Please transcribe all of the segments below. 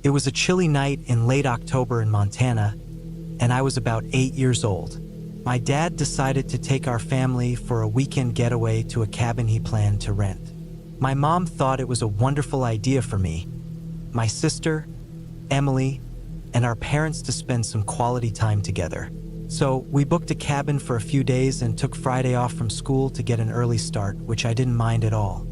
It was a chilly night in late October in Montana, and I was about 8 years old. My dad decided to take our family for a weekend getaway to a cabin he planned to rent. My mom thought it was a wonderful idea for me, my sister, Emily, and our parents to spend some quality time together. So we booked a cabin for a few days and took Friday off from school to get an early start, which I didn't mind at all.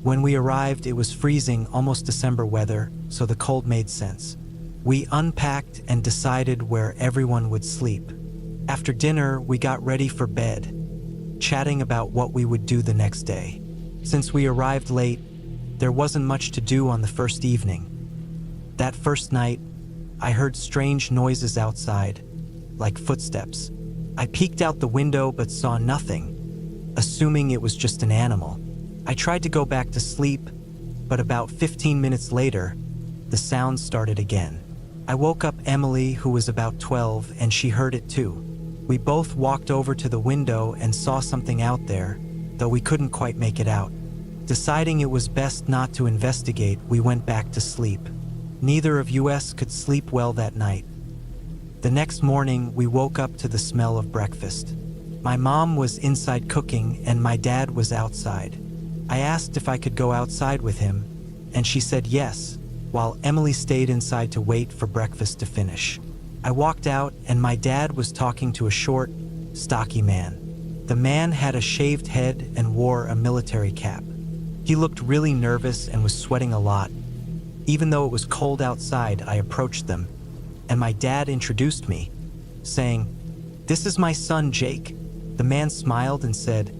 When we arrived, it was freezing, almost December weather, so the cold made sense. We unpacked and decided where everyone would sleep. After dinner, we got ready for bed, chatting about what we would do the next day. Since we arrived late, there wasn't much to do on the first evening. That first night, I heard strange noises outside, like footsteps. I peeked out the window but saw nothing, assuming it was just an animal. I tried to go back to sleep, but about 15 minutes later, the sound started again. I woke up Emily, who was about 12, and she heard it too. We both walked over to the window and saw something out there, though we couldn't quite make it out. Deciding it was best not to investigate, we went back to sleep. Neither of us could sleep well that night. The next morning, we woke up to the smell of breakfast. My mom was inside cooking and my dad was outside. I asked if I could go outside with him, and she said yes, while Emily stayed inside to wait for breakfast to finish. I walked out and my dad was talking to a short, stocky man. The man had a shaved head and wore a military cap. He looked really nervous and was sweating a lot. Even though it was cold outside, I approached them, and my dad introduced me, saying, "This is my son, Jake." The man smiled and said,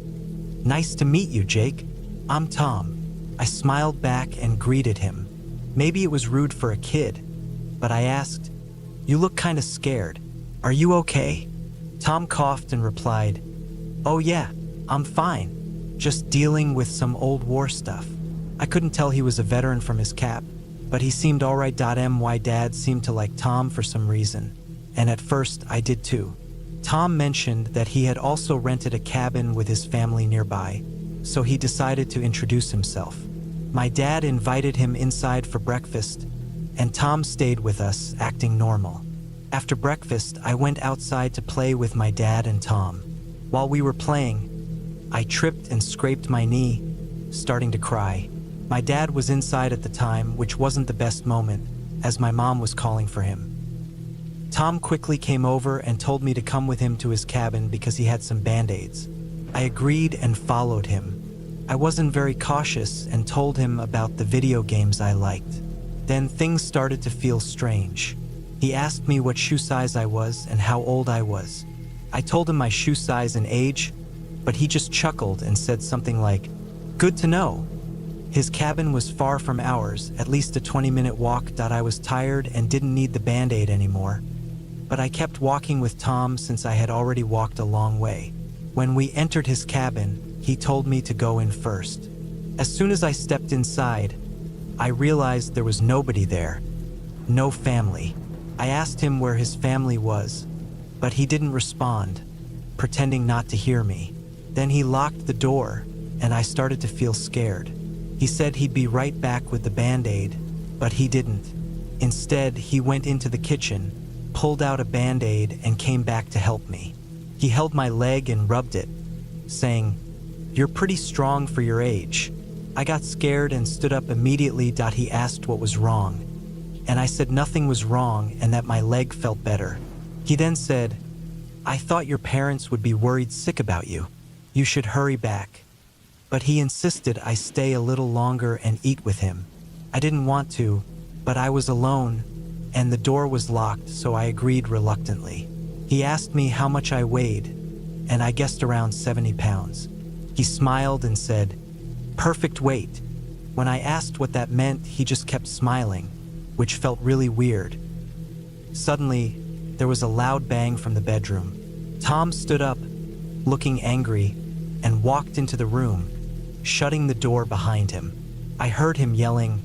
"Nice to meet you, Jake. I'm Tom." I smiled back and greeted him. Maybe it was rude for a kid, but I asked, "You look kind of scared. Are you okay?" Tom coughed and replied, "Oh yeah, I'm fine. Just dealing with some old war stuff." I couldn't tell he was a veteran from his cap, but he seemed alright. My dad seemed to like Tom for some reason, and at first I did too. Tom mentioned that he had also rented a cabin with his family nearby, so he decided to introduce himself. My dad invited him inside for breakfast, and Tom stayed with us, acting normal. After breakfast, I went outside to play with my dad and Tom. While we were playing, I tripped and scraped my knee, starting to cry. My dad was inside at the time, which wasn't the best moment, as my mom was calling for him. Tom quickly came over and told me to come with him to his cabin because he had some band-aids. I agreed and followed him. I wasn't very cautious and told him about the video games I liked. Then things started to feel strange. He asked me what shoe size I was and how old I was. I told him my shoe size and age, but he just chuckled and said something like, "Good to know." His cabin was far from ours, at least a 20-minute walk. I was tired and didn't need the band-aid anymore, but I kept walking with Tom since I had already walked a long way. When we entered his cabin, he told me to go in first. As soon as I stepped inside, I realized there was nobody there. No family. I asked him where his family was, but he didn't respond, pretending not to hear me. Then he locked the door, and I started to feel scared. He said he'd be right back with the band-aid, but he didn't. Instead, he went into the kitchen, pulled out a band-aid, and came back to help me. He held my leg and rubbed it, saying, "You're pretty strong for your age." I got scared and stood up immediately. He asked what was wrong, and I said nothing was wrong and that my leg felt better. He then said, "I thought your parents would be worried sick about you. You should hurry back." But he insisted I stay a little longer and eat with him. I didn't want to, but I was alone, and the door was locked, so I agreed reluctantly. He asked me how much I weighed, and I guessed around 70 pounds. He smiled and said, "Perfect weight." When I asked what that meant, he just kept smiling, which felt really weird. Suddenly, there was a loud bang from the bedroom. Tom stood up, looking angry, and walked into the room, shutting the door behind him. I heard him yelling,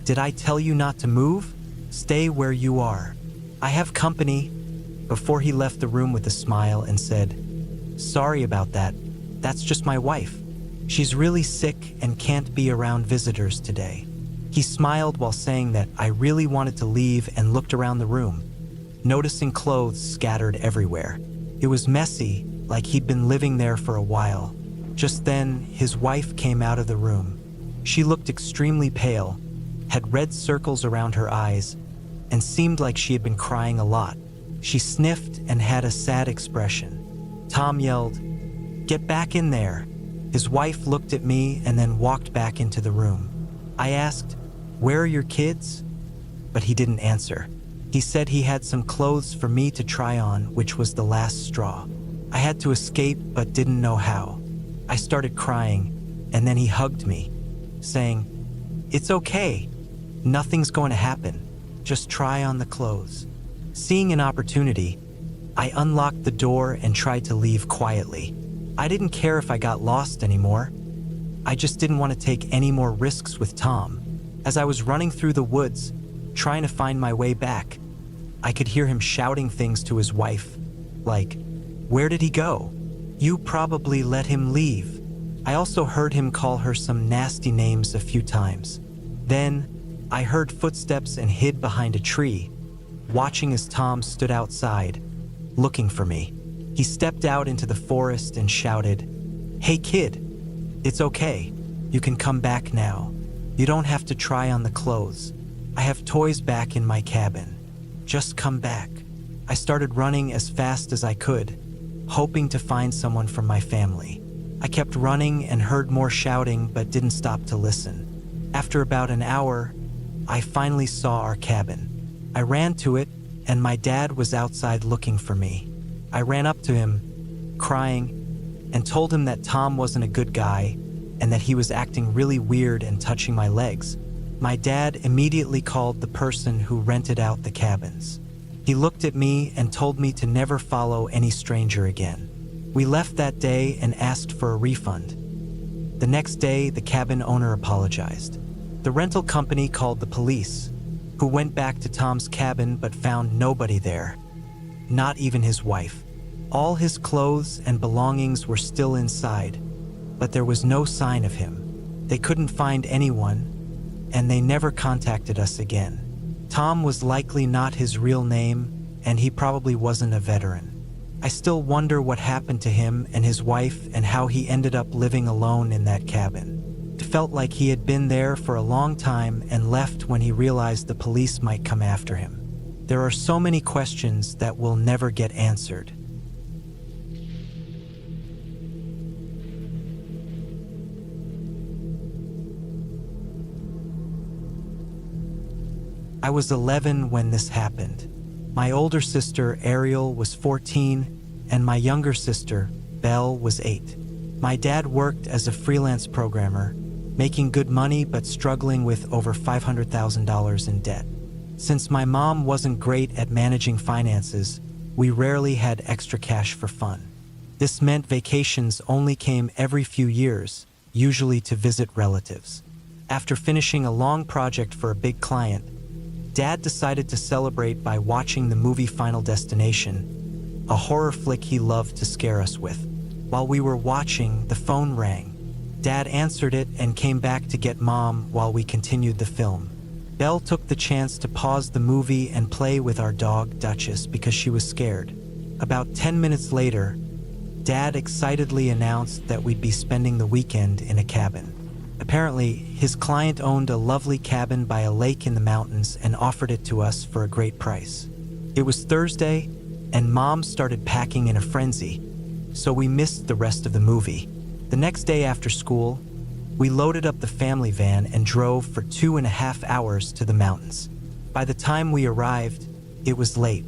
"Did I tell you not to move? Stay where you are. I have company," before he left the room with a smile and said, "Sorry about that. That's just my wife. She's really sick and can't be around visitors today." He smiled while saying that I really wanted to leave and looked around the room, noticing clothes scattered everywhere. It was messy, like he'd been living there for a while. Just then, his wife came out of the room. She looked extremely pale, had red circles around her eyes, and seemed like she had been crying a lot. She sniffed and had a sad expression. Tom yelled, "Get back in there." His wife looked at me and then walked back into the room. I asked, "Where are your kids?" But he didn't answer. He said he had some clothes for me to try on, which was the last straw. I had to escape but didn't know how. I started crying, and then he hugged me, saying, "It's okay. Nothing's going to happen. Just try on the clothes." Seeing an opportunity, I unlocked the door and tried to leave quietly. I didn't care if I got lost anymore. I just didn't want to take any more risks with Tom. As I was running through the woods, trying to find my way back, I could hear him shouting things to his wife, like, "Where did he go? You probably let him leave." I also heard him call her some nasty names a few times. Then, I heard footsteps and hid behind a tree, watching as Tom stood outside, looking for me. He stepped out into the forest and shouted, "Hey kid, it's okay. You can come back now. You don't have to try on the clothes. I have toys back in my cabin. Just come back." I started running as fast as I could, hoping to find someone from my family. I kept running and heard more shouting but didn't stop to listen. After about an hour, I finally saw our cabin. I ran to it, and my dad was outside looking for me. I ran up to him, crying, and told him that Tom wasn't a good guy and that he was acting really weird and touching my legs. My dad immediately called the person who rented out the cabins. He looked at me and told me to never follow any stranger again. We left that day and asked for a refund. The next day, the cabin owner apologized. The rental company called the police, who went back to Tom's cabin but found nobody there, not even his wife. All his clothes and belongings were still inside, but there was no sign of him. They couldn't find anyone, and they never contacted us again. Tom was likely not his real name, and he probably wasn't a veteran. I still wonder what happened to him and his wife and how he ended up living alone in that cabin. It felt like he had been there for a long time and left when he realized the police might come after him. There are so many questions that will never get answered. I was 11 when this happened. My older sister, Ariel, was 14, and my younger sister, Belle, was 8. My dad worked as a freelance programmer, making good money but struggling with over $500,000 in debt. Since my mom wasn't great at managing finances, we rarely had extra cash for fun. This meant vacations only came every few years, usually to visit relatives. After finishing a long project for a big client, Dad decided to celebrate by watching the movie Final Destination, a horror flick he loved to scare us with. While we were watching, the phone rang. Dad answered it and came back to get Mom while we continued the film. Belle took the chance to pause the movie and play with our dog, Duchess, because she was scared. About 10 minutes later, Dad excitedly announced that we'd be spending the weekend in a cabin. Apparently, his client owned a lovely cabin by a lake in the mountains and offered it to us for a great price. It was Thursday, and Mom started packing in a frenzy, so we missed the rest of the movie. The next day after school, we loaded up the family van and drove for 2.5 hours to the mountains. By the time we arrived, it was late.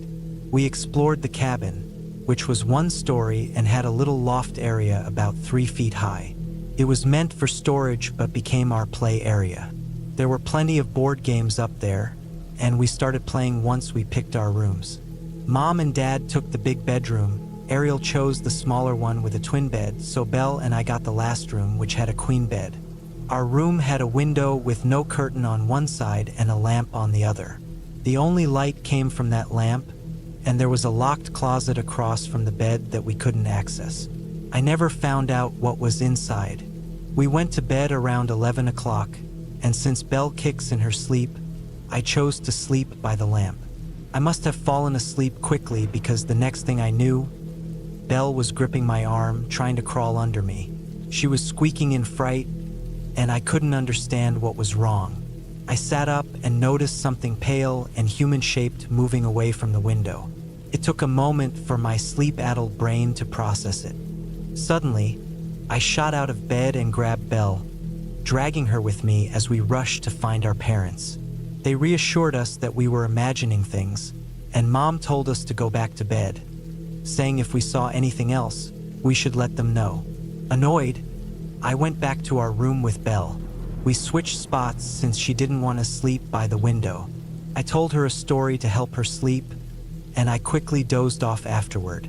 We explored the cabin, which was one story and had a little loft area about 3 feet high. It was meant for storage but became our play area. There were plenty of board games up there, and we started playing once we picked our rooms. Mom and Dad took the big bedroom. Ariel chose the smaller one with a twin bed, so Belle and I got the last room, which had a queen bed. Our room had a window with no curtain on one side and a lamp on the other. The only light came from that lamp, and there was a locked closet across from the bed that we couldn't access. I never found out what was inside. We went to bed around 11 o'clock, and since Belle kicks in her sleep, I chose to sleep by the lamp. I must have fallen asleep quickly because the next thing I knew, Belle was gripping my arm, trying to crawl under me. She was squeaking in fright, and I couldn't understand what was wrong. I sat up and noticed something pale and human-shaped moving away from the window. It took a moment for my sleep-addled brain to process it. Suddenly, I shot out of bed and grabbed Belle, dragging her with me as we rushed to find our parents. They reassured us that we were imagining things, and Mom told us to go back to bed, saying if we saw anything else, we should let them know. Annoyed, I went back to our room with Belle. We switched spots since she didn't want to sleep by the window. I told her a story to help her sleep, and I quickly dozed off afterward.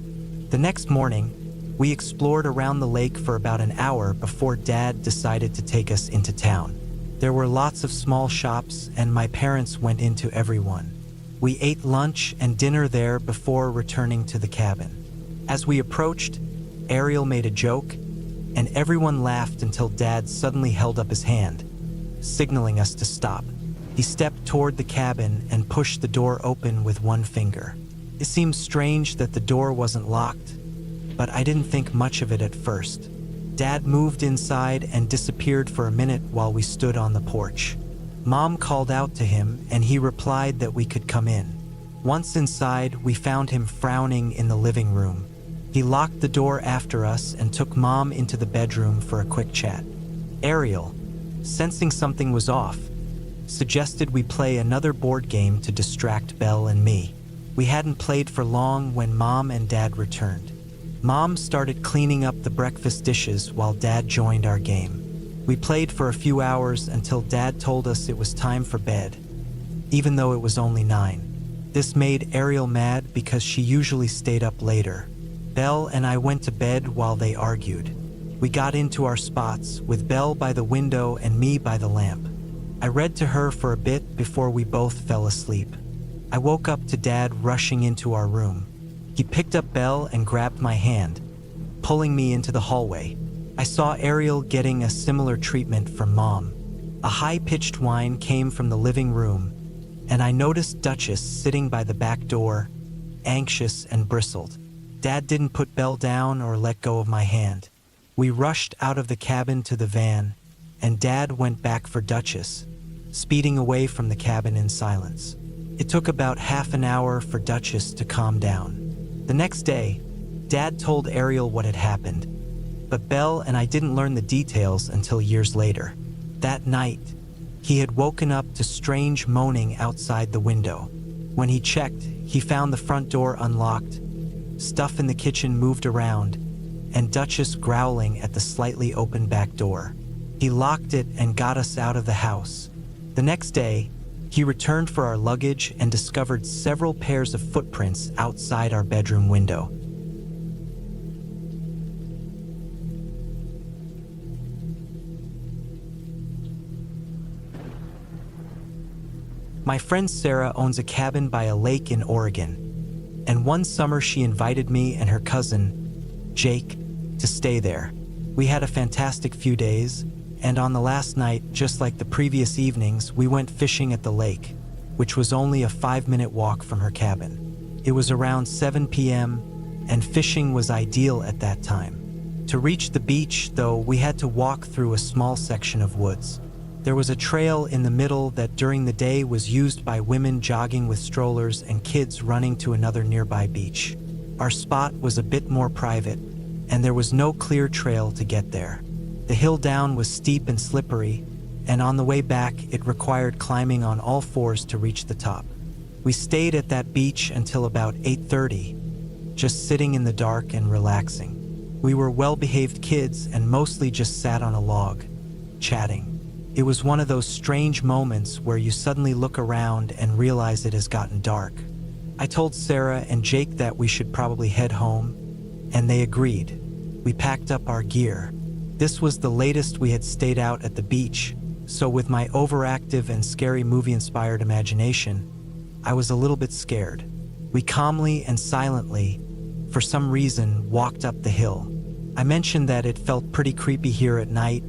The next morning, we explored around the lake for about an hour before Dad decided to take us into town. There were lots of small shops, and my parents went into every one. We ate lunch and dinner there before returning to the cabin. As we approached, Ariel made a joke, and everyone laughed until Dad suddenly held up his hand, signaling us to stop. He stepped toward the cabin and pushed the door open with one finger. It seemed strange that the door wasn't locked, but I didn't think much of it at first. Dad moved inside and disappeared for a minute while we stood on the porch. Mom called out to him, and he replied that we could come in. Once inside, we found him frowning in the living room. He locked the door after us and took Mom into the bedroom for a quick chat. Ariel, sensing something was off, suggested we play another board game to distract Belle and me. We hadn't played for long when Mom and Dad returned. Mom started cleaning up the breakfast dishes while Dad joined our game. We played for a few hours until Dad told us it was time for bed, even though it was only 9. This made Ariel mad because she usually stayed up later. Belle and I went to bed while they argued. We got into our spots, with Belle by the window and me by the lamp. I read to her for a bit before we both fell asleep. I woke up to Dad rushing into our room. He picked up Belle and grabbed my hand, pulling me into the hallway. I saw Ariel getting a similar treatment from Mom. A high-pitched whine came from the living room, and I noticed Duchess sitting by the back door, anxious and bristled. Dad didn't put Belle down or let go of my hand. We rushed out of the cabin to the van, and Dad went back for Duchess, speeding away from the cabin in silence. It took about half an hour for Duchess to calm down. The next day, Dad told Ariel what had happened, but Belle and I didn't learn the details until years later. That night, he had woken up to strange moaning outside the window. When he checked, he found the front door unlocked, stuff in the kitchen moved around, and Duchess growling at the slightly open back door. He locked it and got us out of the house. The next day, he returned for our luggage and discovered several pairs of footprints outside our bedroom window. My friend Sarah owns a cabin by a lake in Oregon, and one summer she invited me and her cousin, Jake, to stay there. We had a fantastic few days, and on the last night, just like the previous evenings, we went fishing at the lake, which was only a 5-minute walk from her cabin. It was around 7 p.m., and fishing was ideal at that time. To reach the beach, though, we had to walk through a small section of woods. There was a trail in the middle that during the day was used by women jogging with strollers and kids running to another nearby beach. Our spot was a bit more private, and there was no clear trail to get there. The hill down was steep and slippery, and on the way back, it required climbing on all fours to reach the top. We stayed at that beach until about 8:30, just sitting in the dark and relaxing. We were well-behaved kids and mostly just sat on a log, chatting. It was one of those strange moments where you suddenly look around and realize it has gotten dark. I told Sarah and Jake that we should probably head home, and they agreed. We packed up our gear. This was the latest we had stayed out at the beach, so with my overactive and scary movie-inspired imagination, I was a little bit scared. We calmly and silently, for some reason, walked up the hill. I mentioned that it felt pretty creepy here at night,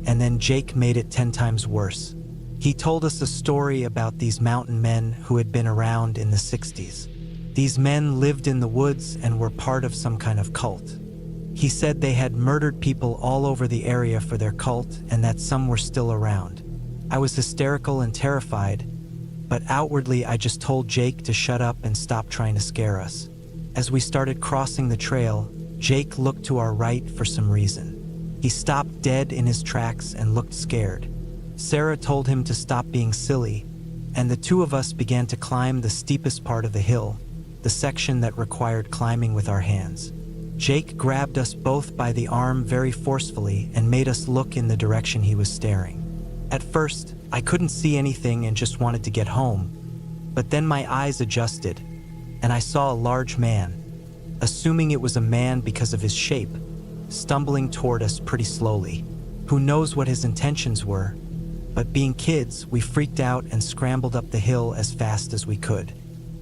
and then Jake made it 10 times worse. He told us a story about these mountain men who had been around in the 60s. These men lived in the woods and were part of some kind of cult. He said they had murdered people all over the area for their cult and that some were still around. I was hysterical and terrified, but outwardly I just told Jake to shut up and stop trying to scare us. As we started crossing the trail, Jake looked to our right for some reason. He stopped dead in his tracks and looked scared. Sarah told him to stop being silly, and the two of us began to climb the steepest part of the hill, the section that required climbing with our hands. Jake grabbed us both by the arm very forcefully and made us look in the direction he was staring. At first, I couldn't see anything and just wanted to get home, but then my eyes adjusted, and I saw a large man, assuming it was a man because of his shape, stumbling toward us pretty slowly. Who knows what his intentions were? But being kids, we freaked out and scrambled up the hill as fast as we could.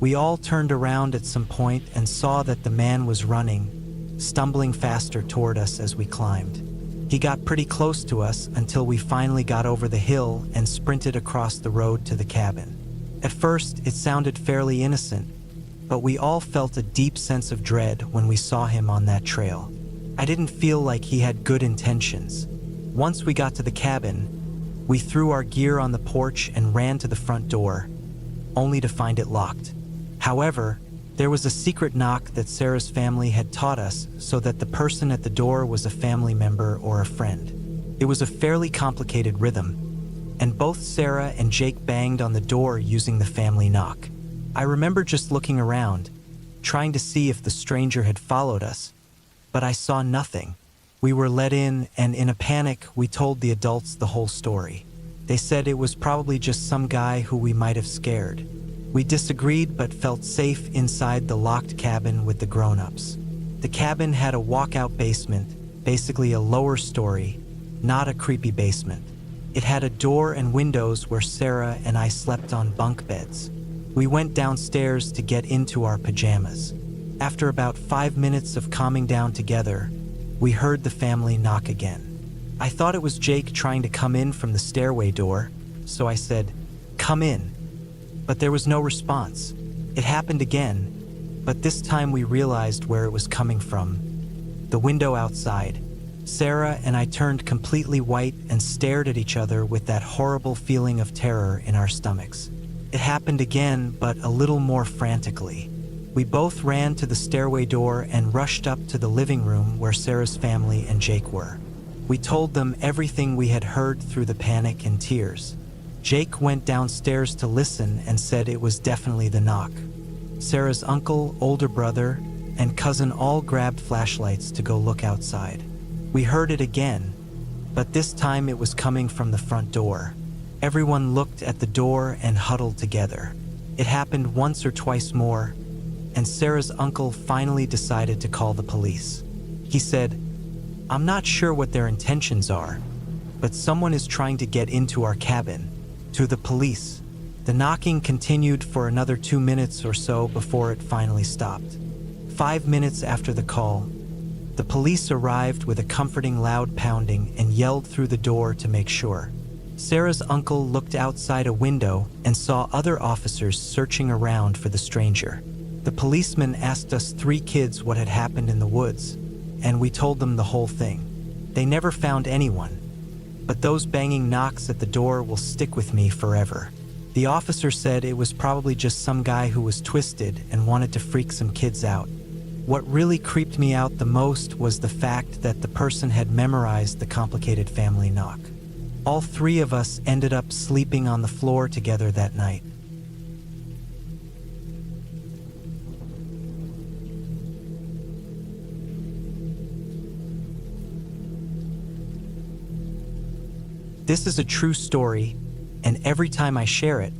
We all turned around at some point and saw that the man was running, stumbling faster toward us as we climbed. He got pretty close to us until we finally got over the hill and sprinted across the road to the cabin. At first, it sounded fairly innocent, but we all felt a deep sense of dread when we saw him on that trail. I didn't feel like he had good intentions. Once we got to the cabin, we threw our gear on the porch and ran to the front door, only to find it locked. However, there was a secret knock that Sarah's family had taught us so that the person at the door was a family member or a friend. It was a fairly complicated rhythm, and both Sarah and Jake banged on the door using the family knock. I remember just looking around, trying to see if the stranger had followed us, but I saw nothing. We were let in, and in a panic, we told the adults the whole story. They said it was probably just some guy who we might have scared. We disagreed but felt safe inside the locked cabin with the grown-ups. The cabin had a walkout basement, basically a lower story, not a creepy basement. It had a door and windows where Sarah and I slept on bunk beds. We went downstairs to get into our pajamas. After about 5 minutes of calming down together, we heard the family knock again. I thought it was Jake trying to come in from the stairway door, so I said, "Come in." But there was no response. It happened again, but this time we realized where it was coming from. The window outside. Sarah and I turned completely white and stared at each other with that horrible feeling of terror in our stomachs. It happened again, but a little more frantically. We both ran to the stairway door and rushed up to the living room where Sarah's family and Jake were. We told them everything we had heard through the panic and tears. Jake went downstairs to listen and said it was definitely the knock. Sarah's uncle, older brother, and cousin all grabbed flashlights to go look outside. We heard it again, but this time it was coming from the front door. Everyone looked at the door and huddled together. It happened once or twice more, and Sarah's uncle finally decided to call the police. He said, "I'm not sure what their intentions are, but someone is trying to get into our cabin." To the police. The knocking continued for another 2 minutes or so before it finally stopped. 5 minutes after the call, the police arrived with a comforting loud pounding and yelled through the door to make sure. Sarah's uncle looked outside a window and saw other officers searching around for the stranger. The policeman asked us 3 kids what had happened in the woods, and we told them the whole thing. They never found anyone, but those banging knocks at the door will stick with me forever. The officer said it was probably just some guy who was twisted and wanted to freak some kids out. What really creeped me out the most was the fact that the person had memorized the complicated family knock. All 3 of us ended up sleeping on the floor together that night. This is a true story, and every time I share it,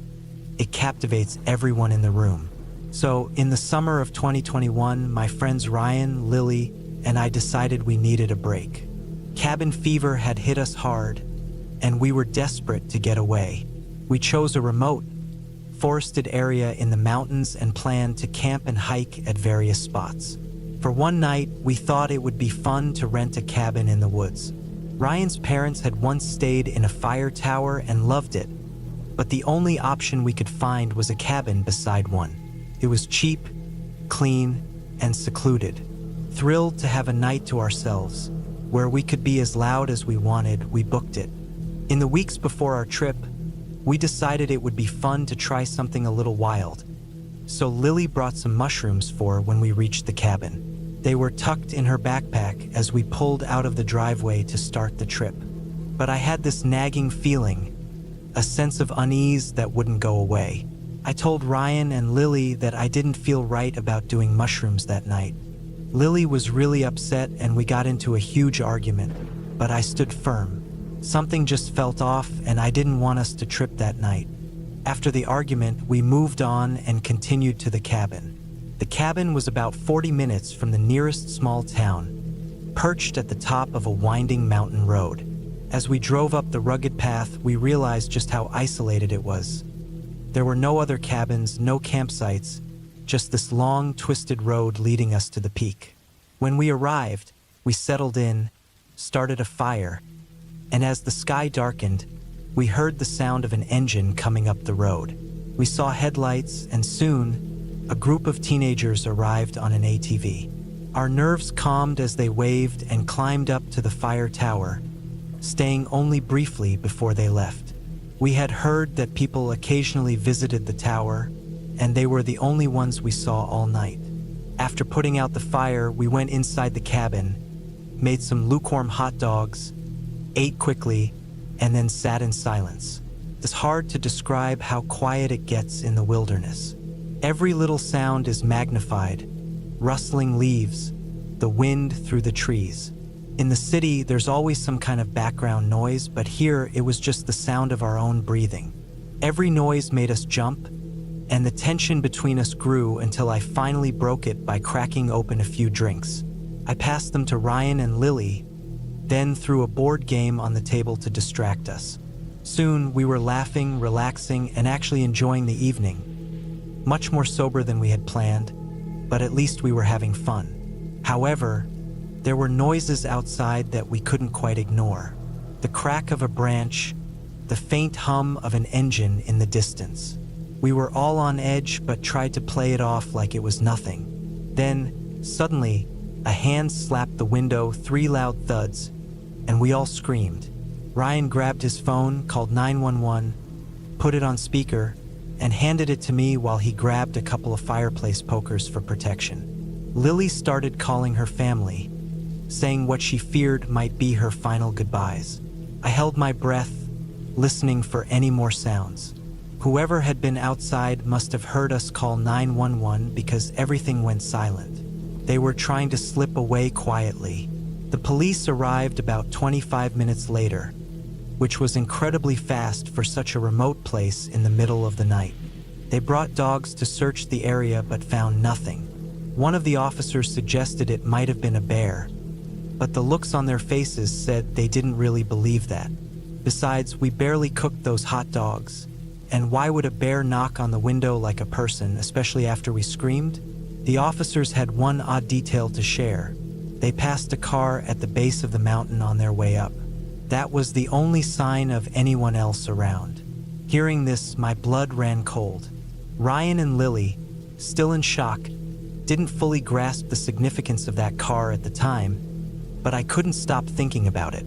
it captivates everyone in the room. So, in the summer of 2021, my friends Ryan, Lily, and I decided we needed a break. Cabin fever had hit us hard, and we were desperate to get away. We chose a remote, forested area in the mountains and planned to camp and hike at various spots. For one night, we thought it would be fun to rent a cabin in the woods. Ryan's parents had once stayed in a fire tower and loved it, but the only option we could find was a cabin beside one. It was cheap, clean, and secluded. Thrilled to have a night to ourselves, where we could be as loud as we wanted, we booked it. In the weeks before our trip, we decided it would be fun to try something a little wild. So Lily brought some mushrooms for when we reached the cabin. They were tucked in her backpack as we pulled out of the driveway to start the trip. But I had this nagging feeling, a sense of unease that wouldn't go away. I told Ryan and Lily that I didn't feel right about doing mushrooms that night. Lily was really upset and we got into a huge argument, but I stood firm. Something just felt off and I didn't want us to trip that night. After the argument, we moved on and continued to the cabin. The cabin was about 40 minutes from the nearest small town, perched at the top of a winding mountain road. As we drove up the rugged path, we realized just how isolated it was. There were no other cabins, no campsites, just this long, twisted road leading us to the peak. When we arrived, we settled in, started a fire, and as the sky darkened, we heard the sound of an engine coming up the road. We saw headlights, and soon, a group of teenagers arrived on an ATV. Our nerves calmed as they waved and climbed up to the fire tower, staying only briefly before they left. We had heard that people occasionally visited the tower, and they were the only ones we saw all night. After putting out the fire, we went inside the cabin, made some lukewarm hot dogs, ate quickly, and then sat in silence. It's hard to describe how quiet it gets in the wilderness. Every little sound is magnified, rustling leaves, the wind through the trees. In the city, there's always some kind of background noise, but here it was just the sound of our own breathing. Every noise made us jump, and the tension between us grew until I finally broke it by cracking open a few drinks. I passed them to Ryan and Lily, then threw a board game on the table to distract us. Soon, we were laughing, relaxing, and actually enjoying the evening. Much more sober than we had planned, but at least we were having fun. However, there were noises outside that we couldn't quite ignore. The crack of a branch, the faint hum of an engine in the distance. We were all on edge but tried to play it off like it was nothing. Then, suddenly, a hand slapped the window, 3 loud thuds, and we all screamed. Ryan grabbed his phone, called 911, put it on speaker, and handed it to me while he grabbed a couple of fireplace pokers for protection. Lily started calling her family, saying what she feared might be her final goodbyes. I held my breath, listening for any more sounds. Whoever had been outside must have heard us call 911 because everything went silent. They were trying to slip away quietly. The police arrived about 25 minutes later, which was incredibly fast for such a remote place in the middle of the night. They brought dogs to search the area but found nothing. One of the officers suggested it might have been a bear, but the looks on their faces said they didn't really believe that. Besides, we barely cooked those hot dogs, and why would a bear knock on the window like a person, especially after we screamed? The officers had one odd detail to share. They passed a car at the base of the mountain on their way up. That was the only sign of anyone else around. Hearing this, my blood ran cold. Ryan and Lily, still in shock, didn't fully grasp the significance of that car at the time, but I couldn't stop thinking about it.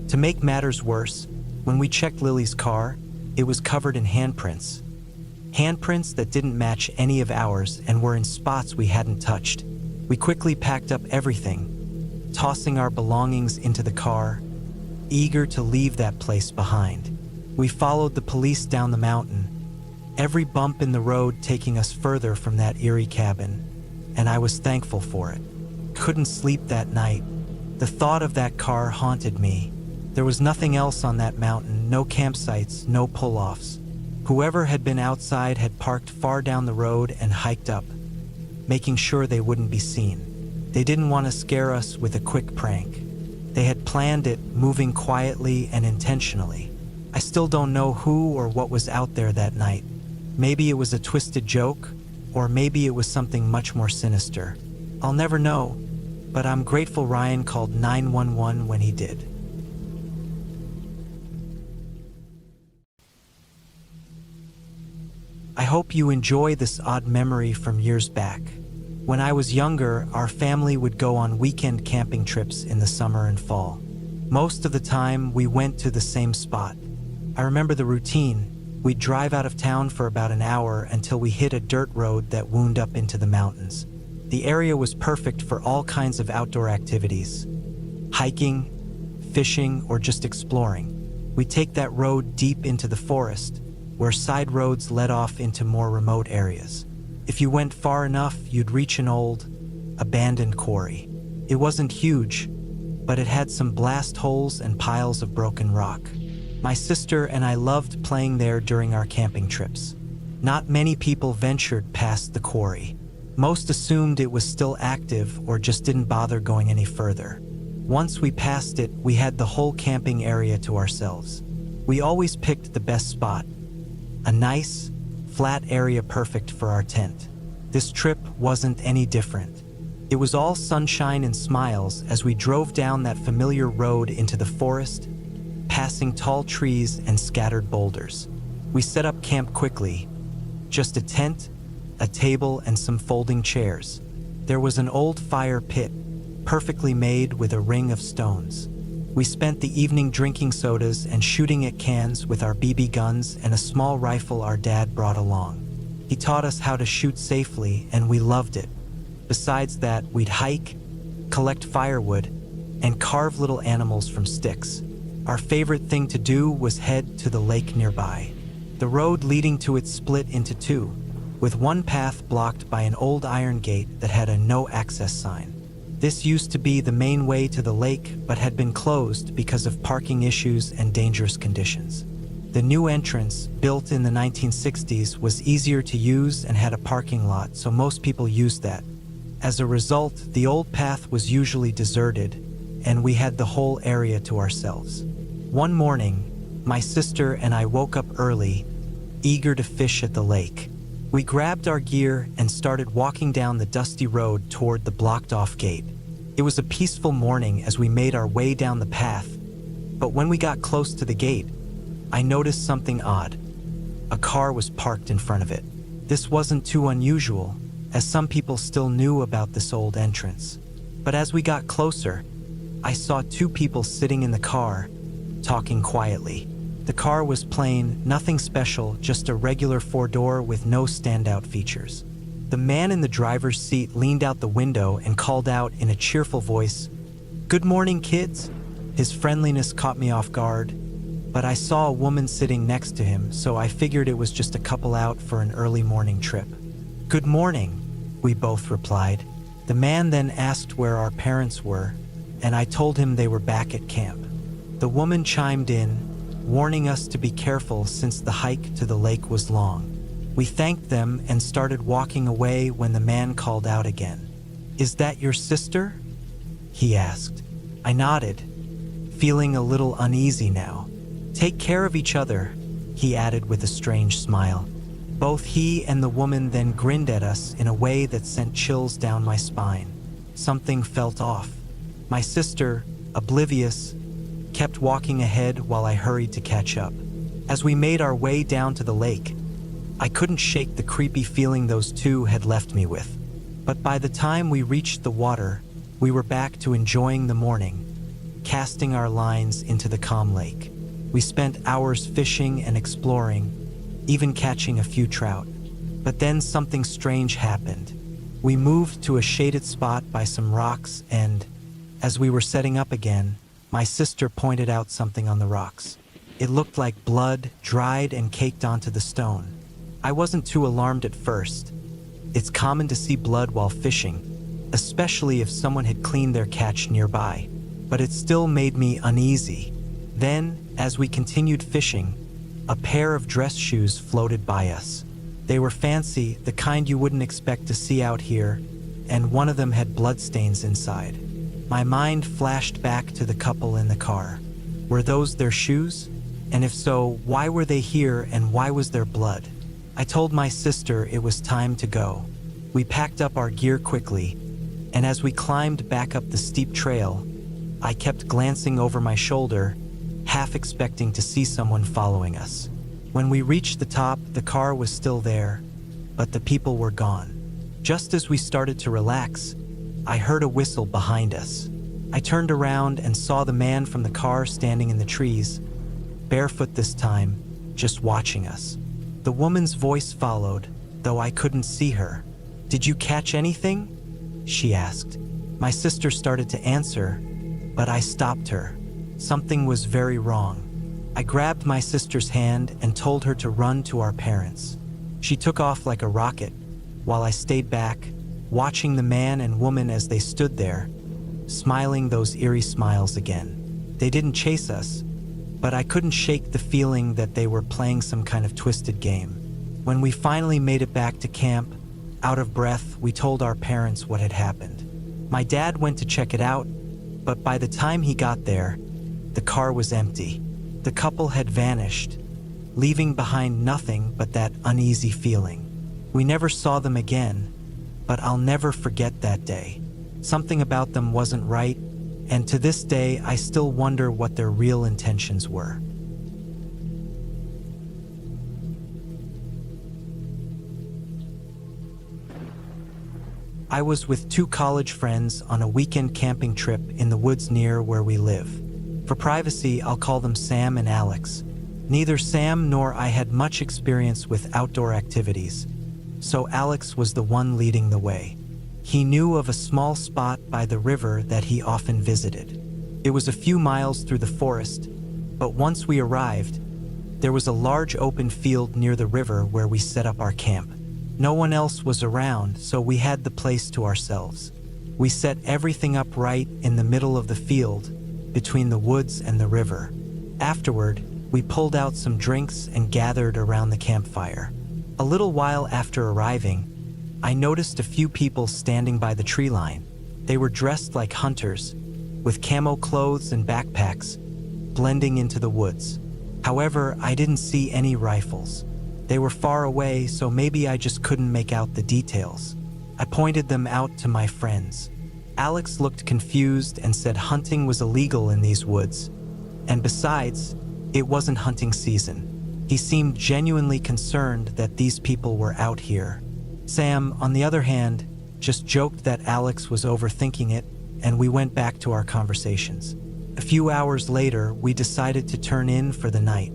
To make matters worse, when we checked Lily's car, it was covered in handprints. Handprints that didn't match any of ours and were in spots we hadn't touched. We quickly packed up everything, tossing our belongings into the car, eager to leave that place behind. We followed the police down the mountain, every bump in the road taking us further from that eerie cabin, and I was thankful for it. Couldn't sleep that night. The thought of that car haunted me. There was nothing else on that mountain, no campsites, no pull-offs. Whoever had been outside had parked far down the road and hiked up, making sure they wouldn't be seen. They didn't want to scare us with a quick prank. They had planned it, moving quietly and intentionally. I still don't know who or what was out there that night. Maybe it was a twisted joke, or maybe it was something much more sinister. I'll never know, but I'm grateful Ryan called 911 when he did. I hope you enjoy this odd memory from years back. When I was younger, our family would go on weekend camping trips in the summer and fall. Most of the time, we went to the same spot. I remember the routine. We'd drive out of town for about an hour until we hit a dirt road that wound up into the mountains. The area was perfect for all kinds of outdoor activities. Hiking, fishing, or just exploring. We'd take that road deep into the forest, where side roads led off into more remote areas. If you went far enough, you'd reach an old, abandoned quarry. It wasn't huge, but it had some blast holes and piles of broken rock. My sister and I loved playing there during our camping trips. Not many people ventured past the quarry. Most assumed it was still active or just didn't bother going any further. Once we passed it, we had the whole camping area to ourselves. We always picked the best spot, a nice, flat area perfect for our tent. This trip wasn't any different. It was all sunshine and smiles as we drove down that familiar road into the forest, passing tall trees and scattered boulders. We set up camp quickly. Just a tent, a table, and some folding chairs. There was an old fire pit, perfectly made with a ring of stones. We spent the evening drinking sodas and shooting at cans with our BB guns and a small rifle our dad brought along. He taught us how to shoot safely, and we loved it. Besides that, we'd hike, collect firewood, and carve little animals from sticks. Our favorite thing to do was head to the lake nearby. The road leading to it split into two, with one path blocked by an old iron gate that had a no-access sign. This used to be the main way to the lake, but had been closed because of parking issues and dangerous conditions. The new entrance, built in the 1960s, was easier to use and had a parking lot, so most people used that. As a result, the old path was usually deserted, and we had the whole area to ourselves. One morning, my sister and I woke up early, eager to fish at the lake. We grabbed our gear and started walking down the dusty road toward the blocked-off gate. It was a peaceful morning as we made our way down the path, but when we got close to the gate, I noticed something odd. A car was parked in front of it. This wasn't too unusual, as some people still knew about this old entrance. But as we got closer, I saw two people sitting in the car, talking quietly. The car was plain, nothing special, just a regular four-door with no standout features. The man in the driver's seat leaned out the window and called out in a cheerful voice, "Good morning, kids." His friendliness caught me off guard, but I saw a woman sitting next to him, so I figured it was just a couple out for an early morning trip. "Good morning," we both replied. The man then asked where our parents were, and I told him they were back at camp. The woman chimed in, warning us to be careful since the hike to the lake was long. We thanked them and started walking away when the man called out again. "Is that your sister?" he asked. I nodded, feeling a little uneasy now. "Take care of each other," he added with a strange smile. Both he and the woman then grinned at us in a way that sent chills down my spine. Something felt off. My sister, oblivious, kept walking ahead while I hurried to catch up. As we made our way down to the lake, I couldn't shake the creepy feeling those two had left me with. But by the time we reached the water, we were back to enjoying the morning, casting our lines into the calm lake. We spent hours fishing and exploring, even catching a few trout. But then something strange happened. We moved to a shaded spot by some rocks and, as we were setting up again, my sister pointed out something on the rocks. It looked like blood, dried and caked onto the stone. I wasn't too alarmed at first. It's common to see blood while fishing, especially if someone had cleaned their catch nearby. But it still made me uneasy. Then, as we continued fishing, a pair of dress shoes floated by us. They were fancy, the kind you wouldn't expect to see out here, and one of them had bloodstains inside. My mind flashed back to the couple in the car. Were those their shoes? And if so, why were they here and why was there blood? I told my sister it was time to go. We packed up our gear quickly, and as we climbed back up the steep trail, I kept glancing over my shoulder, half expecting to see someone following us. When we reached the top, the car was still there, but the people were gone. Just as we started to relax, I heard a whistle behind us. I turned around and saw the man from the car standing in the trees, barefoot this time, just watching us. The woman's voice followed, though I couldn't see her. "Did you catch anything?" she asked. My sister started to answer, but I stopped her. Something was very wrong. I grabbed my sister's hand and told her to run to our parents. She took off like a rocket, while I stayed back, watching the man and woman as they stood there, smiling those eerie smiles again. They didn't chase us, but I couldn't shake the feeling that they were playing some kind of twisted game. When we finally made it back to camp, out of breath, we told our parents what had happened. My dad went to check it out, but by the time he got there, the car was empty. The couple had vanished, leaving behind nothing but that uneasy feeling. We never saw them again, but I'll never forget that day. Something about them wasn't right, and to this day I still wonder what their real intentions were. I was with 2 college friends on a weekend camping trip in the woods near where we live. For privacy, I'll call them Sam and Alex. Neither Sam nor I had much experience with outdoor activities, so Alex was the one leading the way. He knew of a small spot by the river that he often visited. It was a few miles through the forest, but once we arrived, there was a large open field near the river where we set up our camp. No one else was around, so we had the place to ourselves. We set everything up right in the middle of the field, between the woods and the river. Afterward, we pulled out some drinks and gathered around the campfire. A little while after arriving, I noticed a few people standing by the tree line. They were dressed like hunters, with camo clothes and backpacks, blending into the woods. However, I didn't see any rifles. They were far away, so maybe I just couldn't make out the details. I pointed them out to my friends. Alex looked confused and said hunting was illegal in these woods, and besides, it wasn't hunting season. He seemed genuinely concerned that these people were out here. Sam, on the other hand, just joked that Alex was overthinking it, and we went back to our conversations. A few hours later, we decided to turn in for the night.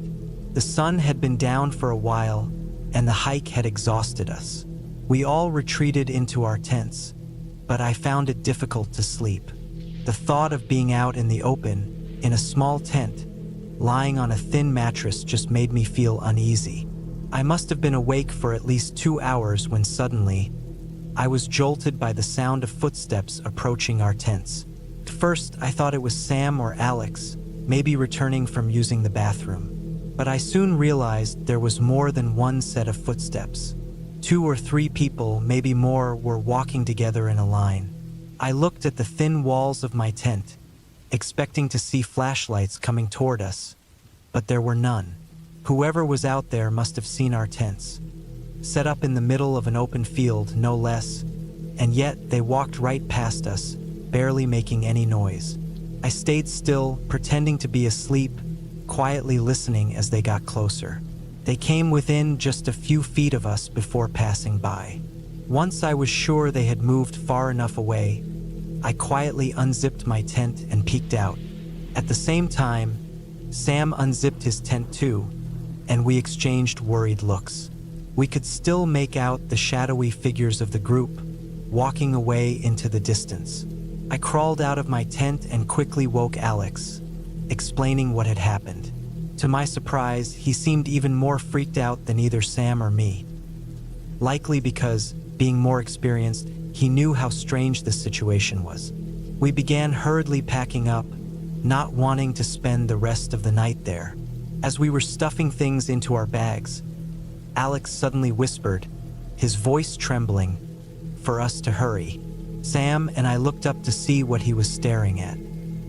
The sun had been down for a while, and the hike had exhausted us. We all retreated into our tents, but I found it difficult to sleep. The thought of being out in the open, in a small tent, lying on a thin mattress just made me feel uneasy. I must have been awake for at least 2 hours when suddenly, I was jolted by the sound of footsteps approaching our tents. At first, I thought it was Sam or Alex, maybe returning from using the bathroom. But I soon realized there was more than one set of footsteps. 2 or 3 people, maybe more, were walking together in a line. I looked at the thin walls of my tent, expecting to see flashlights coming toward us, but there were none. Whoever was out there must have seen our tents, set up in the middle of an open field, no less, and yet they walked right past us, barely making any noise. I stayed still, pretending to be asleep, quietly listening as they got closer. They came within just a few feet of us before passing by. Once I was sure they had moved far enough away, I quietly unzipped my tent and peeked out. At the same time, Sam unzipped his tent too, and we exchanged worried looks. We could still make out the shadowy figures of the group, walking away into the distance. I crawled out of my tent and quickly woke Alex, explaining what had happened. To my surprise, he seemed even more freaked out than either Sam or me. Likely because, being more experienced, he knew how strange this situation was. We began hurriedly packing up, not wanting to spend the rest of the night there. As we were stuffing things into our bags, Alex suddenly whispered, his voice trembling, for us to hurry. Sam and I looked up to see what he was staring at.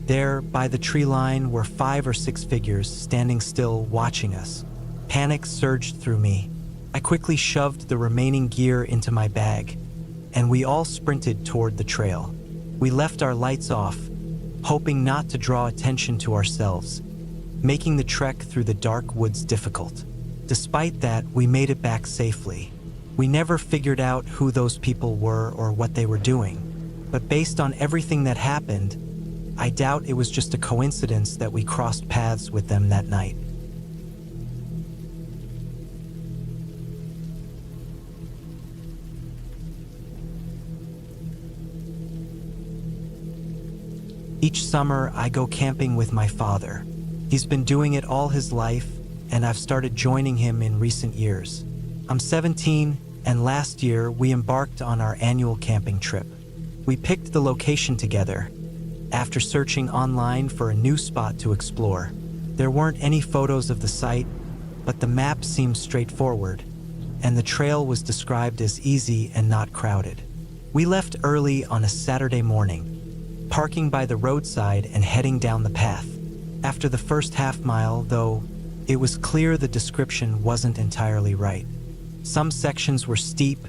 There, by the tree line, were 5 or 6 figures standing still, watching us. Panic surged through me. I quickly shoved the remaining gear into my bag, and we all sprinted toward the trail. We left our lights off, hoping not to draw attention to ourselves, making the trek through the dark woods difficult. Despite that, we made it back safely. We never figured out who those people were or what they were doing, but based on everything that happened, I doubt it was just a coincidence that we crossed paths with them that night. Each summer, I go camping with my father. He's been doing it all his life, and I've started joining him in recent years. I'm 17, and last year we embarked on our annual camping trip. We picked the location together, after searching online for a new spot to explore. There weren't any photos of the site, but the map seemed straightforward, and the trail was described as easy and not crowded. We left early on a Saturday morning, parking by the roadside and heading down the path. After the first half mile, though, it was clear the description wasn't entirely right. Some sections were steep,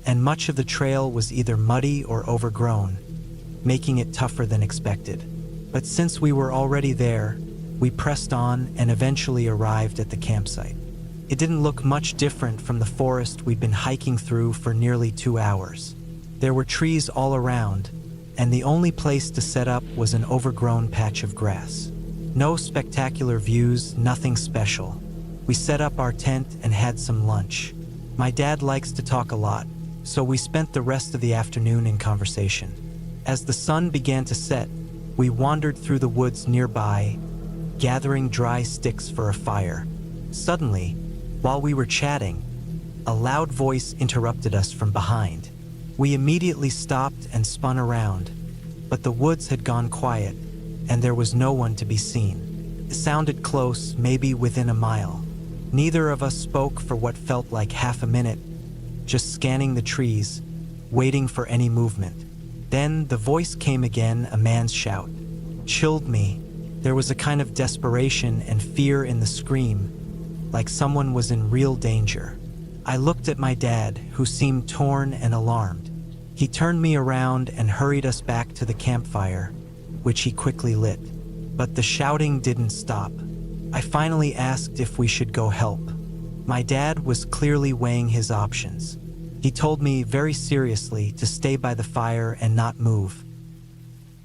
and much of the trail was either muddy or overgrown, making it tougher than expected. But since we were already there, we pressed on and eventually arrived at the campsite. It didn't look much different from the forest we'd been hiking through for nearly 2 hours. There were trees all around, and the only place to set up was an overgrown patch of grass. No spectacular views, nothing special. We set up our tent and had some lunch. My dad likes to talk a lot, so we spent the rest of the afternoon in conversation. As the sun began to set, we wandered through the woods nearby, gathering dry sticks for a fire. Suddenly, while we were chatting, a loud voice interrupted us from behind. We immediately stopped and spun around, but the woods had gone quiet, and there was no one to be seen. It sounded close, maybe within a mile. Neither of us spoke for what felt like half a minute, just scanning the trees, waiting for any movement. Then the voice came again, a man's shout. Chilled me. There was a kind of desperation and fear in the scream, like someone was in real danger. I looked at my dad, who seemed torn and alarmed. He turned me around and hurried us back to the campfire, which he quickly lit. But the shouting didn't stop. I finally asked if we should go help. My dad was clearly weighing his options. He told me very seriously to stay by the fire and not move.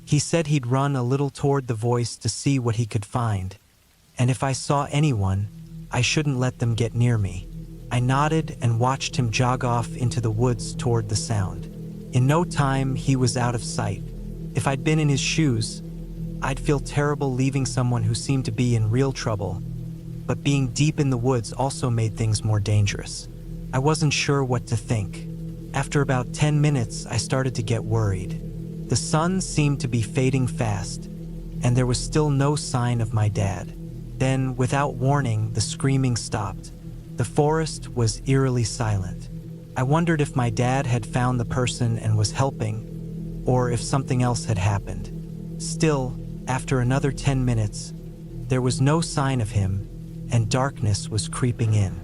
He said he'd run a little toward the voice to see what he could find, and if I saw anyone, I shouldn't let them get near me. I nodded and watched him jog off into the woods toward the sound. In no time, he was out of sight. If I'd been in his shoes, I'd feel terrible leaving someone who seemed to be in real trouble, but being deep in the woods also made things more dangerous. I wasn't sure what to think. After about 10 minutes, I started to get worried. The sun seemed to be fading fast, and there was still no sign of my dad. Then, without warning, the screaming stopped. The forest was eerily silent. I wondered if my dad had found the person and was helping, or if something else had happened. Still, after another 10 minutes, there was no sign of him, and darkness was creeping in.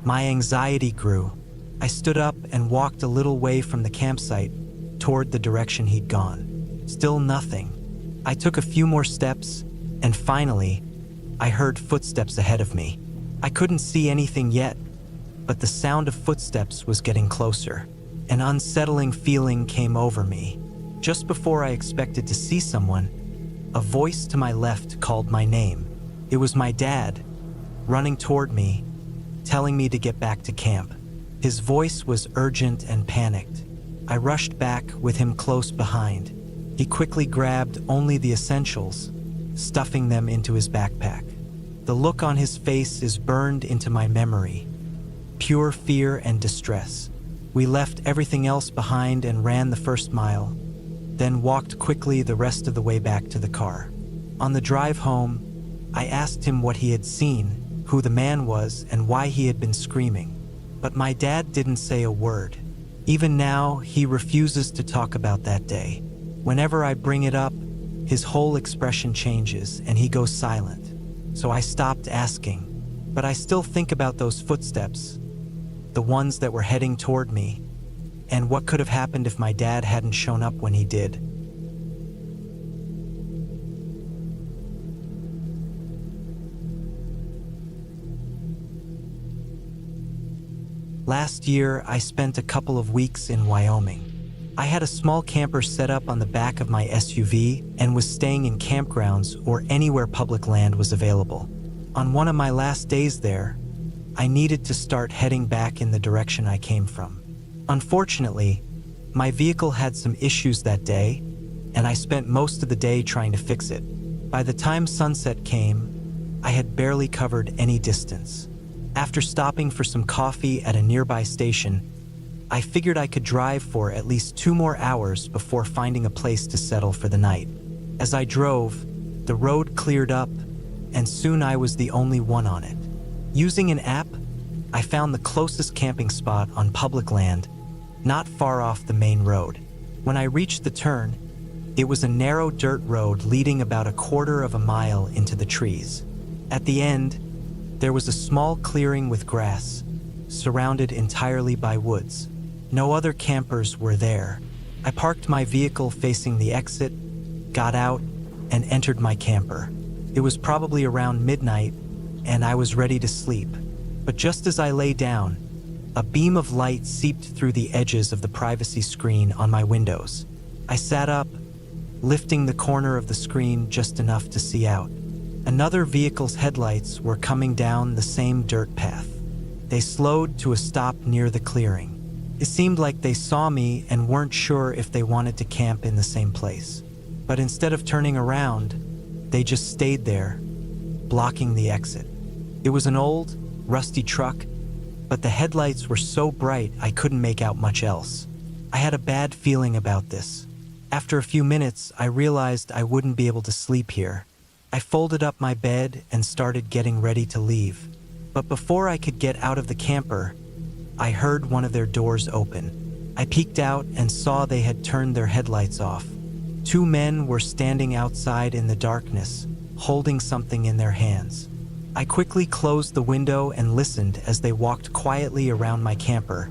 My anxiety grew. I stood up and walked a little way from the campsite, toward the direction he'd gone. Still nothing. I took a few more steps, and finally, I heard footsteps ahead of me. I couldn't see anything yet, but the sound of footsteps was getting closer. An unsettling feeling came over me. Just before I expected to see someone, a voice to my left called my name. It was my dad, running toward me, telling me to get back to camp. His voice was urgent and panicked. I rushed back with him close behind. He quickly grabbed only the essentials, stuffing them into his backpack. The look on his face is burned into my memory. Pure fear and distress. We left everything else behind and ran the first mile, then walked quickly the rest of the way back to the car. On the drive home, I asked him what he had seen, who the man was, and why he had been screaming. But my dad didn't say a word. Even now, he refuses to talk about that day. Whenever I bring it up, his whole expression changes and he goes silent. So I stopped asking. But I still think about those footsteps, the ones that were heading toward me, and what could have happened if my dad hadn't shown up when he did. Last year, I spent a couple of weeks in Wyoming. I had a small camper set up on the back of my SUV and was staying in campgrounds or anywhere public land was available. On one of my last days there, I needed to start heading back in the direction I came from. Unfortunately, my vehicle had some issues that day, and I spent most of the day trying to fix it. By the time sunset came, I had barely covered any distance. After stopping for some coffee at a nearby station, I figured I could drive for at least 2 more hours before finding a place to settle for the night. As I drove, the road cleared up, and soon I was the only one on it. Using an app, I found the closest camping spot on public land, not far off the main road. When I reached the turn, it was a narrow dirt road leading about 1/4 of a mile into the trees. At the end, there was a small clearing with grass, surrounded entirely by woods. No other campers were there. I parked my vehicle facing the exit, got out, and entered my camper. It was probably around midnight, and I was ready to sleep. But just as I lay down, a beam of light seeped through the edges of the privacy screen on my windows. I sat up, lifting the corner of the screen just enough to see out. Another vehicle's headlights were coming down the same dirt path. They slowed to a stop near the clearing. It seemed like they saw me and weren't sure if they wanted to camp in the same place. But instead of turning around, they just stayed there, blocking the exit. It was an old, rusty truck, but the headlights were so bright I couldn't make out much else. I had a bad feeling about this. After a few minutes, I realized I wouldn't be able to sleep here. I folded up my bed and started getting ready to leave. But before I could get out of the camper, I heard one of their doors open. I peeked out and saw they had turned their headlights off. 2 men were standing outside in the darkness, holding something in their hands. I quickly closed the window and listened as they walked quietly around my camper,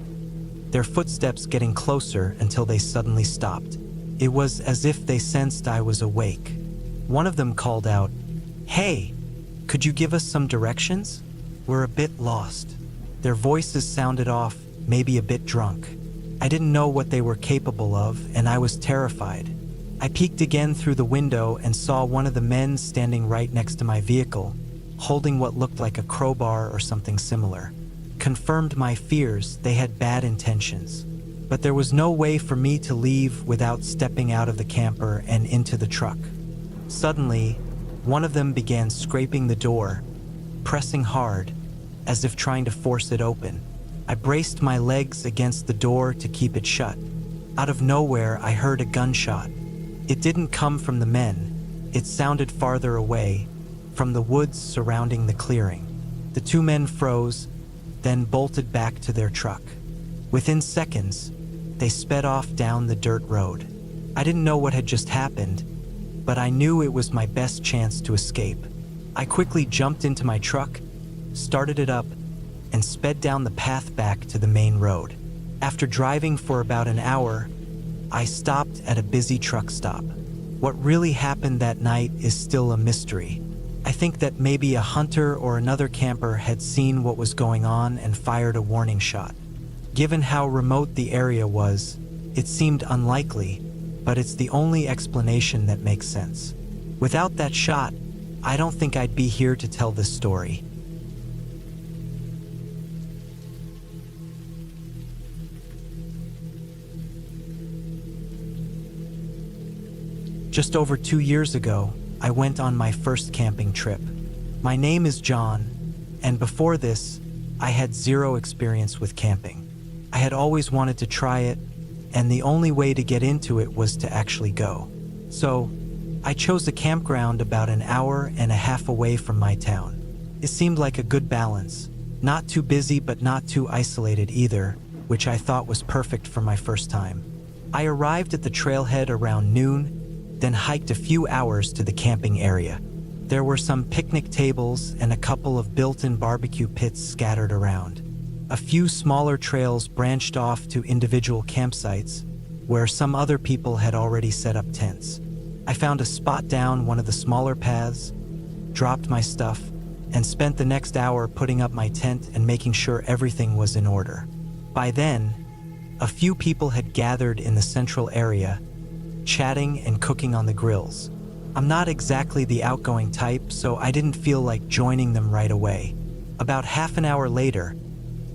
their footsteps getting closer until they suddenly stopped. It was as if they sensed I was awake. One of them called out, "Hey, could you give us some directions? We're a bit lost." Their voices sounded off, maybe a bit drunk. I didn't know what they were capable of, and I was terrified. I peeked again through the window and saw one of the men standing right next to my vehicle, holding what looked like a crowbar or something similar. Confirmed my fears, they had bad intentions. But there was no way for me to leave without stepping out of the camper and into the truck. Suddenly, one of them began scraping the door, pressing hard, as if trying to force it open. I braced my legs against the door to keep it shut. Out of nowhere, I heard a gunshot. It didn't come from the men. It sounded farther away, from the woods surrounding the clearing. The 2 men froze, then bolted back to their truck. Within seconds, they sped off down the dirt road. I didn't know what had just happened, but I knew it was my best chance to escape. I quickly jumped into my truck, started it up, and sped down the path back to the main road. After driving for about an hour, I stopped at a busy truck stop. What really happened that night is still a mystery. I think that maybe a hunter or another camper had seen what was going on and fired a warning shot. Given how remote the area was, it seemed unlikely, but it's the only explanation that makes sense. Without that shot, I don't think I'd be here to tell this story. Just over 2 years ago, I went on my first camping trip. My name is John, and before this, I had 0 experience with camping. I had always wanted to try it, and the only way to get into it was to actually go. So, I chose a campground about an hour and a half away from my town. It seemed like a good balance, not too busy but not too isolated either, which I thought was perfect for my first time. I arrived at the trailhead around noon, then hiked a few hours to the camping area. There were some picnic tables and a couple of built-in barbecue pits scattered around. A few smaller trails branched off to individual campsites, where some other people had already set up tents. I found a spot down one of the smaller paths, dropped my stuff, and spent the next hour putting up my tent and making sure everything was in order. By then, a few people had gathered in the central area, chatting and cooking on the grills. I'm not exactly the outgoing type, so I didn't feel like joining them right away. About half an hour later,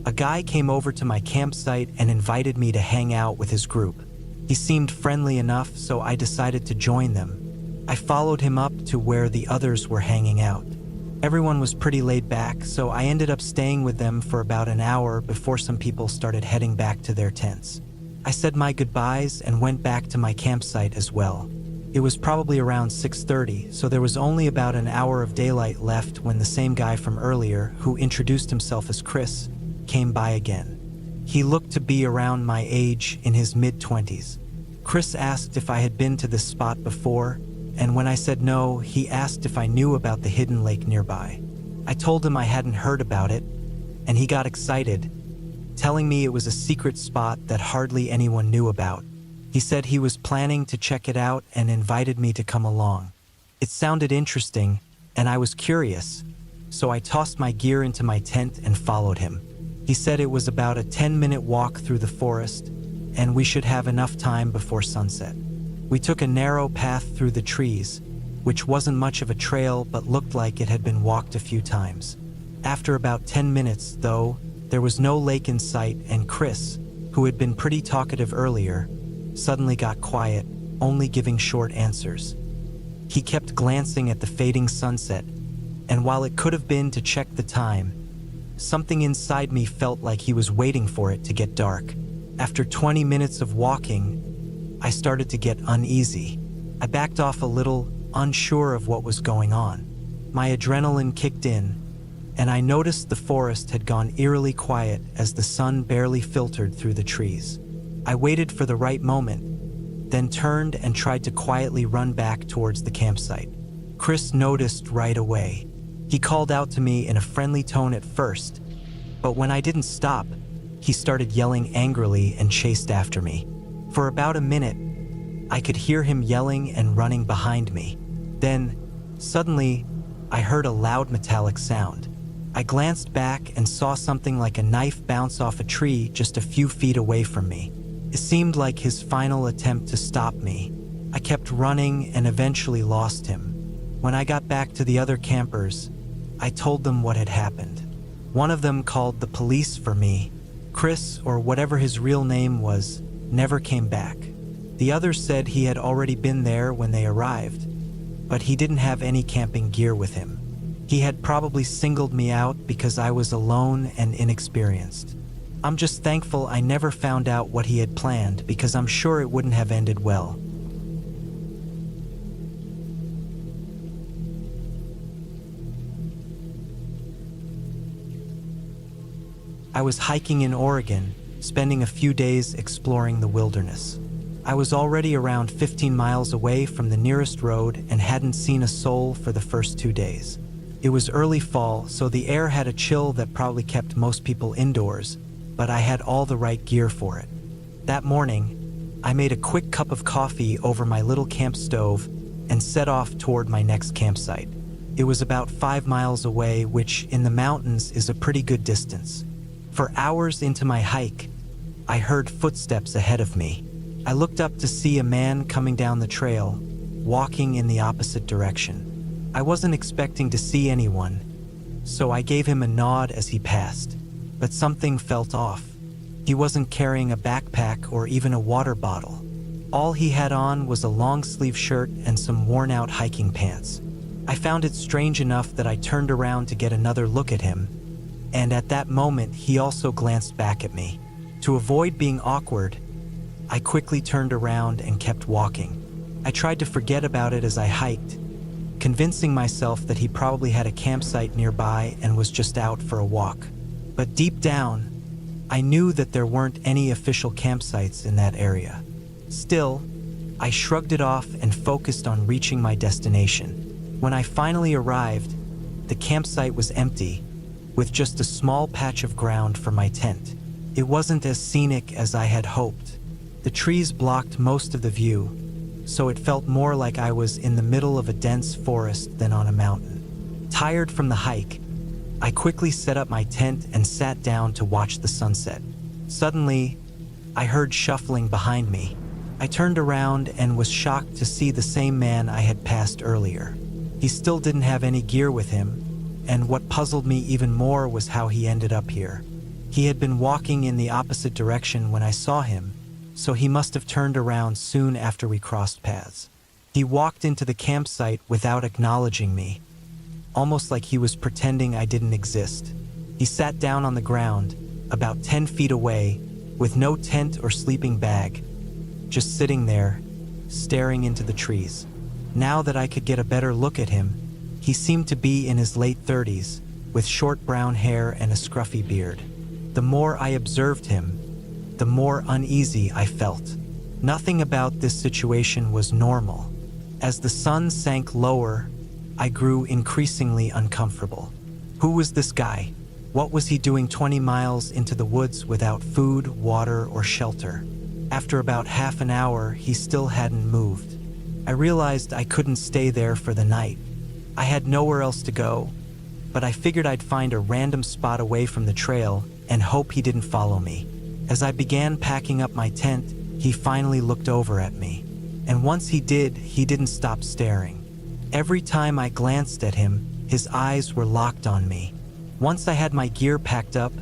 a guy came over to my campsite and invited me to hang out with his group. He seemed friendly enough, so I decided to join them. I followed him up to where the others were hanging out. Everyone was pretty laid back, so I ended up staying with them for about an hour before some people started heading back to their tents. I said my goodbyes and went back to my campsite as well. It was probably around 6:30, so there was only about an hour of daylight left when the same guy from earlier, who introduced himself as Chris, came by again. He looked to be around my age, in his mid-20s. Chris asked if I had been to this spot before, and when I said no, he asked if I knew about the hidden lake nearby. I told him I hadn't heard about it, and he got excited, telling me it was a secret spot that hardly anyone knew about. He said he was planning to check it out and invited me to come along. It sounded interesting, and I was curious, so I tossed my gear into my tent and followed him. He said it was about a 10-minute walk through the forest, and we should have enough time before sunset. We took a narrow path through the trees, which wasn't much of a trail but looked like it had been walked a few times. After about 10 minutes, though, there was no lake in sight, and Chris, who had been pretty talkative earlier, suddenly got quiet, only giving short answers. He kept glancing at the fading sunset, and while it could have been to check the time, something inside me felt like he was waiting for it to get dark. After 20 minutes of walking, I started to get uneasy. I backed off a little, unsure of what was going on. My adrenaline kicked in, and I noticed the forest had gone eerily quiet as the sun barely filtered through the trees. I waited for the right moment, then turned and tried to quietly run back towards the campsite. Chris noticed right away. He called out to me in a friendly tone at first, but when I didn't stop, he started yelling angrily and chased after me. For about a minute, I could hear him yelling and running behind me. Then, suddenly, I heard a loud metallic sound. I glanced back and saw something like a knife bounce off a tree just a few feet away from me. It seemed like his final attempt to stop me. I kept running and eventually lost him. When I got back to the other campers, I told them what had happened. One of them called the police for me. Chris, or whatever his real name was, never came back. The other said he had already been there when they arrived, but he didn't have any camping gear with him. He had probably singled me out because I was alone and inexperienced. I'm just thankful I never found out what he had planned, because I'm sure it wouldn't have ended well. I was hiking in Oregon, spending a few days exploring the wilderness. I was already around 15 miles away from the nearest road and hadn't seen a soul for the first 2 days. It was early fall, so the air had a chill that probably kept most people indoors, but I had all the right gear for it. That morning, I made a quick cup of coffee over my little camp stove and set off toward my next campsite. It was about 5 miles away, which in the mountains is a pretty good distance. For hours into my hike, I heard footsteps ahead of me. I looked up to see a man coming down the trail, walking in the opposite direction. I wasn't expecting to see anyone, so I gave him a nod as he passed, but something felt off. He wasn't carrying a backpack or even a water bottle. All he had on was a long-sleeve shirt and some worn-out hiking pants. I found it strange enough that I turned around to get another look at him, and at that moment he also glanced back at me. To avoid being awkward, I quickly turned around and kept walking. I tried to forget about it as I hiked, convincing myself that he probably had a campsite nearby and was just out for a walk. But deep down, I knew that there weren't any official campsites in that area. Still, I shrugged it off and focused on reaching my destination. When I finally arrived, the campsite was empty, with just a small patch of ground for my tent. It wasn't as scenic as I had hoped. The trees blocked most of the view, so it felt more like I was in the middle of a dense forest than on a mountain. Tired from the hike, I quickly set up my tent and sat down to watch the sunset. Suddenly, I heard shuffling behind me. I turned around and was shocked to see the same man I had passed earlier. He still didn't have any gear with him, and what puzzled me even more was how he ended up here. He had been walking in the opposite direction when I saw him, so he must have turned around soon after we crossed paths. He walked into the campsite without acknowledging me, almost like he was pretending I didn't exist. He sat down on the ground, about 10 feet away, with no tent or sleeping bag, just sitting there, staring into the trees. Now that I could get a better look at him, he seemed to be in his late 30s, with short brown hair and a scruffy beard. The more I observed him, the more uneasy I felt. Nothing about this situation was normal. As the sun sank lower, I grew increasingly uncomfortable. Who was this guy? What was he doing 20 miles into the woods without food, water, or shelter? After about half an hour, he still hadn't moved. I realized I couldn't stay there for the night. I had nowhere else to go, but I figured I'd find a random spot away from the trail and hope he didn't follow me. As I began packing up my tent, he finally looked over at me. And once he did, he didn't stop staring. Every time I glanced at him, his eyes were locked on me. Once I had my gear packed up,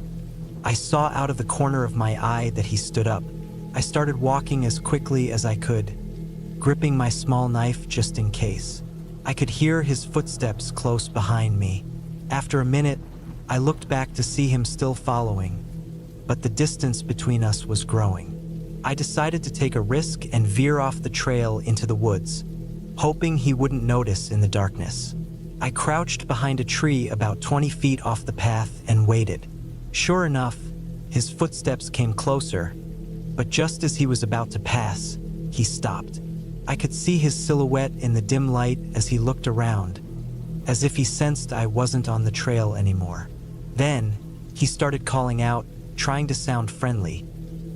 I saw out of the corner of my eye that he stood up. I started walking as quickly as I could, gripping my small knife just in case. I could hear his footsteps close behind me. After a minute, I looked back to see him still following, but the distance between us was growing. I decided to take a risk and veer off the trail into the woods, hoping he wouldn't notice in the darkness. I crouched behind a tree about 20 feet off the path and waited. Sure enough, his footsteps came closer, but just as he was about to pass, he stopped. I could see his silhouette in the dim light as he looked around, as if he sensed I wasn't on the trail anymore. Then, he started calling out, trying to sound friendly,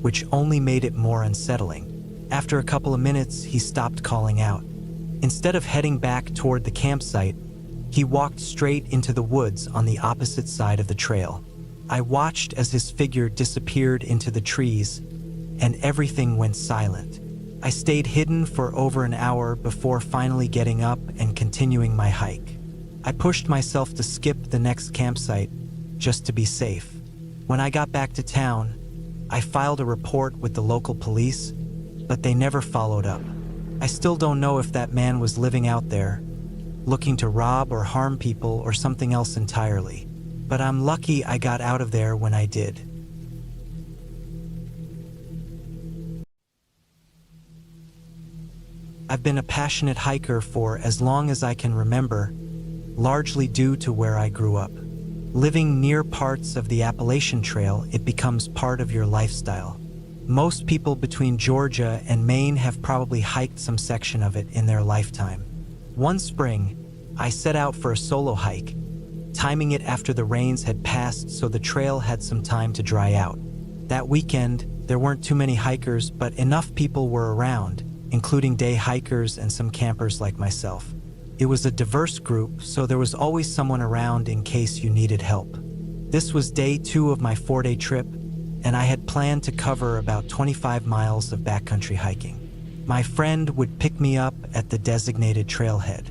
which only made it more unsettling. After a couple of minutes, he stopped calling out. Instead of heading back toward the campsite, he walked straight into the woods on the opposite side of the trail. I watched as his figure disappeared into the trees, and everything went silent. I stayed hidden for over an hour before finally getting up and continuing my hike. I pushed myself to skip the next campsite just to be safe. When I got back to town, I filed a report with the local police, but they never followed up. I still don't know if that man was living out there, looking to rob or harm people or something else entirely. But I'm lucky I got out of there when I did. I've been a passionate hiker for as long as I can remember, largely due to where I grew up. Living near parts of the Appalachian Trail, it becomes part of your lifestyle. Most people between Georgia and Maine have probably hiked some section of it in their lifetime. One spring, I set out for a solo hike, timing it after the rains had passed so the trail had some time to dry out. That weekend, there weren't too many hikers, but enough people were around, including day hikers and some campers like myself. It was a diverse group, so there was always someone around in case you needed help. This was day 2 of my 4-day trip, and I had planned to cover about 25 miles of backcountry hiking. My friend would pick me up at the designated trailhead.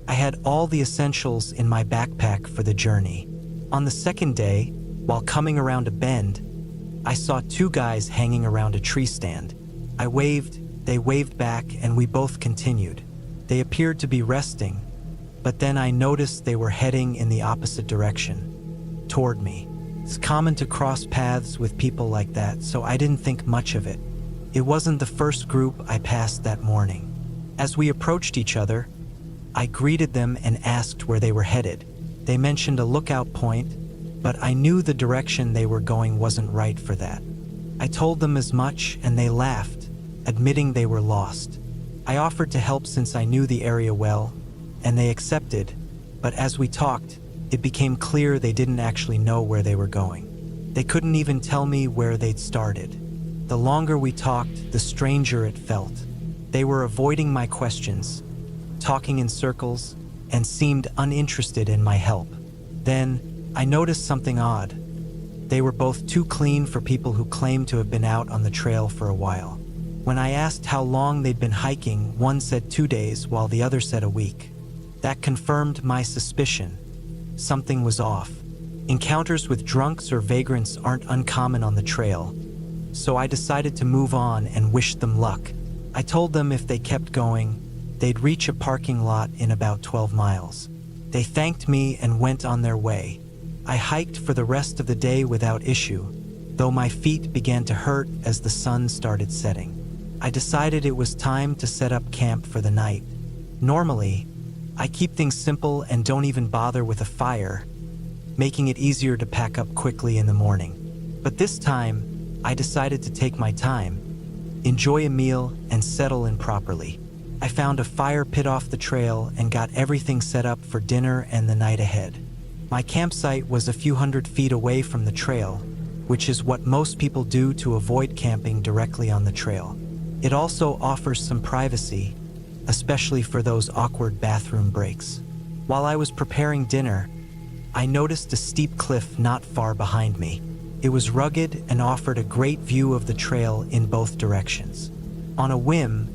I had all the essentials in my backpack for the journey. On the second day, while coming around a bend, I saw 2 guys hanging around a tree stand. I waved, they waved back, and we both continued. They appeared to be resting, but then I noticed they were heading in the opposite direction, toward me. It's common to cross paths with people like that, so I didn't think much of it. It wasn't the first group I passed that morning. As we approached each other, I greeted them and asked where they were headed. They mentioned a lookout point, but I knew the direction they were going wasn't right for that. I told them as much, and they laughed, admitting they were lost. I offered to help since I knew the area well, and they accepted, but as we talked, it became clear they didn't actually know where they were going. They couldn't even tell me where they'd started. The longer we talked, the stranger it felt. They were avoiding my questions, talking in circles, and seemed uninterested in my help. Then, I noticed something odd. They were both too clean for people who claimed to have been out on the trail for a while. When I asked how long they'd been hiking, one said 2 days while the other said a week. That confirmed my suspicion. Something was off. Encounters with drunks or vagrants aren't uncommon on the trail, so I decided to move on and wish them luck. I told them if they kept going, they'd reach a parking lot in about 12 miles. They thanked me and went on their way. I hiked for the rest of the day without issue, though my feet began to hurt as the sun started setting. I decided it was time to set up camp for the night. Normally, I keep things simple and don't even bother with a fire, making it easier to pack up quickly in the morning. But this time, I decided to take my time, enjoy a meal, and settle in properly. I found a fire pit off the trail and got everything set up for dinner and the night ahead. My campsite was a few hundred feet away from the trail, which is what most people do to avoid camping directly on the trail. It also offers some privacy, especially for those awkward bathroom breaks. While I was preparing dinner, I noticed a steep cliff not far behind me. It was rugged and offered a great view of the trail in both directions. On a whim,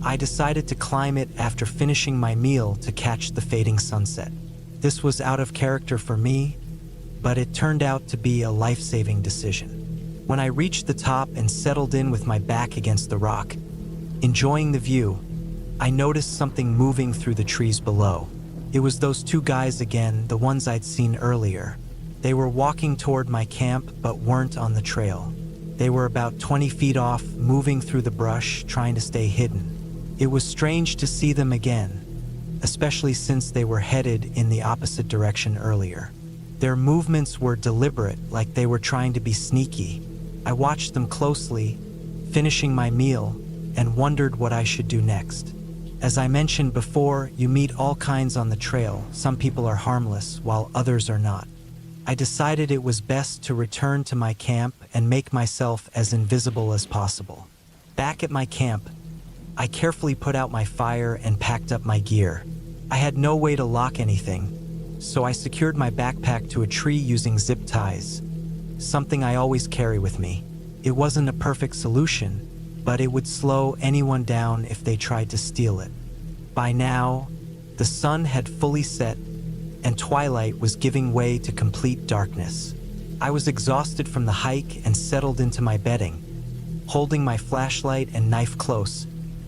I decided to climb it after finishing my meal to catch the fading sunset. This was out of character for me, but it turned out to be a life-saving decision. When I reached the top and settled in with my back against the rock, enjoying the view, I noticed something moving through the trees below. It was those two guys again, the ones I'd seen earlier. They were walking toward my camp but weren't on the trail. They were about 20 feet off, moving through the brush, trying to stay hidden. It was strange to see them again, especially since they were headed in the opposite direction earlier. Their movements were deliberate, like they were trying to be sneaky. I watched them closely, finishing my meal, and wondered what I should do next. As I mentioned before, you meet all kinds on the trail. Some people are harmless, while others are not. I decided it was best to return to my camp and make myself as invisible as possible. Back at my camp, I carefully put out my fire and packed up my gear. I had no way to lock anything, so I secured my backpack to a tree using zip ties, something I always carry with me. It wasn't a perfect solution, but it would slow anyone down if they tried to steal it. By now, the sun had fully set, and twilight was giving way to complete darkness. I was exhausted from the hike and settled into my bedding, holding my flashlight and knife close,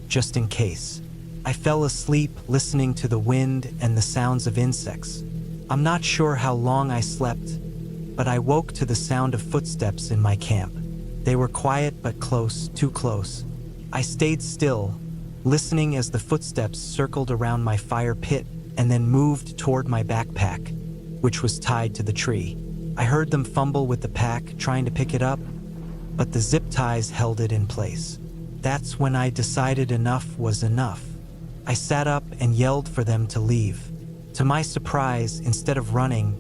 just in case. I fell asleep listening to the wind and the sounds of insects. I'm not sure how long I slept, but I woke to the sound of footsteps in my camp. They were quiet but close, too close. I stayed still, listening as the footsteps circled around my fire pit and then moved toward my backpack, which was tied to the tree. I heard them fumble with the pack, trying to pick it up, but the zip ties held it in place. That's when I decided enough was enough. I sat up and yelled for them to leave. To my surprise, instead of running,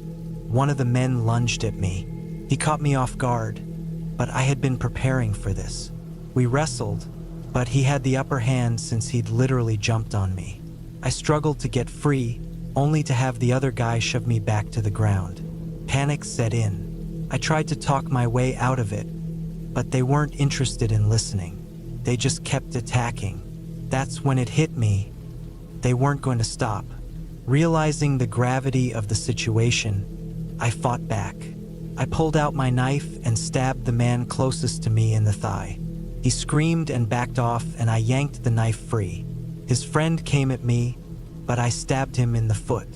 one of the men lunged at me. He caught me off guard, but I had been preparing for this. We wrestled, but he had the upper hand since he'd literally jumped on me. I struggled to get free, only to have the other guy shove me back to the ground. Panic set in. I tried to talk my way out of it, but they weren't interested in listening. They just kept attacking. That's when it hit me. They weren't going to stop. Realizing the gravity of the situation, I fought back. I pulled out my knife and stabbed the man closest to me in the thigh. He screamed and backed off, and I yanked the knife free. His friend came at me, but I stabbed him in the foot.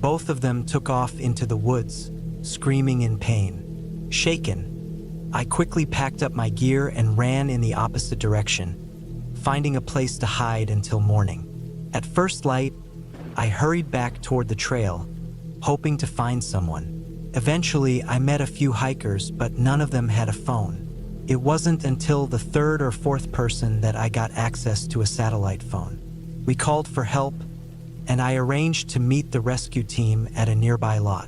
Both of them took off into the woods, screaming in pain. Shaken, I quickly packed up my gear and ran in the opposite direction, finding a place to hide until morning. At first light, I hurried back toward the trail, hoping to find someone. Eventually, I met a few hikers, but none of them had a phone. It wasn't until the third or fourth person that I got access to a satellite phone. We called for help, and I arranged to meet the rescue team at a nearby lot.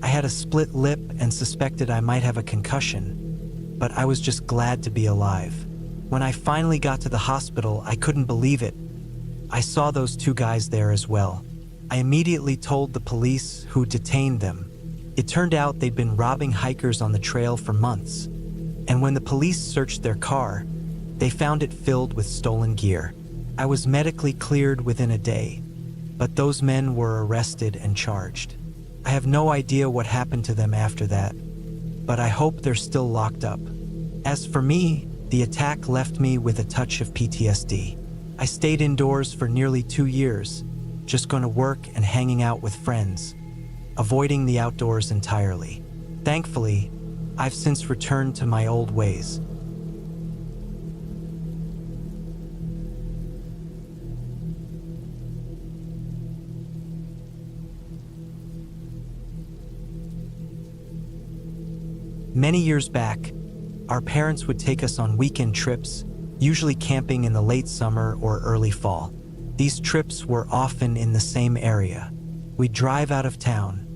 I had a split lip and suspected I might have a concussion, but I was just glad to be alive. When I finally got to the hospital, I couldn't believe it. I saw those two guys there as well. I immediately told the police, who detained them, It turned out they'd been robbing hikers on the trail for months, and when the police searched their car, they found it filled with stolen gear. I was medically cleared within a day, but those men were arrested and charged. I have no idea what happened to them after that, but I hope they're still locked up. As for me, the attack left me with a touch of PTSD. I stayed indoors for nearly 2 years, just going to work and hanging out with friends, avoiding the outdoors entirely. Thankfully, I've since returned to my old ways. Many years back, our parents would take us on weekend trips, usually camping in the late summer or early fall. These trips were often in the same area. We'd drive out of town,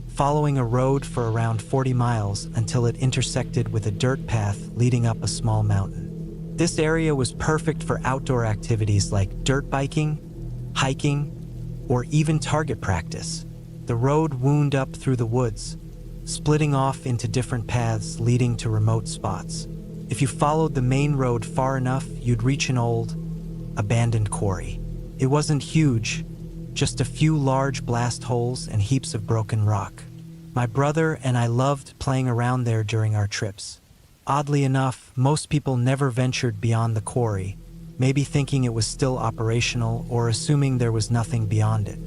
following a road for around 40 miles until it intersected with a dirt path leading up a small mountain. This area was perfect for outdoor activities like dirt biking, hiking, or even target practice. The road wound up through the woods, splitting off into different paths leading to remote spots. If you followed the main road far enough, you'd reach an old, abandoned quarry. It wasn't huge, just a few large blast holes and heaps of broken rock. My brother and I loved playing around there during our trips. Oddly enough, most people never ventured beyond the quarry, maybe thinking it was still operational or assuming there was nothing beyond it.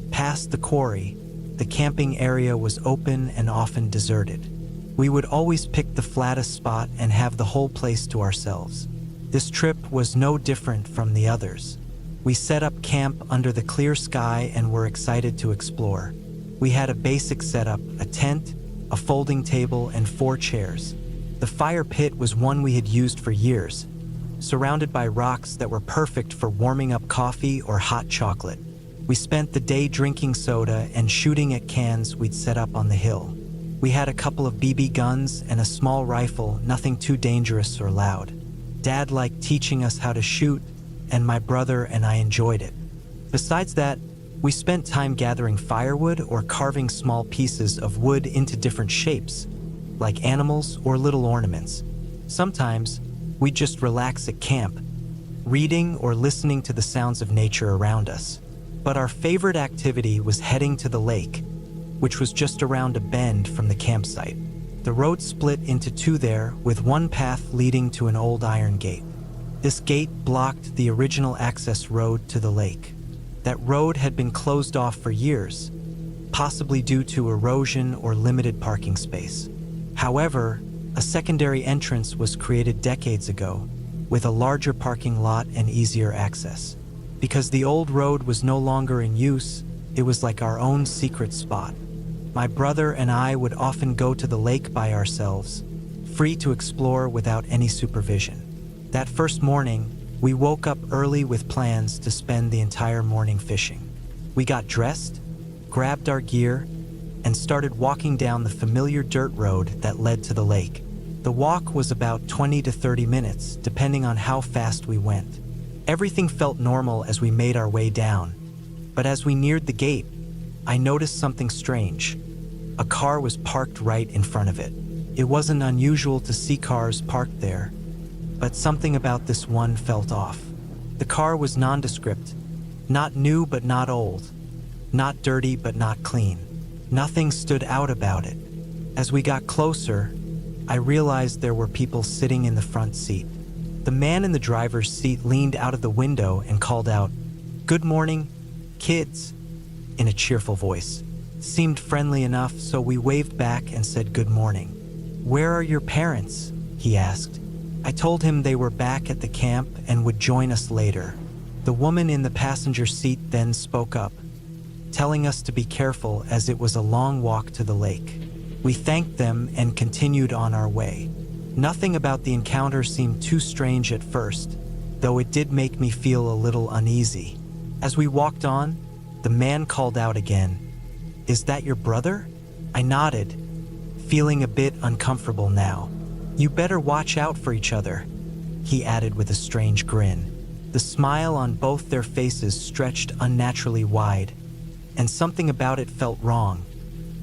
Past the quarry, the camping area was open and often deserted. We would always pick the flattest spot and have the whole place to ourselves. This trip was no different from the others. We set up camp under the clear sky and were excited to explore. We had a basic setup, a tent, a folding table, and 4 chairs. The fire pit was one we had used for years, surrounded by rocks that were perfect for warming up coffee or hot chocolate. We spent the day drinking soda and shooting at cans we'd set up on the hill. We had a couple of BB guns and a small rifle, nothing too dangerous or loud. Dad liked teaching us how to shoot, and my brother and I enjoyed it. Besides that, we spent time gathering firewood or carving small pieces of wood into different shapes, like animals or little ornaments. Sometimes, we'd just relax at camp, reading or listening to the sounds of nature around us. But our favorite activity was heading to the lake, which was just around a bend from the campsite. The road split into 2 there, with one path leading to an old iron gate. This gate blocked the original access road to the lake. That road had been closed off for years, possibly due to erosion or limited parking space. However, a secondary entrance was created decades ago, with a larger parking lot and easier access. Because the old road was no longer in use, it was like our own secret spot. My brother and I would often go to the lake by ourselves, free to explore without any supervision. That first morning, we woke up early with plans to spend the entire morning fishing. We got dressed, grabbed our gear, and started walking down the familiar dirt road that led to the lake. The walk was about 20 to 30 minutes, depending on how fast we went. Everything felt normal as we made our way down, but as we neared the gate, I noticed something strange. A car was parked right in front of it. It wasn't unusual to see cars parked there, but something about this one felt off. The car was nondescript, not new but not old, not dirty but not clean. Nothing stood out about it. As we got closer, I realized there were people sitting in the front seat. The man in the driver's seat leaned out of the window and called out, "Good morning, kids," in a cheerful voice. Seemed friendly enough, so we waved back and said good morning. "Where are your parents?" he asked. I told him they were back at the camp and would join us later. The woman in the passenger seat then spoke up, telling us to be careful as it was a long walk to the lake. We thanked them and continued on our way. Nothing about the encounter seemed too strange at first, though it did make me feel a little uneasy. As we walked on, the man called out again, "Is that your brother?" I nodded, feeling a bit uncomfortable now. "You better watch out for each other," he added with a strange grin. The smile on both their faces stretched unnaturally wide, and something about it felt wrong.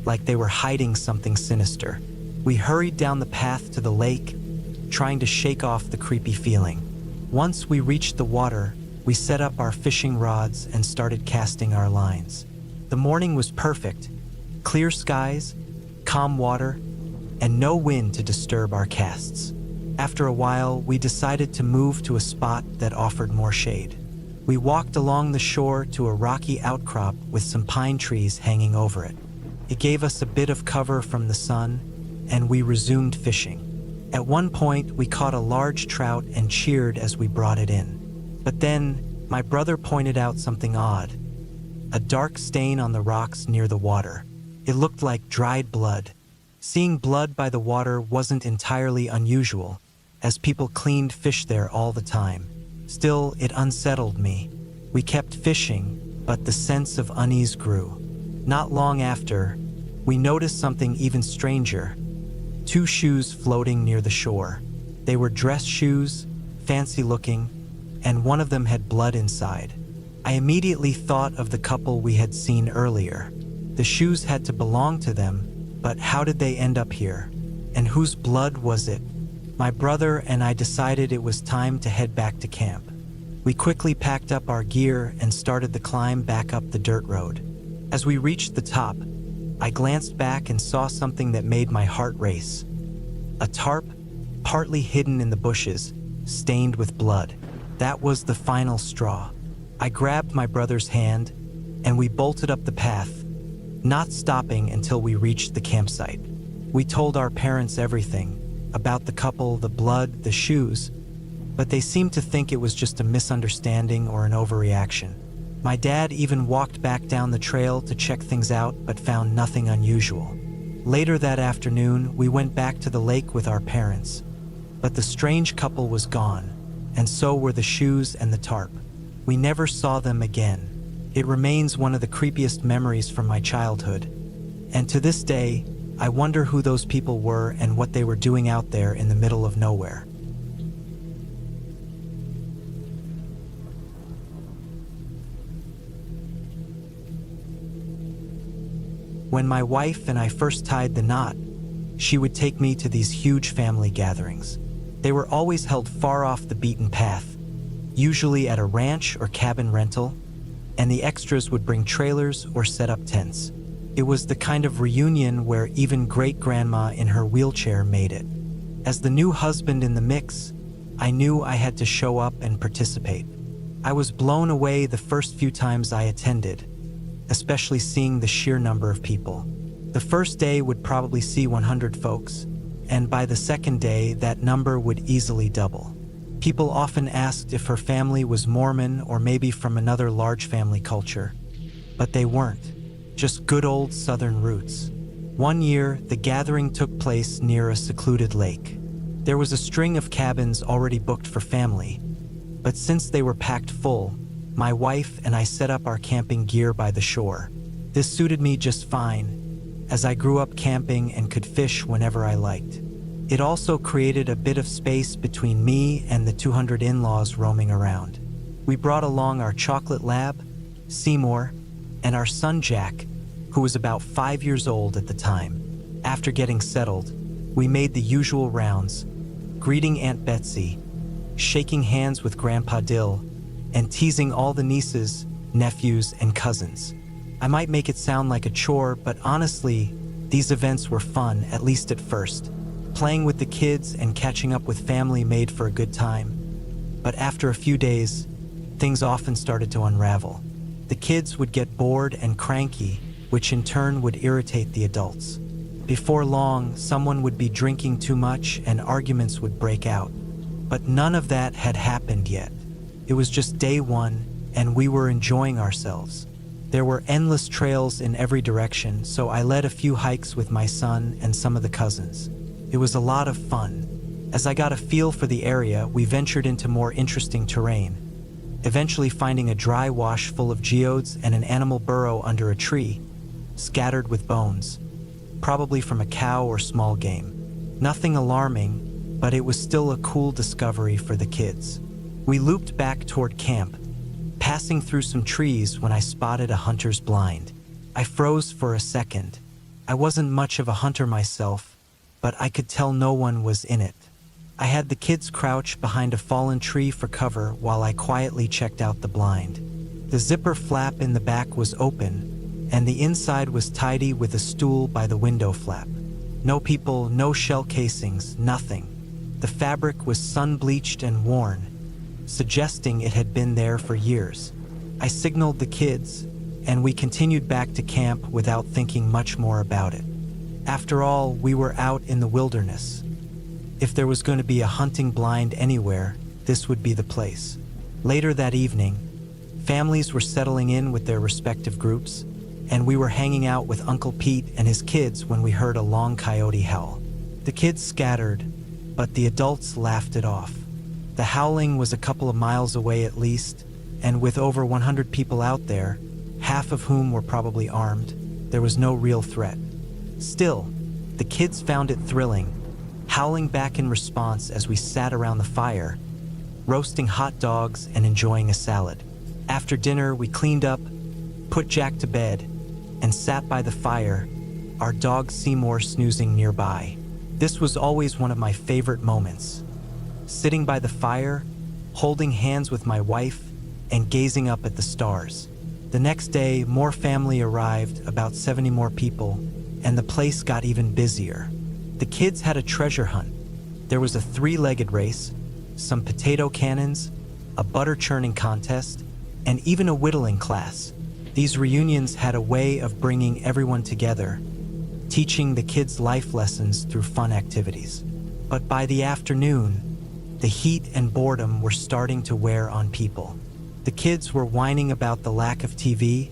like they were hiding something sinister. We hurried down the path to the lake, trying to shake off the creepy feeling. Once we reached the water, we set up our fishing rods and started casting our lines. The morning was perfect. Clear skies, calm water, and no wind to disturb our casts. After a while, we decided to move to a spot that offered more shade. We walked along the shore to a rocky outcrop with some pine trees hanging over it. It gave us a bit of cover from the sun, and we resumed fishing. At one point, we caught a large trout and cheered as we brought it in. But then, my brother pointed out something odd. A dark stain on the rocks near the water. It looked like dried blood. Seeing blood by the water wasn't entirely unusual, as people cleaned fish there all the time. Still, it unsettled me. We kept fishing, but the sense of unease grew. Not long after, we noticed something even stranger. 2 shoes floating near the shore. They were dress shoes, fancy looking, and one of them had blood inside. I immediately thought of the couple we had seen earlier. The shoes had to belong to them, but how did they end up here? And whose blood was it? My brother and I decided it was time to head back to camp. We quickly packed up our gear and started the climb back up the dirt road. As we reached the top, I glanced back and saw something that made my heart race. A tarp, partly hidden in the bushes, stained with blood. That was the final straw. I grabbed my brother's hand, and we bolted up the path, not stopping until we reached the campsite. We told our parents everything, about the couple, the blood, the shoes, but they seemed to think it was just a misunderstanding or an overreaction. My dad even walked back down the trail to check things out, but found nothing unusual. Later that afternoon, we went back to the lake with our parents, but the strange couple was gone, and so were the shoes and the tarp. We never saw them again. It remains one of the creepiest memories from my childhood. And to this day, I wonder who those people were and what they were doing out there in the middle of nowhere. When my wife and I first tied the knot, she would take me to these huge family gatherings. They were always held far off the beaten path, usually at a ranch or cabin rental, and the extras would bring trailers or set up tents. It was the kind of reunion where even great-grandma in her wheelchair made it. As the new husband in the mix, I knew I had to show up and participate. I was blown away the first few times I attended, especially seeing the sheer number of people. The first day would probably see 100 folks, and by the second day, that number would easily double. People often asked if her family was Mormon or maybe from another large family culture, but they weren't. Just good old Southern roots. One year, the gathering took place near a secluded lake. There was a string of cabins already booked for family, but since they were packed full, my wife and I set up our camping gear by the shore. This suited me just fine, as I grew up camping and could fish whenever I liked. It also created a bit of space between me and the 200 in-laws roaming around. We brought along our chocolate lab, Seymour, and our son Jack, who was about 5 years old at the time. After getting settled, we made the usual rounds, greeting Aunt Betsy, shaking hands with Grandpa Dill, and teasing all the nieces, nephews, and cousins. I might make it sound like a chore, but honestly, these events were fun, at least at first. Playing with the kids and catching up with family made for a good time. But after a few days, things often started to unravel. The kids would get bored and cranky, which in turn would irritate the adults. Before long, someone would be drinking too much and arguments would break out. But none of that had happened yet. It was just day one, and we were enjoying ourselves. There were endless trails in every direction, so I led a few hikes with my son and some of the cousins. It was a lot of fun. As I got a feel for the area, we ventured into more interesting terrain, eventually finding a dry wash full of geodes and an animal burrow under a tree, scattered with bones, probably from a cow or small game. Nothing alarming, but it was still a cool discovery for the kids. We looped back toward camp, passing through some trees when I spotted a hunter's blind. I froze for a second, I wasn't much of a hunter myself, but I could tell no one was in it. I had the kids crouch behind a fallen tree for cover while I quietly checked out the blind. The zipper flap in the back was open, and the inside was tidy with a stool by the window flap. No people, no shell casings, nothing. The fabric was sun-bleached and worn, suggesting it had been there for years. I signaled the kids, and we continued back to camp without thinking much more about it. After all, we were out in the wilderness. If there was going to be a hunting blind anywhere, this would be the place. Later that evening, families were settling in with their respective groups, and we were hanging out with Uncle Pete and his kids when we heard a long coyote howl. The kids scattered, but the adults laughed it off. The howling was a couple of miles away at least, and with over 100 people out there, half of whom were probably armed, there was no real threat. Still, the kids found it thrilling, howling back in response as we sat around the fire, roasting hot dogs and enjoying a salad. After dinner, we cleaned up, put Jack to bed, and sat by the fire, our dog Seymour snoozing nearby. This was always one of my favorite moments. Sitting by the fire, holding hands with my wife, and gazing up at the stars. The next day, more family arrived, about 70 more people, and the place got even busier. The kids had a treasure hunt. There was a 3-legged race, some potato cannons, a butter churning contest, and even a whittling class. These reunions had a way of bringing everyone together, teaching the kids life lessons through fun activities. But by the afternoon, the heat and boredom were starting to wear on people. The kids were whining about the lack of TV,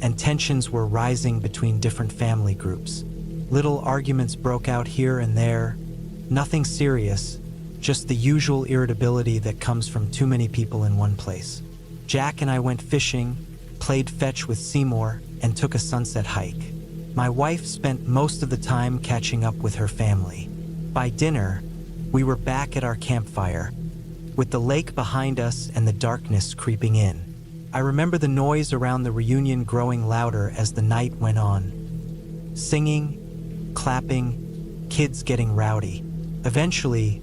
and tensions were rising between different family groups. Little arguments broke out here and there, nothing serious, just the usual irritability that comes from too many people in one place. Jack and I went fishing, played fetch with Seymour, and took a sunset hike. My wife spent most of the time catching up with her family. By dinner, we were back at our campfire, with the lake behind us and the darkness creeping in. I remember the noise around the reunion growing louder as the night went on. Singing, clapping, kids getting rowdy. Eventually,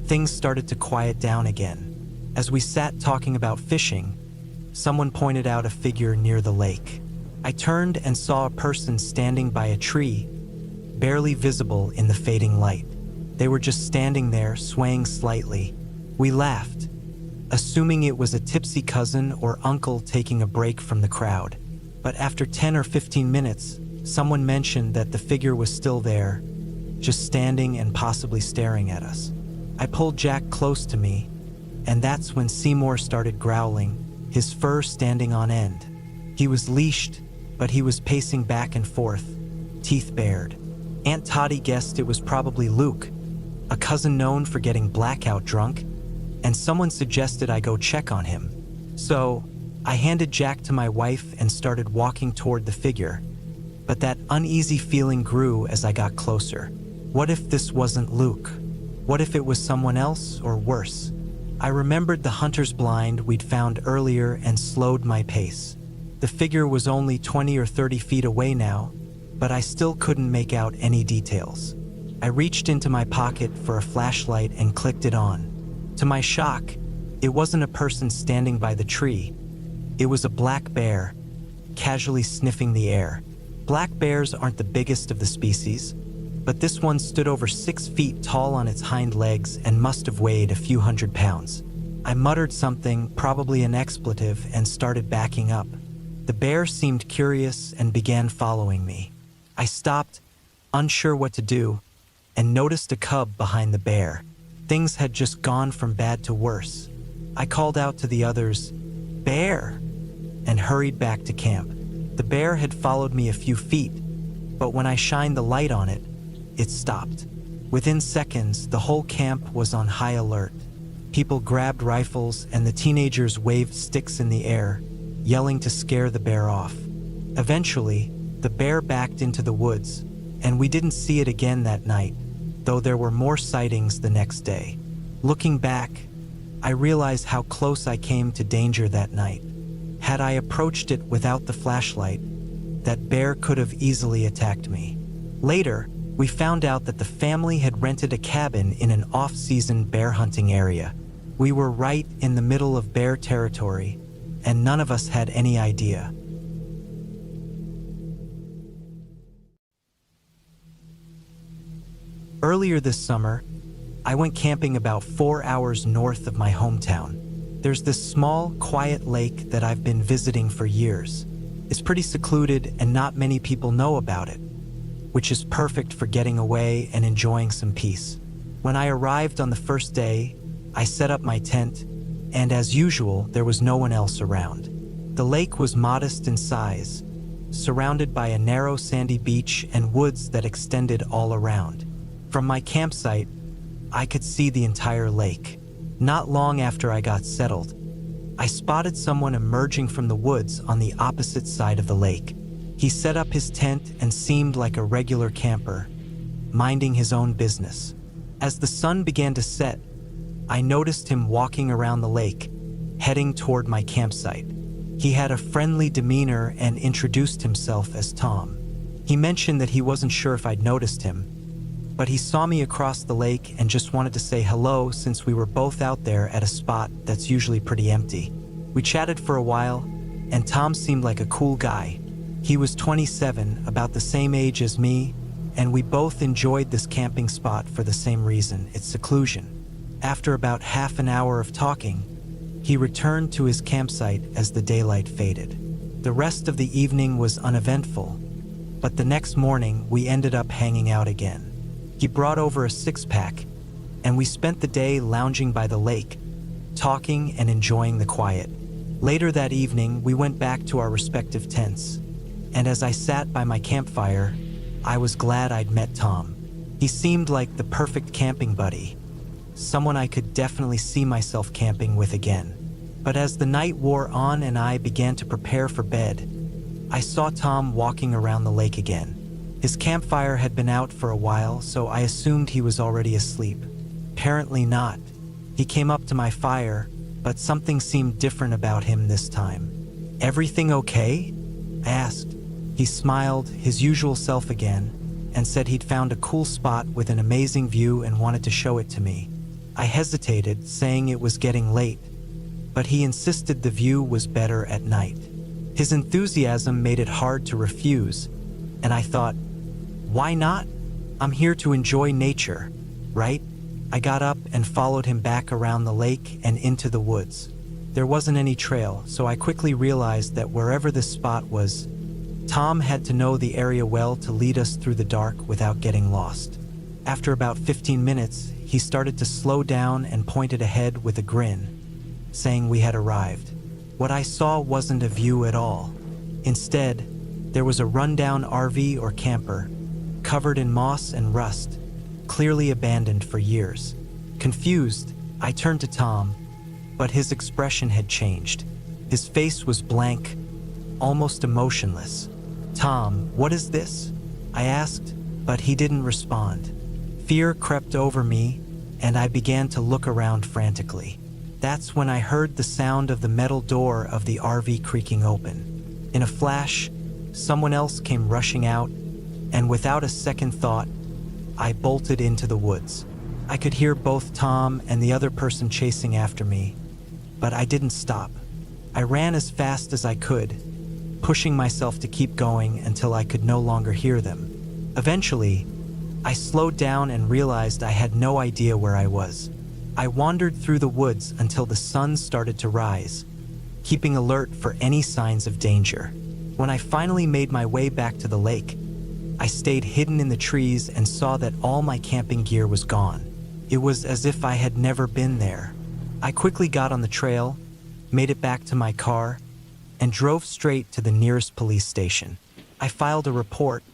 things started to quiet down again. As we sat talking about fishing, someone pointed out a figure near the lake. I turned and saw a person standing by a tree, barely visible in the fading light. They were just standing there, swaying slightly. We laughed, assuming it was a tipsy cousin or uncle taking a break from the crowd. But after 10 or 15 minutes, someone mentioned that the figure was still there, just standing and possibly staring at us. I pulled Jack close to me, and that's when Seymour started growling, his fur standing on end. He was leashed, but he was pacing back and forth, teeth bared. Aunt Toddy guessed it was probably Luke, a cousin known for getting blackout drunk, and someone suggested I go check on him. So, I handed Jack to my wife and started walking toward the figure. But that uneasy feeling grew as I got closer. What if this wasn't Luke? What if it was someone else, or worse? I remembered the hunter's blind we'd found earlier and slowed my pace. The figure was only 20 or 30 feet away now, but I still couldn't make out any details. I reached into my pocket for a flashlight and clicked it on. To my shock, it wasn't a person standing by the tree. It was a black bear, casually sniffing the air. Black bears aren't the biggest of the species, but this one stood over 6 feet tall on its hind legs and must have weighed a few hundred pounds. I muttered something, probably an expletive, and started backing up. The bear seemed curious and began following me. I stopped, unsure what to do, and noticed a cub behind the bear. Things had just gone from bad to worse. I called out to the others, "Bear!" and hurried back to camp. The bear had followed me a few feet, but when I shined the light on it, it stopped. Within seconds, the whole camp was on high alert. People grabbed rifles and the teenagers waved sticks in the air, yelling to scare the bear off. Eventually, the bear backed into the woods, and we didn't see it again that night, though there were more sightings the next day. Looking back, I realize how close I came to danger that night. Had I approached it without the flashlight, that bear could have easily attacked me. Later, we found out that the family had rented a cabin in an off-season bear hunting area. We were right in the middle of bear territory, and none of us had any idea. Earlier this summer, I went camping about 4 hours north of my hometown. There's this small, quiet lake that I've been visiting for years. It's pretty secluded and not many people know about it, which is perfect for getting away and enjoying some peace. When I arrived on the first day, I set up my tent, and as usual, there was no one else around. The lake was modest in size, surrounded by a narrow sandy beach and woods that extended all around. From my campsite, I could see the entire lake. Not long after I got settled, I spotted someone emerging from the woods on the opposite side of the lake. He set up his tent and seemed like a regular camper, minding his own business. As the sun began to set, I noticed him walking around the lake, heading toward my campsite. He had a friendly demeanor and introduced himself as Tom. He mentioned that he wasn't sure if I'd noticed him, but he saw me across the lake and just wanted to say hello since we were both out there at a spot that's usually pretty empty. We chatted for a while, and Tom seemed like a cool guy. He was 27, about the same age as me, and we both enjoyed this camping spot for the same reason, its seclusion. After about half an hour of talking, he returned to his campsite as the daylight faded. The rest of the evening was uneventful, but the next morning we ended up hanging out again. He brought over a six-pack, and we spent the day lounging by the lake, talking and enjoying the quiet. Later that evening, we went back to our respective tents, and as I sat by my campfire, I was glad I'd met Tom. He seemed like the perfect camping buddy, someone I could definitely see myself camping with again. But as the night wore on and I began to prepare for bed, I saw Tom walking around the lake again. His campfire had been out for a while, so I assumed he was already asleep. Apparently not. He came up to my fire, but something seemed different about him this time. "Everything okay?" I asked. He smiled, his usual self again, and said he'd found a cool spot with an amazing view and wanted to show it to me. I hesitated, saying it was getting late, but he insisted the view was better at night. His enthusiasm made it hard to refuse, and I thought, why not? I'm here to enjoy nature, right? I got up and followed him back around the lake and into the woods. There wasn't any trail, so I quickly realized that wherever this spot was, Tom had to know the area well to lead us through the dark without getting lost. After about 15 minutes, he started to slow down and pointed ahead with a grin, saying we had arrived. What I saw wasn't a view at all. Instead, there was a rundown RV or camper, covered in moss and rust, clearly abandoned for years. Confused, I turned to Tom, but his expression had changed. His face was blank, almost emotionless. "Tom, what is this?" I asked, but he didn't respond. Fear crept over me, and I began to look around frantically. That's when I heard the sound of the metal door of the RV creaking open. In a flash, someone else came rushing out, and without a second thought, I bolted into the woods. I could hear both Tom and the other person chasing after me, but I didn't stop. I ran as fast as I could, pushing myself to keep going until I could no longer hear them. Eventually, I slowed down and realized I had no idea where I was. I wandered through the woods until the sun started to rise, keeping alert for any signs of danger. When I finally made my way back to the lake, I stayed hidden in the trees and saw that all my camping gear was gone. It was as if I had never been there. I quickly got on the trail, made it back to my car, and drove straight to the nearest police station. I filed a report,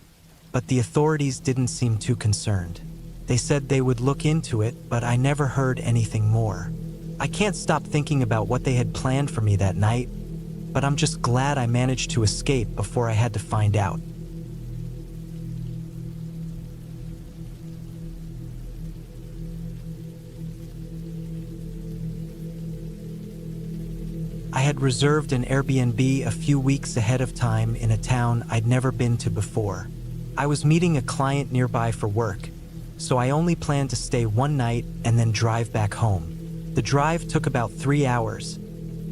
but the authorities didn't seem too concerned. They said they would look into it, but I never heard anything more. I can't stop thinking about what they had planned for me that night, but I'm just glad I managed to escape before I had to find out. I had reserved an Airbnb a few weeks ahead of time in a town I'd never been to before. I was meeting a client nearby for work, so I only planned to stay one night and then drive back home. The drive took about 3 hours,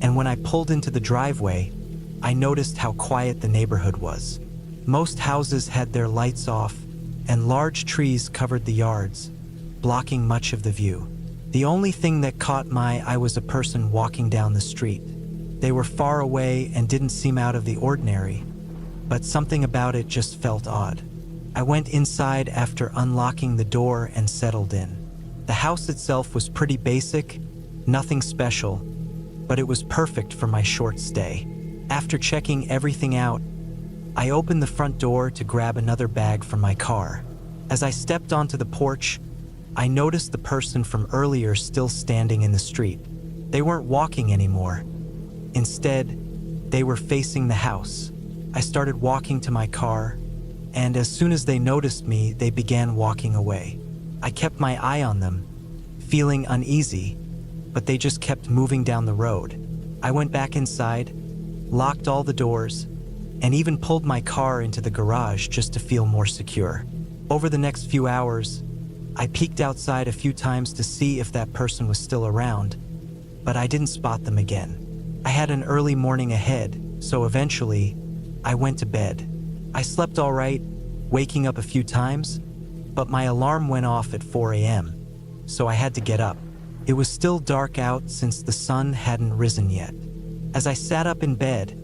and when I pulled into the driveway, I noticed how quiet the neighborhood was. Most houses had their lights off, and large trees covered the yards, blocking much of the view. The only thing that caught my eye was a person walking down the street. They were far away and didn't seem out of the ordinary, but something about it just felt odd. I went inside after unlocking the door and settled in. The house itself was pretty basic, nothing special, but it was perfect for my short stay. After checking everything out, I opened the front door to grab another bag from my car. As I stepped onto the porch, I noticed the person from earlier still standing in the street. They weren't walking anymore. Instead, they were facing the house. I started walking to my car, and as soon as they noticed me, they began walking away. I kept my eye on them, feeling uneasy, but they just kept moving down the road. I went back inside, locked all the doors, and even pulled my car into the garage just to feel more secure. Over the next few hours, I peeked outside a few times to see if that person was still around, but I didn't spot them again. I had an early morning ahead, so eventually, I went to bed. I slept all right, waking up a few times, but my alarm went off at 4 a.m., so I had to get up. It was still dark out since the sun hadn't risen yet. As I sat up in bed,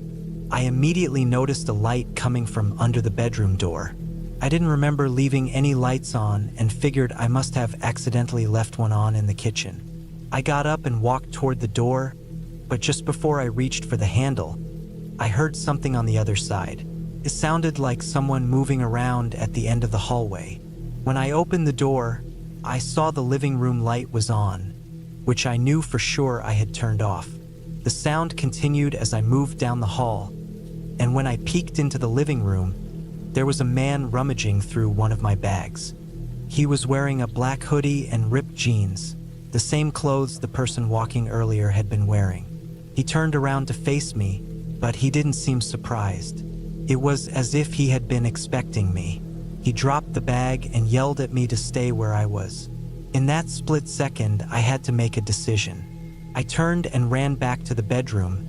I immediately noticed a light coming from under the bedroom door. I didn't remember leaving any lights on and figured I must have accidentally left one on in the kitchen. I got up and walked toward the door, but just before I reached for the handle, I heard something on the other side. It sounded like someone moving around at the end of the hallway. When I opened the door, I saw the living room light was on, which I knew for sure I had turned off. The sound continued as I moved down the hall, and when I peeked into the living room, there was a man rummaging through one of my bags. He was wearing a black hoodie and ripped jeans, the same clothes the person walking earlier had been wearing. He turned around to face me, but he didn't seem surprised. It was as if he had been expecting me. He dropped the bag and yelled at me to stay where I was. In that split second, I had to make a decision. I turned and ran back to the bedroom,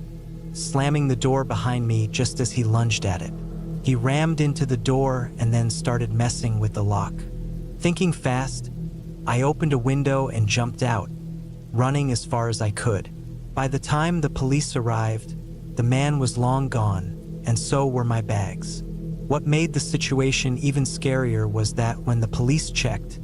slamming the door behind me just as he lunged at it. He rammed into the door and then started messing with the lock. Thinking fast, I opened a window and jumped out, running as far as I could. By the time the police arrived, the man was long gone, and so were my bags. What made the situation even scarier was that when the police checked,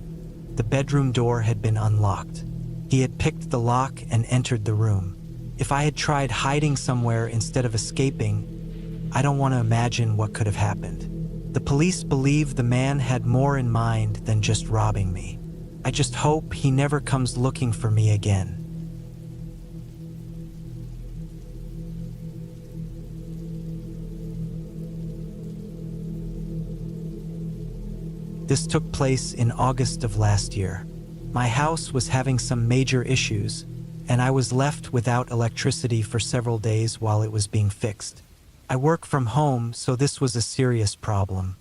the bedroom door had been unlocked. He had picked the lock and entered the room. If I had tried hiding somewhere instead of escaping, I don't want to imagine what could have happened. The police believe the man had more in mind than just robbing me. I just hope he never comes looking for me again. This took place in August of last year. My house was having some major issues, and I was left without electricity for several days while it was being fixed. I work from home, so this was a serious problem.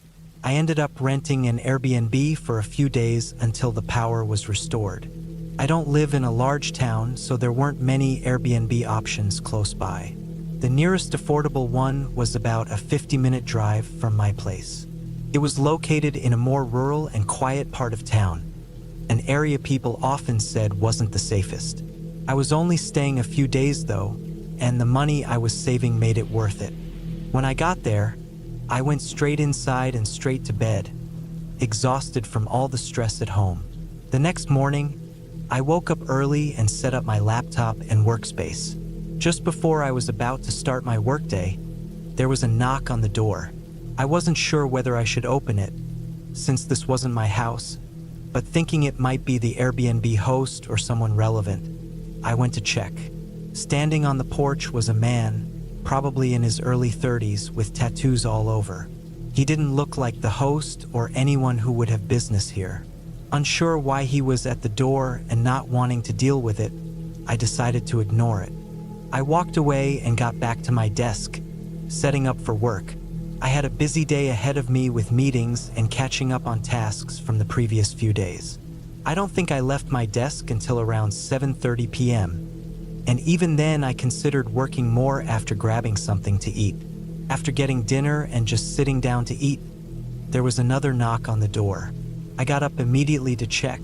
I ended up renting an Airbnb for a few days until the power was restored. I don't live in a large town, so there weren't many Airbnb options close by. The nearest affordable one was about a 50-minute drive from my place. It was located in a more rural and quiet part of town, an area people often said wasn't the safest. I was only staying a few days though, and the money I was saving made it worth it. When I got there, I went straight inside and straight to bed, exhausted from all the stress at home. The next morning, I woke up early and set up my laptop and workspace. Just before I was about to start my workday, there was a knock on the door. I wasn't sure whether I should open it, since this wasn't my house, but thinking it might be the Airbnb host or someone relevant, I went to check. Standing on the porch was a man, probably in his early 30s, with tattoos all over. He didn't look like the host or anyone who would have business here. Unsure why he was at the door and not wanting to deal with it, I decided to ignore it. I walked away and got back to my desk, setting up for work. I had a busy day ahead of me with meetings and catching up on tasks from the previous few days. I don't think I left my desk until around 7:30 p.m., and even then I considered working more after grabbing something to eat. After getting dinner and just sitting down to eat, there was another knock on the door. I got up immediately to check,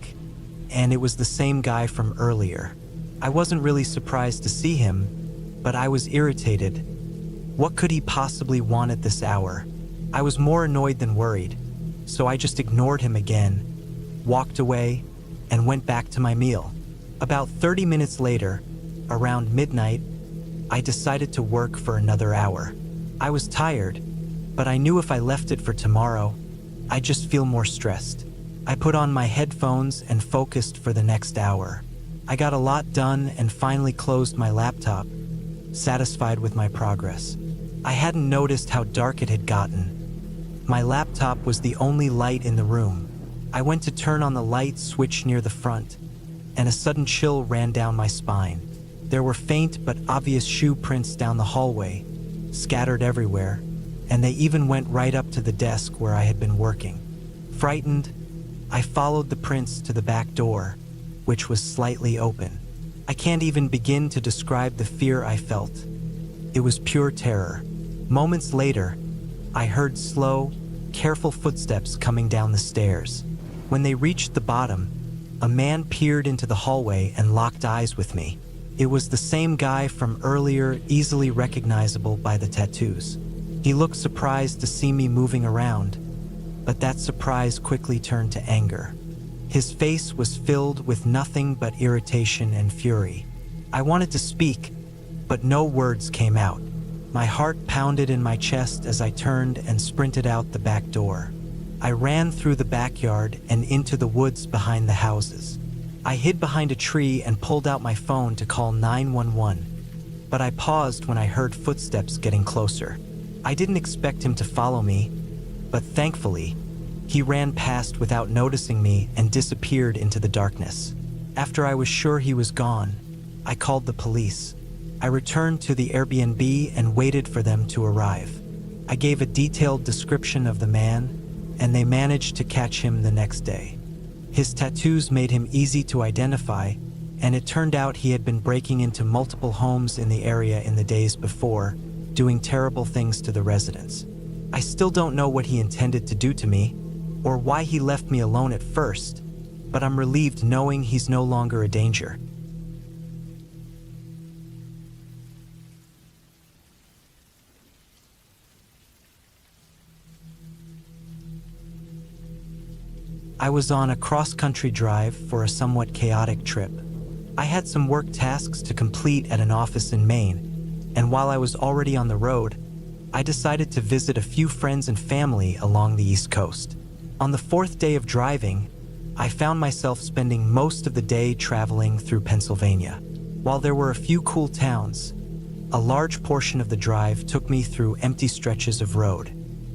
and it was the same guy from earlier. I wasn't really surprised to see him, but I was irritated. What could he possibly want at this hour? I was more annoyed than worried, so I just ignored him again, walked away, and went back to my meal. About 30 minutes later, around midnight, I decided to work for another hour. I was tired, but I knew if I left it for tomorrow, I'd just feel more stressed. I put on my headphones and focused for the next hour. I got a lot done and finally closed my laptop, satisfied with my progress. I hadn't noticed how dark it had gotten. My laptop was the only light in the room. I went to turn on the light switch near the front, and a sudden chill ran down my spine. There were faint but obvious shoe prints down the hallway, scattered everywhere, and they even went right up to the desk where I had been working. Frightened, I followed the prints to the back door, which was slightly open. I can't even begin to describe the fear I felt. It was pure terror. Moments later, I heard slow, careful footsteps coming down the stairs. When they reached the bottom, a man peered into the hallway and locked eyes with me. It was the same guy from earlier, easily recognizable by the tattoos. He looked surprised to see me moving around, but that surprise quickly turned to anger. His face was filled with nothing but irritation and fury. I wanted to speak, but no words came out. My heart pounded in my chest as I turned and sprinted out the back door. I ran through the backyard and into the woods behind the houses. I hid behind a tree and pulled out my phone to call 911, but I paused when I heard footsteps getting closer. I didn't expect him to follow me, but thankfully, he ran past without noticing me and disappeared into the darkness. After I was sure he was gone, I called the police. I returned to the Airbnb and waited for them to arrive. I gave a detailed description of the man, and they managed to catch him the next day. His tattoos made him easy to identify, and it turned out he had been breaking into multiple homes in the area in the days before, doing terrible things to the residents. I still don't know what he intended to do to me, or why he left me alone at first, but I'm relieved knowing he's no longer a danger. I was on a cross-country drive for a somewhat chaotic trip. I had some work tasks to complete at an office in Maine, and while I was already on the road, I decided to visit a few friends and family along the East Coast. On the fourth day of driving, I found myself spending most of the day traveling through Pennsylvania. While there were a few cool towns, a large portion of the drive took me through empty stretches of road.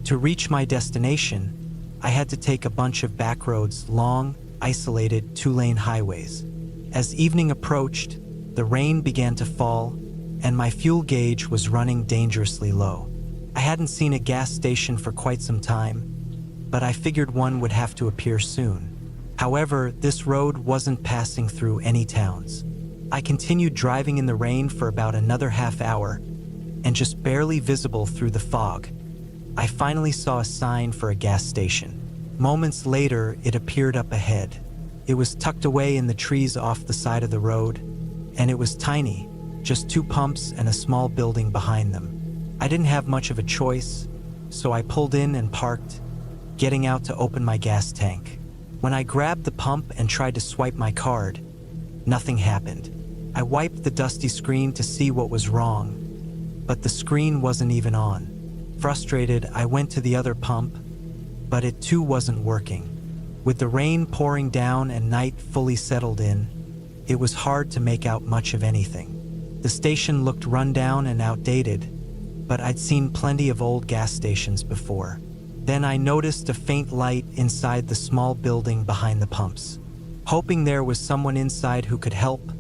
To reach my destination, I had to take a bunch of back roads, long, isolated, two-lane highways. As evening approached, the rain began to fall, and my fuel gauge was running dangerously low. I hadn't seen a gas station for quite some time, but I figured one would have to appear soon. However, this road wasn't passing through any towns. I continued driving in the rain for about another half hour, and just barely visible through the fog, I finally saw a sign for a gas station. Moments later, it appeared up ahead. It was tucked away in the trees off the side of the road, and it was tiny, just 2 pumps and a small building behind them. I didn't have much of a choice, so I pulled in and parked, getting out to open my gas tank. When I grabbed the pump and tried to swipe my card, nothing happened. I wiped the dusty screen to see what was wrong, but the screen wasn't even on. Frustrated, I went to the other pump, but it too wasn't working. With the rain pouring down and night fully settled in, it was hard to make out much of anything. The station looked run down and outdated, but I'd seen plenty of old gas stations before. Then I noticed a faint light inside the small building behind the pumps. Hoping there was someone inside who could help,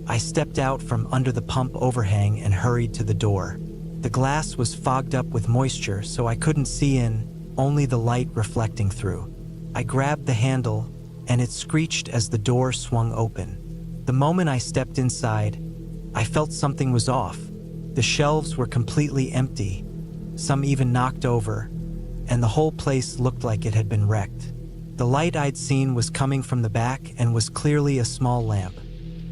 I stepped out from under the pump overhang and hurried to the door. The glass was fogged up with moisture, so I couldn't see in, only the light reflecting through. I grabbed the handle, and it screeched as the door swung open. The moment I stepped inside, I felt something was off. The shelves were completely empty, some even knocked over, and the whole place looked like it had been wrecked. The light I'd seen was coming from the back and was clearly a small lamp,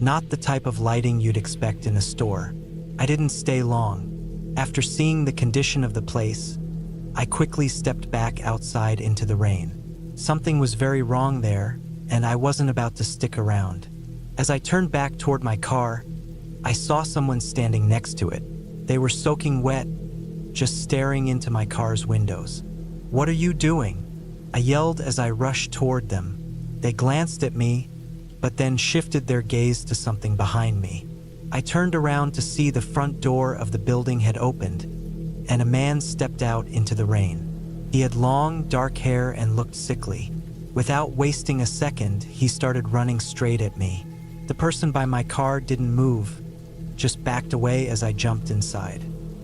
not the type of lighting you'd expect in a store. I didn't stay long. After seeing the condition of the place, I quickly stepped back outside into the rain. Something was very wrong there, and I wasn't about to stick around. As I turned back toward my car, I saw someone standing next to it. They were soaking wet, just staring into my car's windows. "What are you doing?" I yelled as I rushed toward them. They glanced at me, but then shifted their gaze to something behind me. I turned around to see the front door of the building had opened, and a man stepped out into the rain. He had long, dark hair and looked sickly. Without wasting a second, he started running straight at me. The person by my car didn't move, just backed away as I jumped inside.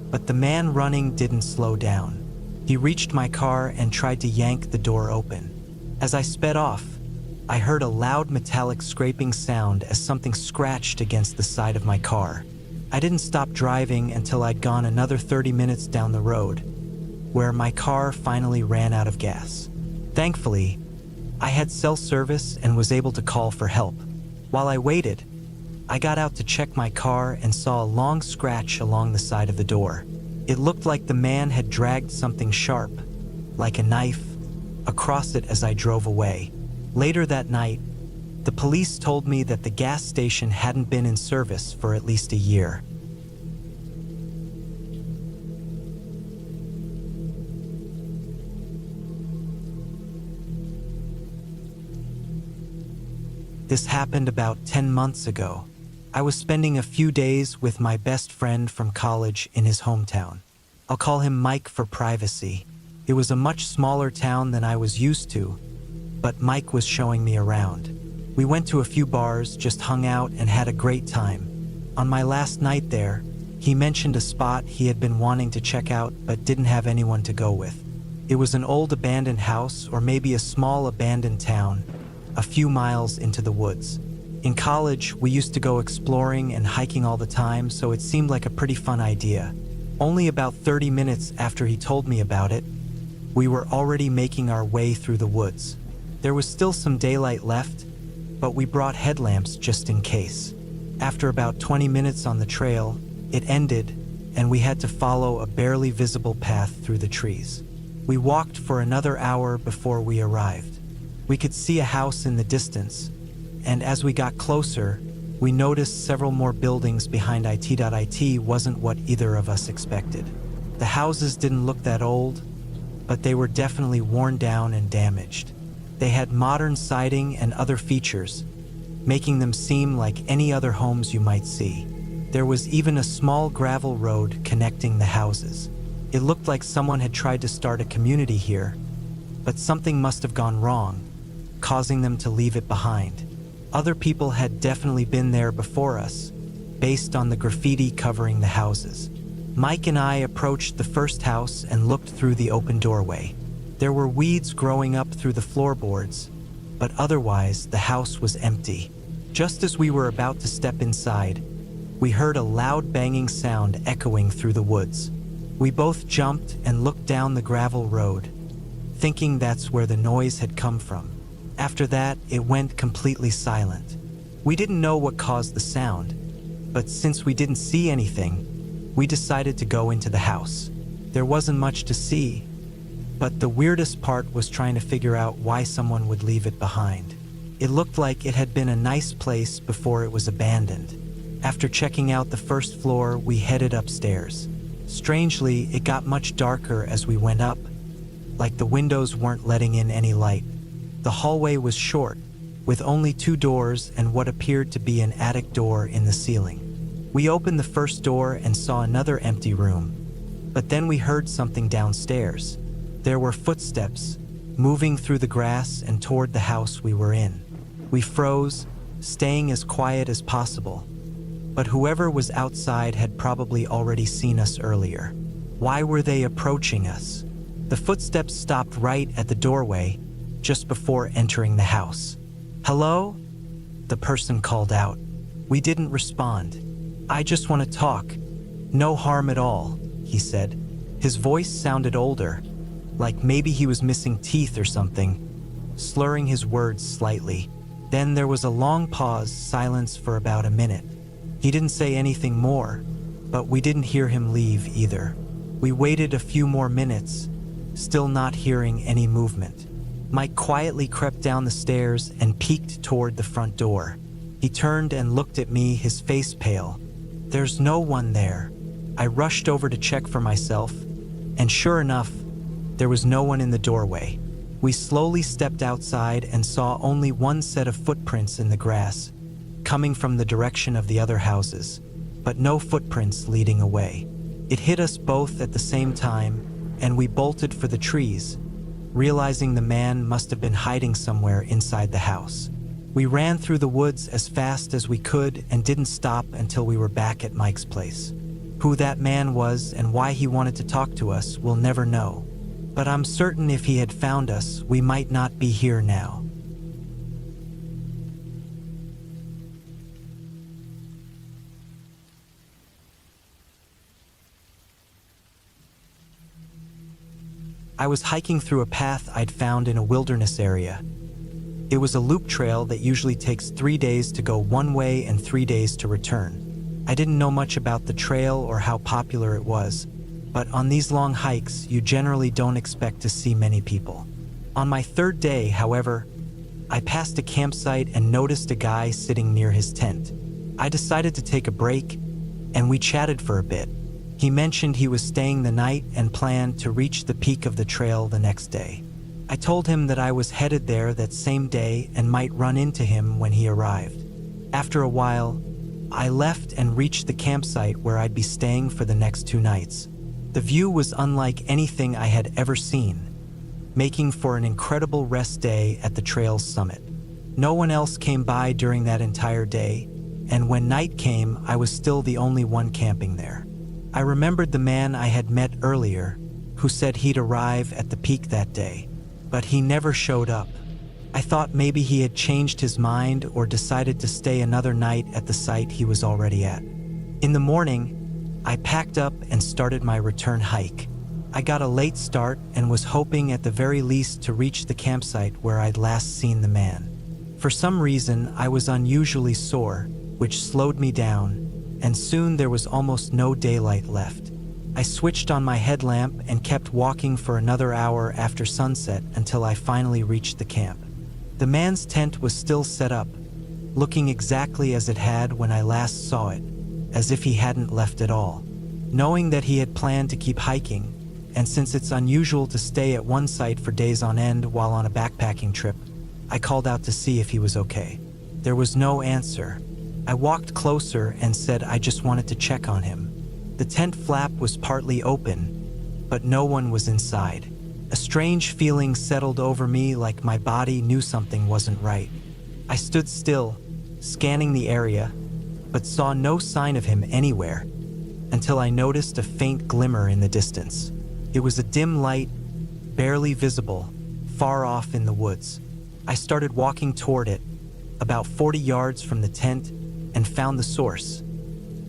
But the man running didn't slow down. He reached my car and tried to yank the door open. As I sped off, I heard a loud metallic scraping sound as something scratched against the side of my car. I didn't stop driving until I'd gone another 30 minutes down the road, where my car finally ran out of gas. Thankfully, I had cell service and was able to call for help. While I waited, I got out to check my car and saw a long scratch along the side of the door. It looked like the man had dragged something sharp, like a knife, across it as I drove away. Later that night, the police told me that the gas station hadn't been in service for at least a year. This happened about 10 months ago. I was spending a few days with my best friend from college in his hometown. I'll call him Mike for privacy. It was a much smaller town than I was used to, but Mike was showing me around. We went to a few bars, just hung out, and had a great time. On my last night there, he mentioned a spot he had been wanting to check out but didn't have anyone to go with. It was an old abandoned house, or maybe a small abandoned town, a few miles into the woods. In college, we used to go exploring and hiking all the time, so it seemed like a pretty fun idea. Only about 30 minutes after he told me about it, we were already making our way through the woods. There was still some daylight left, but we brought headlamps just in case. After about 20 minutes on the trail, it ended, and we had to follow a barely visible path through the trees. We walked for another hour before we arrived. We could see a house in the distance, and as we got closer, we noticed several more buildings behind it. Wasn't what either of us expected. The houses didn't look that old, but they were definitely worn down and damaged. They had modern siding and other features, making them seem like any other homes you might see. There was even a small gravel road connecting the houses. It looked like someone had tried to start a community here, but something must have gone wrong, causing them to leave it behind. Other people had definitely been there before us, based on the graffiti covering the houses. Mike and I approached the first house and looked through the open doorway. There were weeds growing up through the floorboards, but otherwise the house was empty. Just as we were about to step inside, we heard a loud banging sound echoing through the woods. We both jumped and looked down the gravel road, thinking that's where the noise had come from. After that, it went completely silent. We didn't know what caused the sound, but since we didn't see anything, we decided to go into the house. There wasn't much to see, but the weirdest part was trying to figure out why someone would leave it behind. It looked like it had been a nice place before it was abandoned. After checking out the first floor, we headed upstairs. Strangely, it got much darker as we went up, like the windows weren't letting in any light. The hallway was short, with only 2 doors and what appeared to be an attic door in the ceiling. We opened the first door and saw another empty room, but then we heard something downstairs. There were footsteps, moving through the grass and toward the house we were in. We froze, staying as quiet as possible. but whoever was outside had probably already seen us earlier. Why were they approaching us? The footsteps stopped right at the doorway, just before entering the house. "Hello?" the person called out. We didn't respond. "I just want to talk. No harm at all," he said. His voice sounded older, like maybe he was missing teeth or something, slurring his words slightly. Then there was a long pause, silence for about a minute. He didn't say anything more, but we didn't hear him leave either. We waited a few more minutes, still not hearing any movement. Mike quietly crept down the stairs and peeked toward the front door. He turned and looked at me, his face pale. "There's no one there." I rushed over to check for myself, and sure enough, there was no one in the doorway. We slowly stepped outside and saw only one set of footprints in the grass, coming from the direction of the other houses, but no footprints leading away. It hit us both at the same time, and we bolted for the trees, realizing the man must have been hiding somewhere inside the house. We ran through the woods as fast as we could and didn't stop until we were back at Mike's place. Who that man was and why he wanted to talk to us, we'll never know. But I'm certain if he had found us, we might not be here now. I was hiking through a path I'd found in a wilderness area. It was a loop trail that usually takes 3 days to go one way and 3 days to return. I didn't know much about the trail or how popular it was, but on these long hikes, you generally don't expect to see many people. On my third day, however, I passed a campsite and noticed a guy sitting near his tent. I decided to take a break, and we chatted for a bit. He mentioned he was staying the night and planned to reach the peak of the trail the next day. I told him that I was headed there that same day and might run into him when he arrived. After a while, I left and reached the campsite where I'd be staying for the next 2 nights. The view was unlike anything I had ever seen, making for an incredible rest day at the trail's summit. No one else came by during that entire day, and when night came, I was still the only one camping there. I remembered the man I had met earlier, who said he'd arrive at the peak that day, but he never showed up. I thought maybe he had changed his mind or decided to stay another night at the site he was already at. In the morning, I packed up and started my return hike. I got a late start and was hoping at the very least to reach the campsite where I'd last seen the man. For some reason, I was unusually sore, which slowed me down, and soon there was almost no daylight left. I switched on my headlamp and kept walking for another hour after sunset until I finally reached the camp. The man's tent was still set up, looking exactly as it had when I last saw it, as if he hadn't left at all. Knowing that he had planned to keep hiking, and since it's unusual to stay at one site for days on end while on a backpacking trip, I called out to see if he was okay. There was no answer. I walked closer and said I just wanted to check on him. The tent flap was partly open, but no one was inside. A strange feeling settled over me, like my body knew something wasn't right. I stood still, scanning the area, but saw no sign of him anywhere, until I noticed a faint glimmer in the distance. It was a dim light, barely visible, far off in the woods. I started walking toward it, about 40 yards from the tent, and found the source,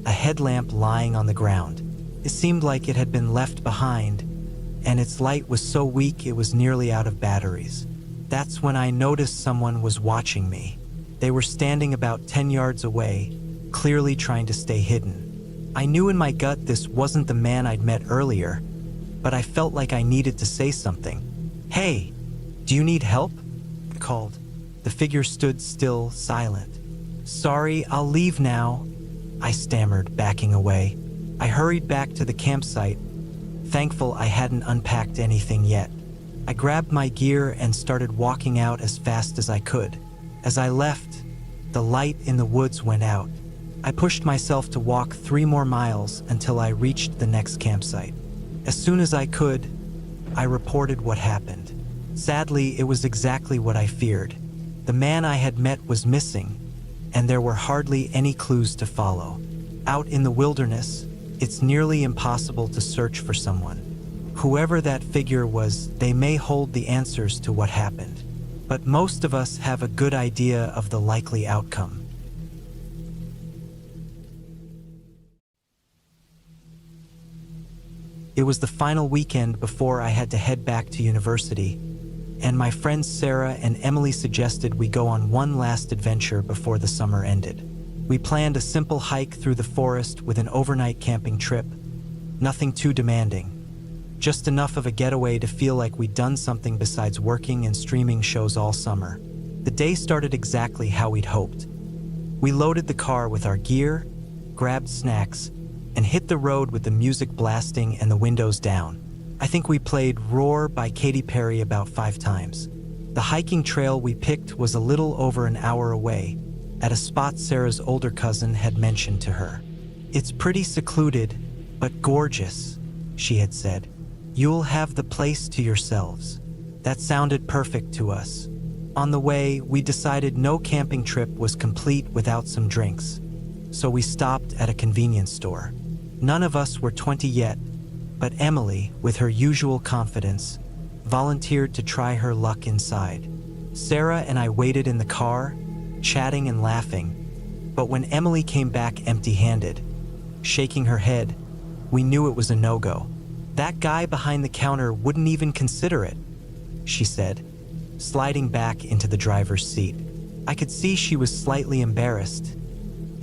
a headlamp lying on the ground. It seemed like it had been left behind, and its light was so weak it was nearly out of batteries. That's when I noticed someone was watching me. They were standing about 10 yards away, clearly trying to stay hidden. I knew in my gut this wasn't the man I'd met earlier, but I felt like I needed to say something. "Hey, do you need help?" I called. The figure stood still, silent. "Sorry, I'll leave now," I stammered, backing away. I hurried back to the campsite, thankful I hadn't unpacked anything yet. I grabbed my gear and started walking out as fast as I could. As I left, the light in the woods went out. I pushed myself to walk 3 more miles until I reached the next campsite. As soon as I could, I reported what happened. Sadly, it was exactly what I feared. The man I had met was missing, and there were hardly any clues to follow. Out in the wilderness, it's nearly impossible to search for someone. Whoever that figure was, they may hold the answers to what happened. But most of us have a good idea of the likely outcome. It was the final weekend before I had to head back to university, and my friends Sarah and Emily suggested we go on one last adventure before the summer ended. We planned a simple hike through the forest with an overnight camping trip. Nothing too demanding. Just enough of a getaway to feel like we'd done something besides working and streaming shows all summer. The day started exactly how we'd hoped. We loaded the car with our gear, grabbed snacks, and hit the road with the music blasting and the windows down. I think we played Roar by Katy Perry about 5 times. The hiking trail we picked was a little over an hour away, at a spot Sarah's older cousin had mentioned to her. "It's pretty secluded, but gorgeous," she had said. "You'll have the place to yourselves." That sounded perfect to us. On the way, we decided no camping trip was complete without some drinks, so we stopped at a convenience store. None of us were 20 yet, but Emily, with her usual confidence, volunteered to try her luck inside. Sarah and I waited in the car, chatting and laughing, but when Emily came back empty-handed, shaking her head, we knew it was a no-go. "That guy behind the counter wouldn't even consider it," she said, sliding back into the driver's seat. I could see she was slightly embarrassed.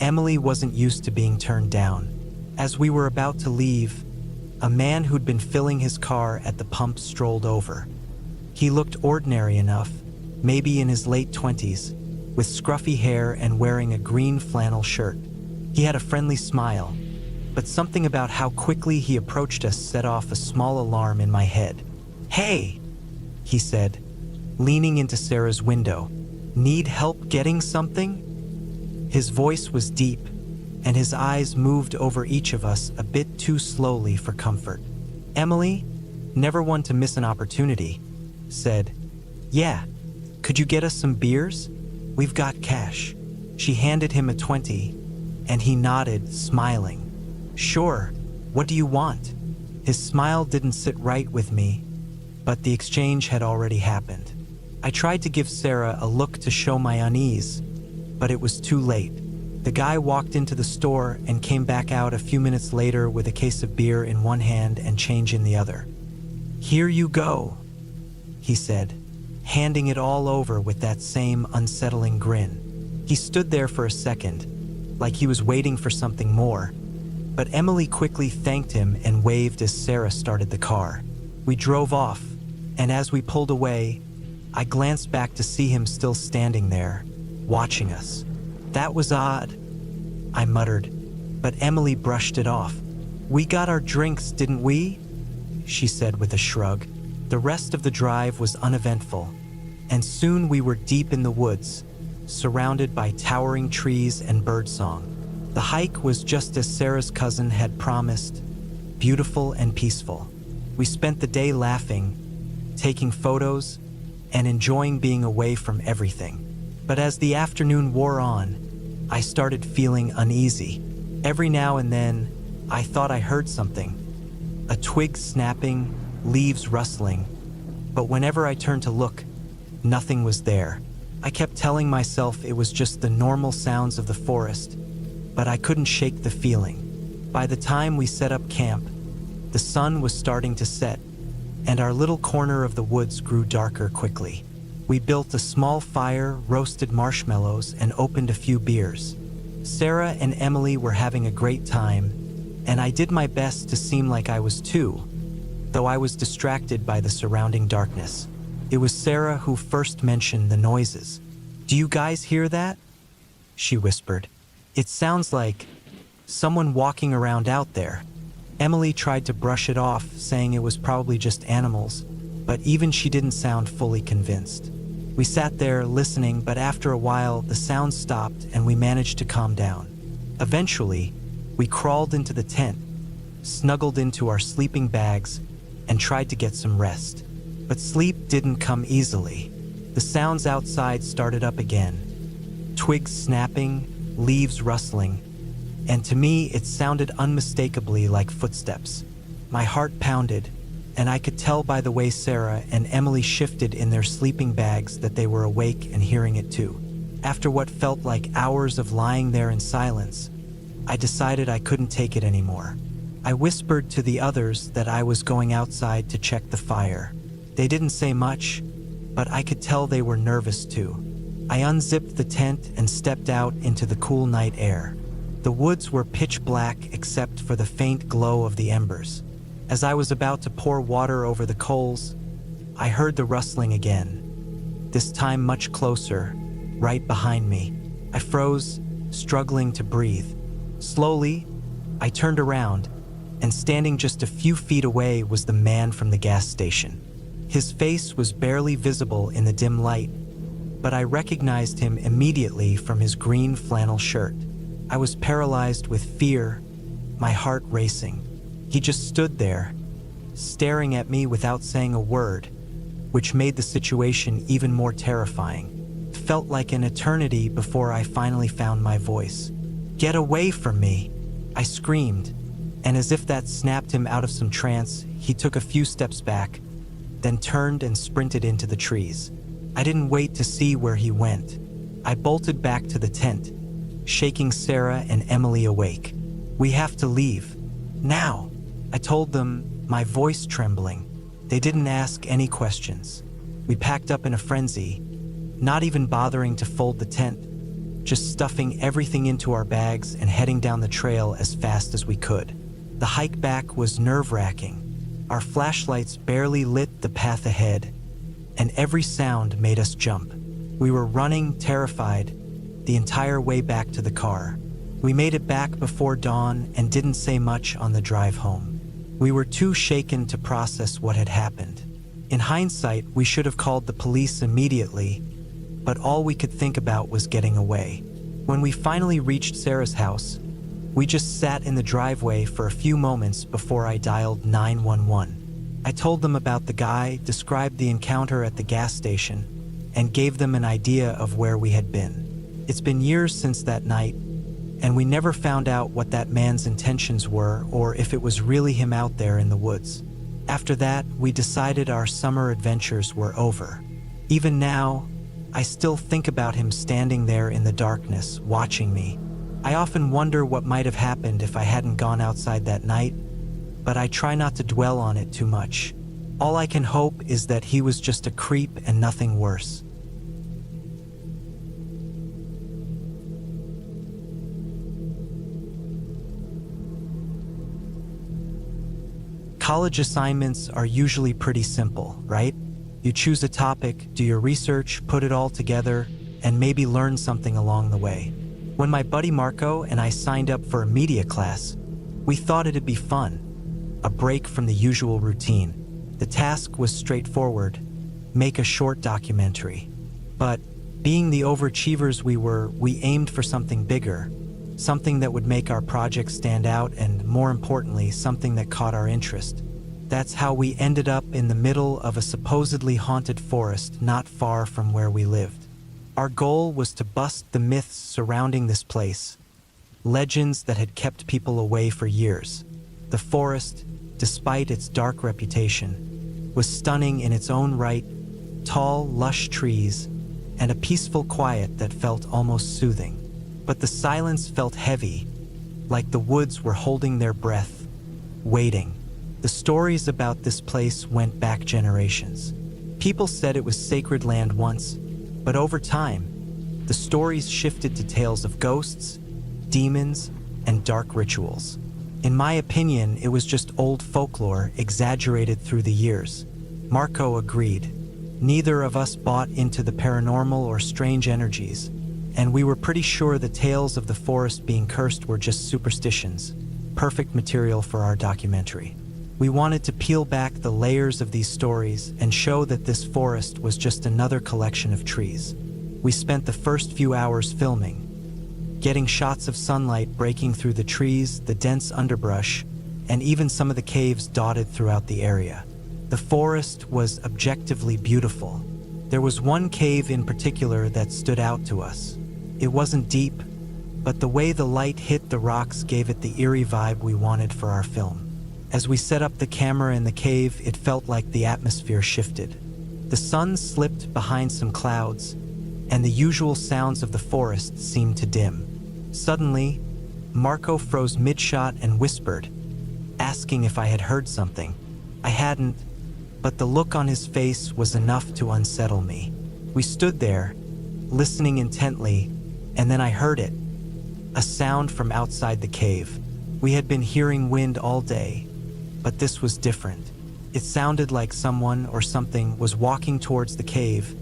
Emily wasn't used to being turned down. As we were about to leave, a man who'd been filling his car at the pump strolled over. He looked ordinary enough, maybe in his late 20s, with scruffy hair and wearing a green flannel shirt. He had a friendly smile, but something about how quickly he approached us set off a small alarm in my head. "Hey," he said, leaning into Sarah's window. "Need help getting something?" His voice was deep, and his eyes moved over each of us a bit too slowly for comfort. Emily, never one to miss an opportunity, said, "Yeah, could you get us some beers? We've got cash." She handed him a 20, and he nodded, smiling. "Sure, what do you want?" His smile didn't sit right with me, but the exchange had already happened. I tried to give Sarah a look to show my unease, but it was too late. The guy walked into the store and came back out a few minutes later with a case of beer in one hand and change in the other. "Here you go," he said, handing it all over with that same unsettling grin. He stood there for a second, like he was waiting for something more, but Emily quickly thanked him and waved as Sarah started the car. We drove off, and as we pulled away, I glanced back to see him still standing there, watching us. "That was odd," I muttered, but Emily brushed it off. "We got our drinks, didn't we?" she said with a shrug. The rest of the drive was uneventful, and soon we were deep in the woods, surrounded by towering trees and birdsong. The hike was just as Sarah's cousin had promised, beautiful and peaceful. We spent the day laughing, taking photos, and enjoying being away from everything. But as the afternoon wore on, I started feeling uneasy. Every now and then, I thought I heard something. A twig snapping, leaves rustling. But whenever I turned to look, nothing was there. I kept telling myself it was just the normal sounds of the forest, but I couldn't shake the feeling. By the time we set up camp, the sun was starting to set, and our little corner of the woods grew darker quickly. We built a small fire, roasted marshmallows, and opened a few beers. Sarah and Emily were having a great time, and I did my best to seem like I was too, though I was distracted by the surrounding darkness. It was Sarah who first mentioned the noises. "Do you guys hear that?" she whispered. "It sounds like someone walking around out there." Emily tried to brush it off, saying it was probably just animals, but even she didn't sound fully convinced. We sat there listening, but after a while, the sound stopped and we managed to calm down. Eventually, we crawled into the tent, snuggled into our sleeping bags, and tried to get some rest. But sleep didn't come easily. The sounds outside started up again. Twigs snapping, leaves rustling, and to me it sounded unmistakably like footsteps. My heart pounded, and I could tell by the way Sarah and Emily shifted in their sleeping bags that they were awake and hearing it too. After what felt like hours of lying there in silence, I decided I couldn't take it anymore. I whispered to the others that I was going outside to check the fire. They didn't say much, but I could tell they were nervous too. I unzipped the tent and stepped out into the cool night air. The woods were pitch black except for the faint glow of the embers. As I was about to pour water over the coals, I heard the rustling again, this time much closer, right behind me. I froze, struggling to breathe. Slowly, I turned around, and standing just a few feet away was the man from the gas station. His face was barely visible in the dim light, but I recognized him immediately from his green flannel shirt. I was paralyzed with fear, my heart racing. He just stood there, staring at me without saying a word, which made the situation even more terrifying. It felt like an eternity before I finally found my voice. "Get away from me!" I screamed, and as if that snapped him out of some trance, he took a few steps back, then turned and sprinted into the trees. I didn't wait to see where he went. I bolted back to the tent, shaking Sarah and Emily awake. "We have to leave. Now!" I told them, my voice trembling. They didn't ask any questions. We packed up in a frenzy, not even bothering to fold the tent, just stuffing everything into our bags and heading down the trail as fast as we could. The hike back was nerve-wracking. Our flashlights barely lit the path ahead, and every sound made us jump. We were running, terrified, the entire way back to the car. We made it back before dawn and didn't say much on the drive home. We were too shaken to process what had happened. In hindsight, we should have called the police immediately, but all we could think about was getting away. When we finally reached Sarah's house, we just sat in the driveway for a few moments before I dialed 911. I told them about the guy, described the encounter at the gas station, and gave them an idea of where we had been. It's been years since that night, and we never found out what that man's intentions were or if it was really him out there in the woods. After that, we decided our summer adventures were over. Even now, I still think about him standing there in the darkness, watching me. I often wonder what might have happened if I hadn't gone outside that night, but I try not to dwell on it too much. All I can hope is that he was just a creep and nothing worse. College assignments are usually pretty simple, right? You choose a topic, do your research, put it all together, and maybe learn something along the way. When my buddy Marco and I signed up for a media class, we thought it'd be fun, a break from the usual routine. The task was straightforward, make a short documentary. But being the overachievers we were, we aimed for something bigger, something that would make our project stand out and, more importantly, something that caught our interest. That's how we ended up in the middle of a supposedly haunted forest not far from where we lived. Our goal was to bust the myths surrounding this place, legends that had kept people away for years. The forest, despite its dark reputation, was stunning in its own right, tall, lush trees, and a peaceful quiet that felt almost soothing. But the silence felt heavy, like the woods were holding their breath, waiting. The stories about this place went back generations. People said it was sacred land once, but over time, the stories shifted to tales of ghosts, demons, and dark rituals. In my opinion, it was just old folklore exaggerated through the years. Marco agreed. Neither of us bought into the paranormal or strange energies, and we were pretty sure the tales of the forest being cursed were just superstitions, perfect material for our documentary. We wanted to peel back the layers of these stories and show that this forest was just another collection of trees. We spent the first few hours filming, getting shots of sunlight breaking through the trees, the dense underbrush, and even some of the caves dotted throughout the area. The forest was objectively beautiful. There was one cave in particular that stood out to us. It wasn't deep, but the way the light hit the rocks gave it the eerie vibe we wanted for our film. As we set up the camera in the cave, it felt like the atmosphere shifted. The sun slipped behind some clouds, and the usual sounds of the forest seemed to dim. Suddenly, Marco froze mid-shot and whispered, asking if I had heard something. I hadn't, but the look on his face was enough to unsettle me. We stood there, listening intently, and then I heard it, a sound from outside the cave. We had been hearing wind all day, but this was different. It sounded like someone or something was walking towards the cave,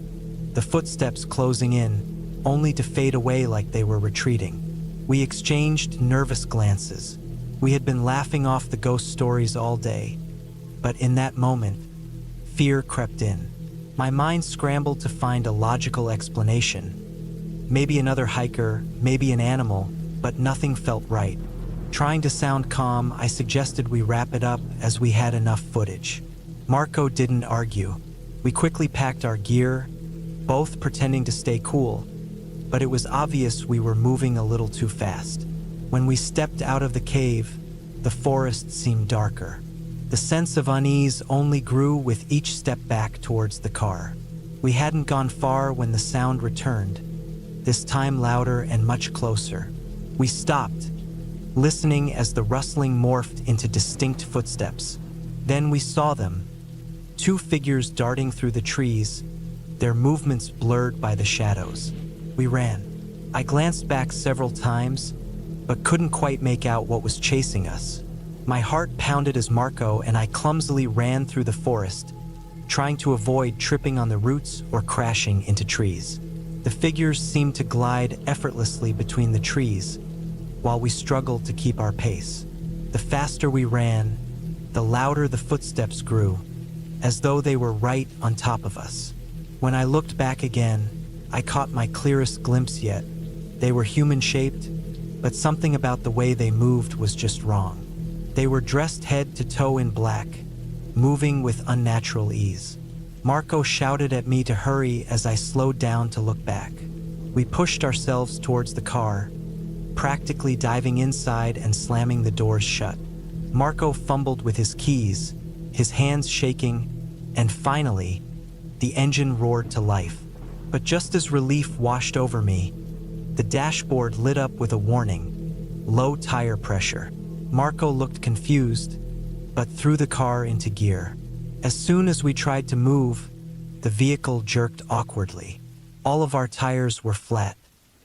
the footsteps closing in, only to fade away like they were retreating. We exchanged nervous glances. We had been laughing off the ghost stories all day, but in that moment, fear crept in. My mind scrambled to find a logical explanation. Maybe another hiker, maybe an animal, but nothing felt right. Trying to sound calm, I suggested we wrap it up as we had enough footage. Marco didn't argue. We quickly packed our gear, both pretending to stay cool, but it was obvious we were moving a little too fast. When we stepped out of the cave, the forest seemed darker. The sense of unease only grew with each step back towards the car. We hadn't gone far when the sound returned, this time louder and much closer. We stopped, listening as the rustling morphed into distinct footsteps. Then we saw them, two figures darting through the trees, their movements blurred by the shadows. We ran. I glanced back several times, but couldn't quite make out what was chasing us. My heart pounded as Marco and I clumsily ran through the forest, trying to avoid tripping on the roots or crashing into trees. The figures seemed to glide effortlessly between the trees, while we struggled to keep our pace. The faster we ran, the louder the footsteps grew, as though they were right on top of us. When I looked back again, I caught my clearest glimpse yet. They were human-shaped, but something about the way they moved was just wrong. They were dressed head to toe in black, moving with unnatural ease. Marco shouted at me to hurry as I slowed down to look back. We pushed ourselves towards the car, practically diving inside and slamming the doors shut. Marco fumbled with his keys, his hands shaking, and finally, the engine roared to life. But just as relief washed over me, the dashboard lit up with a warning: low tire pressure. Marco looked confused, but threw the car into gear. As soon as we tried to move, the vehicle jerked awkwardly. All of our tires were flat.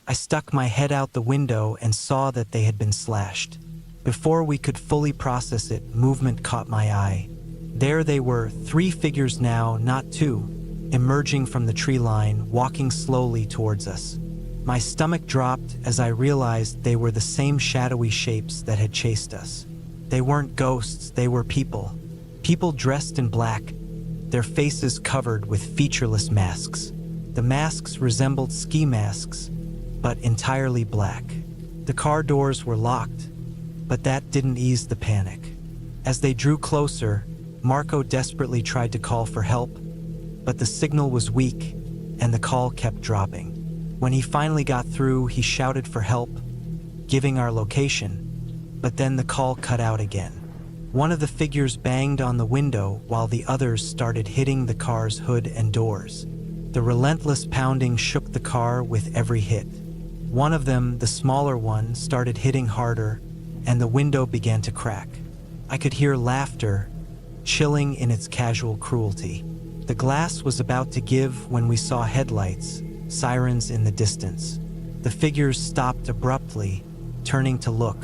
I stuck my head out the window and saw that they had been slashed. Before we could fully process it, movement caught my eye. There they were, three figures now, not two, emerging from the tree line, walking slowly towards us. My stomach dropped as I realized they were the same shadowy shapes that had chased us. They weren't ghosts, they were people. People dressed in black, their faces covered with featureless masks. The masks resembled ski masks, but entirely black. The car doors were locked, but that didn't ease the panic. As they drew closer, Marco desperately tried to call for help, but the signal was weak and the call kept dropping. When he finally got through, he shouted for help, giving our location, but then the call cut out again. One of the figures banged on the window while the others started hitting the car's hood and doors. The relentless pounding shook the car with every hit. One of them, the smaller one, started hitting harder, and the window began to crack. I could hear laughter, chilling in its casual cruelty. The glass was about to give when we saw headlights, sirens in the distance. The figures stopped abruptly, turning to look.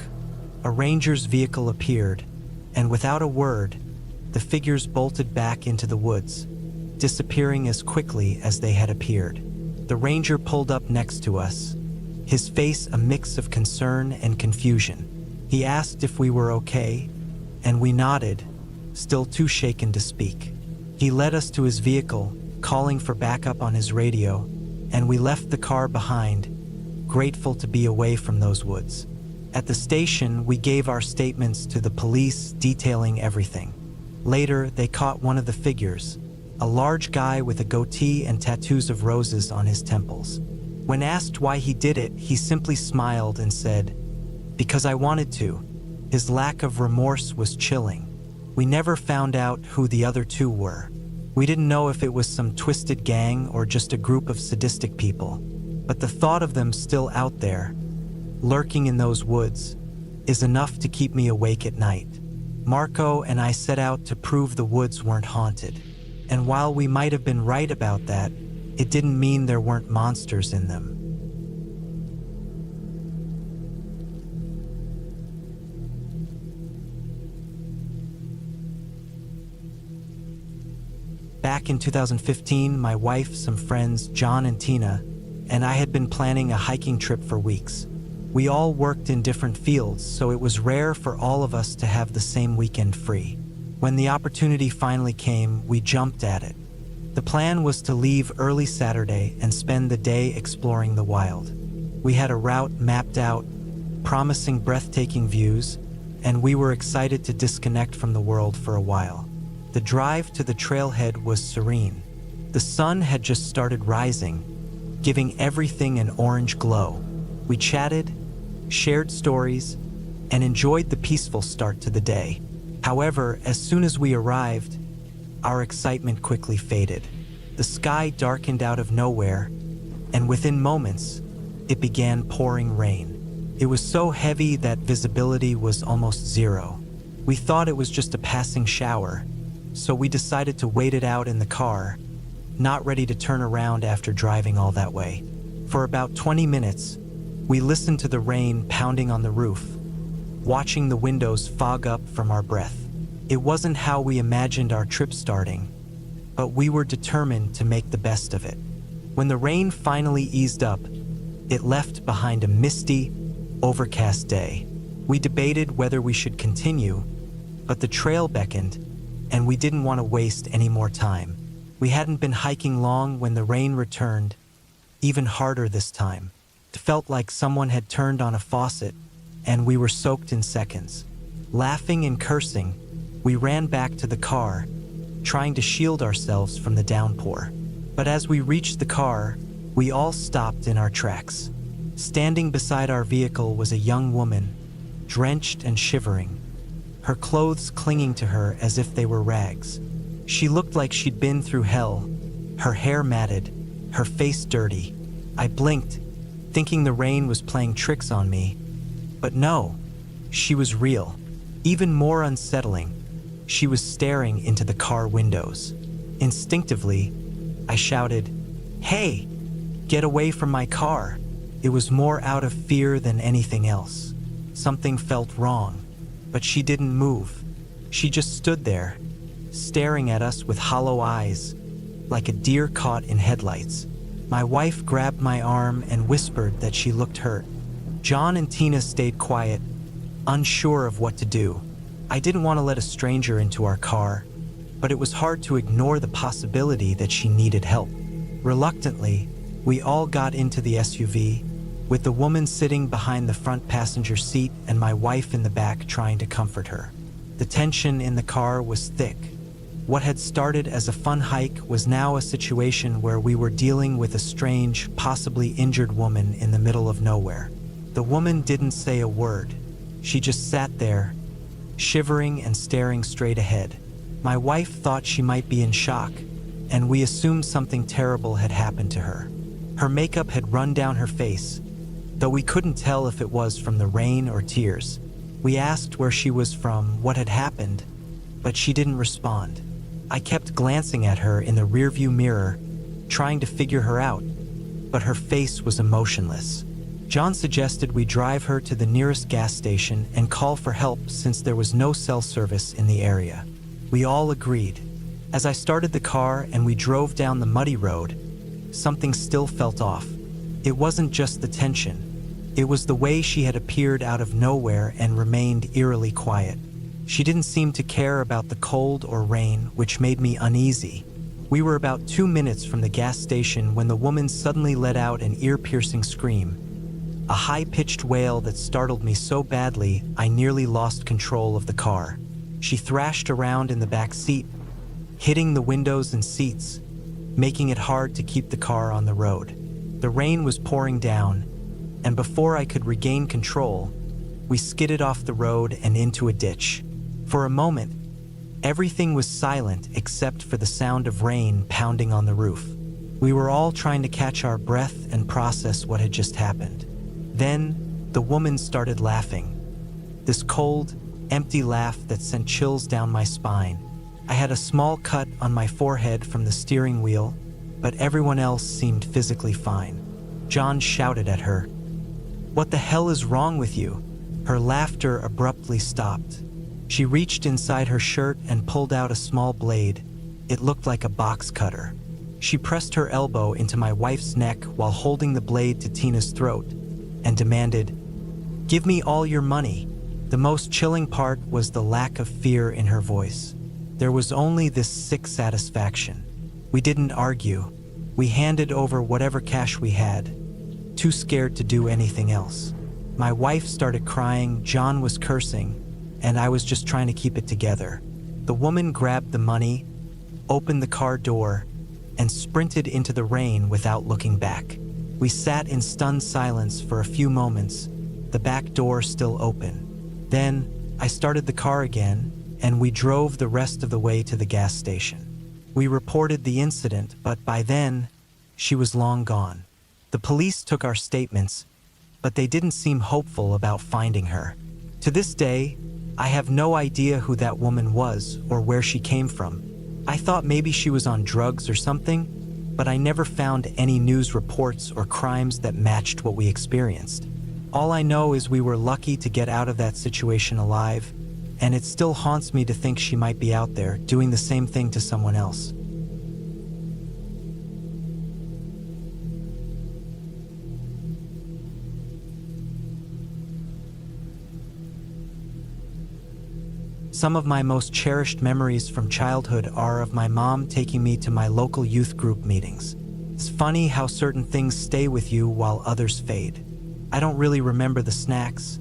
A ranger's vehicle appeared, and without a word, the figures bolted back into the woods, disappearing as quickly as they had appeared. The ranger pulled up next to us, his face a mix of concern and confusion. He asked if we were okay, and we nodded, still too shaken to speak. He led us to his vehicle, calling for backup on his radio, and we left the car behind, grateful to be away from those woods. At the station, we gave our statements to the police, detailing everything. Later, they caught one of the figures, a large guy with a goatee and tattoos of roses on his temples. When asked why he did it, he simply smiled and said, "Because I wanted to." His lack of remorse was chilling. We never found out who the other two were. We didn't know if it was some twisted gang or just a group of sadistic people. But the thought of them still out there, lurking in those woods, is enough to keep me awake at night. Marco and I set out to prove the woods weren't haunted. And while we might have been right about that, it didn't mean there weren't monsters in them. Back in 2015, my wife, some friends, John and Tina, and I had been planning a hiking trip for weeks. We all worked in different fields, so it was rare for all of us to have the same weekend free. When the opportunity finally came, we jumped at it. The plan was to leave early Saturday and spend the day exploring the wild. We had a route mapped out, promising breathtaking views, and we were excited to disconnect from the world for a while. The drive to the trailhead was serene. The sun had just started rising, giving everything an orange glow. We chatted, shared stories, and enjoyed the peaceful start to the day. However, as soon as we arrived, our excitement quickly faded. The sky darkened out of nowhere, and within moments, it began pouring rain. It was so heavy that visibility was almost zero. We thought it was just a passing shower, so we decided to wait it out in the car, not ready to turn around after driving all that way. For about 20 minutes, we listened to the rain pounding on the roof, watching the windows fog up from our breath. It wasn't how we imagined our trip starting, but we were determined to make the best of it. When the rain finally eased up, it left behind a misty, overcast day. We debated whether we should continue, but the trail beckoned, and we didn't want to waste any more time. We hadn't been hiking long when the rain returned, even harder this time. It felt like someone had turned on a faucet, and we were soaked in seconds. Laughing and cursing, we ran back to the car, trying to shield ourselves from the downpour. But as we reached the car, we all stopped in our tracks. Standing beside our vehicle was a young woman, drenched and shivering, her clothes clinging to her as if they were rags. She looked like she'd been through hell, her hair matted, her face dirty. I blinked, thinking the rain was playing tricks on me. But no, she was real. Even more unsettling, she was staring into the car windows. Instinctively, I shouted, "Hey, get away from my car." It was more out of fear than anything else. Something felt wrong, but she didn't move. She just stood there, staring at us with hollow eyes, like a deer caught in headlights. My wife grabbed my arm and whispered that she looked hurt. John and Tina stayed quiet, unsure of what to do. I didn't want to let a stranger into our car, but it was hard to ignore the possibility that she needed help. Reluctantly, we all got into the SUV, with the woman sitting behind the front passenger seat and my wife in the back trying to comfort her. The tension in the car was thick. What had started as a fun hike was now a situation where we were dealing with a strange, possibly injured woman in the middle of nowhere. The woman didn't say a word. She just sat there, shivering and staring straight ahead. My wife thought she might be in shock, and we assumed something terrible had happened to her. Her makeup had run down her face, though we couldn't tell if it was from the rain or tears. We asked where she was from, what had happened, but she didn't respond. I kept glancing at her in the rearview mirror, trying to figure her out, but her face was emotionless. John suggested we drive her to the nearest gas station and call for help since there was no cell service in the area. We all agreed. As I started the car and we drove down the muddy road, something still felt off. It wasn't just the tension. It was the way she had appeared out of nowhere and remained eerily quiet. She didn't seem to care about the cold or rain, which made me uneasy. We were about 2 minutes from the gas station when the woman suddenly let out an ear-piercing scream, a high-pitched wail that startled me so badly I nearly lost control of the car. She thrashed around in the back seat, hitting the windows and seats, making it hard to keep the car on the road. The rain was pouring down, and before I could regain control, we skidded off the road and into a ditch. For a moment, everything was silent except for the sound of rain pounding on the roof. We were all trying to catch our breath and process what had just happened. Then, the woman started laughing. This cold, empty laugh that sent chills down my spine. I had a small cut on my forehead from the steering wheel, but everyone else seemed physically fine. John shouted at her, "What the hell is wrong with you?" Her laughter abruptly stopped. She reached inside her shirt and pulled out a small blade. It looked like a box cutter. She pressed her elbow into my wife's neck while holding the blade to Tina's throat and demanded, "Give me all your money." The most chilling part was the lack of fear in her voice. There was only this sick satisfaction. We didn't argue. We handed over whatever cash we had, too scared to do anything else. My wife started crying, John was cursing, and I was just trying to keep it together. The woman grabbed the money, opened the car door, and sprinted into the rain without looking back. We sat in stunned silence for a few moments, the back door still open. Then, I started the car again, and we drove the rest of the way to the gas station. We reported the incident, but by then, she was long gone. The police took our statements, but they didn't seem hopeful about finding her. To this day, I have no idea who that woman was or where she came from. I thought maybe she was on drugs or something, but I never found any news reports or crimes that matched what we experienced. All I know is we were lucky to get out of that situation alive, and it still haunts me to think she might be out there doing the same thing to someone else. Some of my most cherished memories from childhood are of my mom taking me to my local youth group meetings. It's funny how certain things stay with you while others fade. I don't really remember the snacks,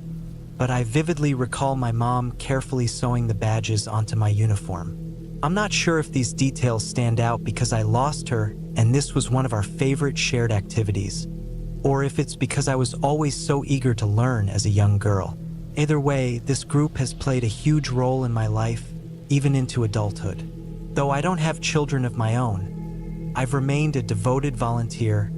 but I vividly recall my mom carefully sewing the badges onto my uniform. I'm not sure if these details stand out because I lost her and this was one of our favorite shared activities, or if it's because I was always so eager to learn as a young girl. Either way, this group has played a huge role in my life, even into adulthood. Though I don't have children of my own, I've remained a devoted volunteer,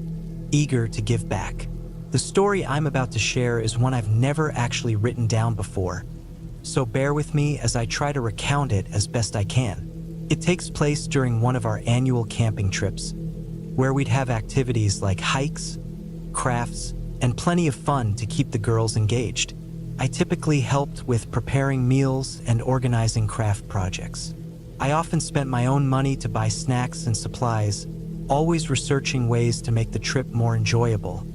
eager to give back. The story I'm about to share is one I've never actually written down before, so bear with me as I try to recount it as best I can. It takes place during one of our annual camping trips, where we'd have activities like hikes, crafts, and plenty of fun to keep the girls engaged. I typically helped with preparing meals and organizing craft projects. I often spent my own money to buy snacks and supplies, always researching ways to make the trip more enjoyable,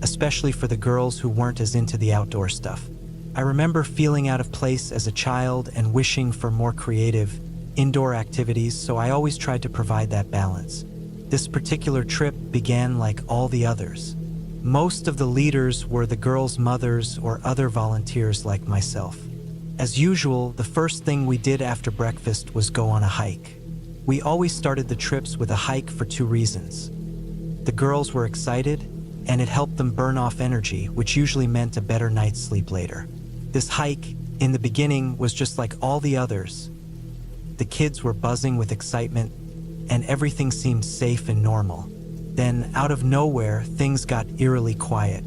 especially for the girls who weren't as into the outdoor stuff. I remember feeling out of place as a child and wishing for more creative, indoor activities, so I always tried to provide that balance. This particular trip began like all the others. Most of the leaders were the girls' mothers or other volunteers like myself. As usual, the first thing we did after breakfast was go on a hike. We always started the trips with a hike for two reasons. The girls were excited, and it helped them burn off energy, which usually meant a better night's sleep later. This hike, in the beginning, was just like all the others. The kids were buzzing with excitement, and everything seemed safe and normal. Then, out of nowhere, things got eerily quiet.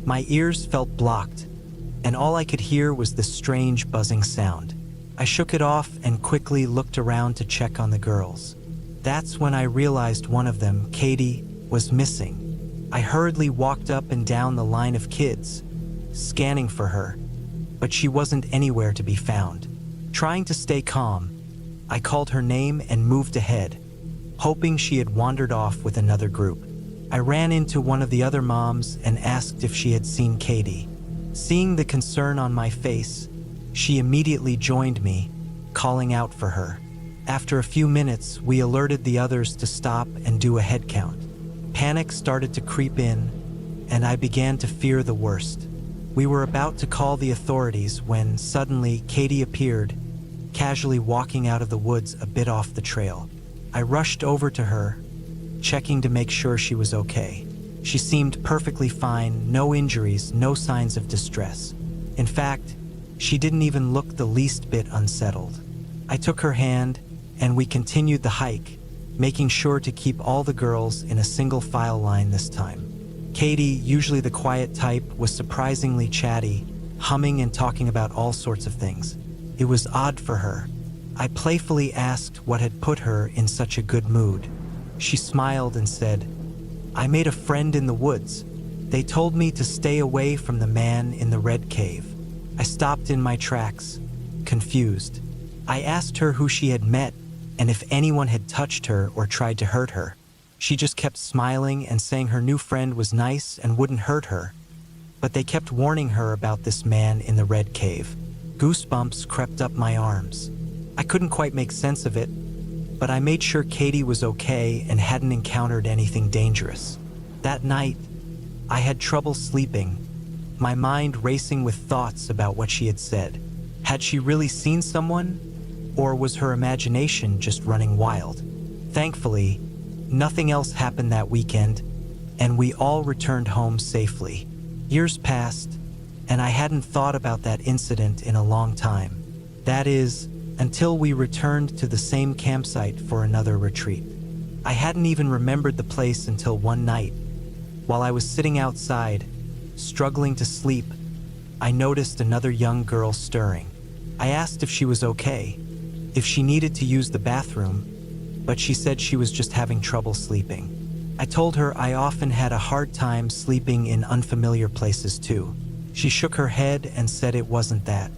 My ears felt blocked, and all I could hear was this strange buzzing sound. I shook it off and quickly looked around to check on the girls. That's when I realized one of them, Katie, was missing. I hurriedly walked up and down the line of kids, scanning for her, but she wasn't anywhere to be found. Trying to stay calm, I called her name and moved ahead, hoping she had wandered off with another group. I ran into one of the other moms and asked if she had seen Katie. Seeing the concern on my face, she immediately joined me, calling out for her. After a few minutes, we alerted the others to stop and do a head count. Panic started to creep in, and I began to fear the worst. We were about to call the authorities when suddenly Katie appeared, casually walking out of the woods a bit off the trail. I rushed over to her, checking to make sure she was okay. She seemed perfectly fine, no injuries, no signs of distress. In fact, she didn't even look the least bit unsettled. I took her hand, and we continued the hike, making sure to keep all the girls in a single file line this time. Katie, usually the quiet type, was surprisingly chatty, humming and talking about all sorts of things. It was odd for her. I playfully asked what had put her in such a good mood. She smiled and said, "I made a friend in the woods. They told me to stay away from the man in the red cave." I stopped in my tracks, confused. I asked her who she had met and if anyone had touched her or tried to hurt her. She just kept smiling and saying her new friend was nice and wouldn't hurt her. But they kept warning her about this man in the red cave. Goosebumps crept up my arms. I couldn't quite make sense of it, but I made sure Katie was okay and hadn't encountered anything dangerous. That night, I had trouble sleeping, my mind racing with thoughts about what she had said. Had she really seen someone, or was her imagination just running wild? Thankfully, nothing else happened that weekend, and we all returned home safely. Years passed, and I hadn't thought about that incident in a long time. That is, until we returned to the same campsite for another retreat. I hadn't even remembered the place until one night. While I was sitting outside, struggling to sleep, I noticed another young girl stirring. I asked if she was okay, if she needed to use the bathroom, but she said she was just having trouble sleeping. I told her I often had a hard time sleeping in unfamiliar places too. She shook her head and said it wasn't that.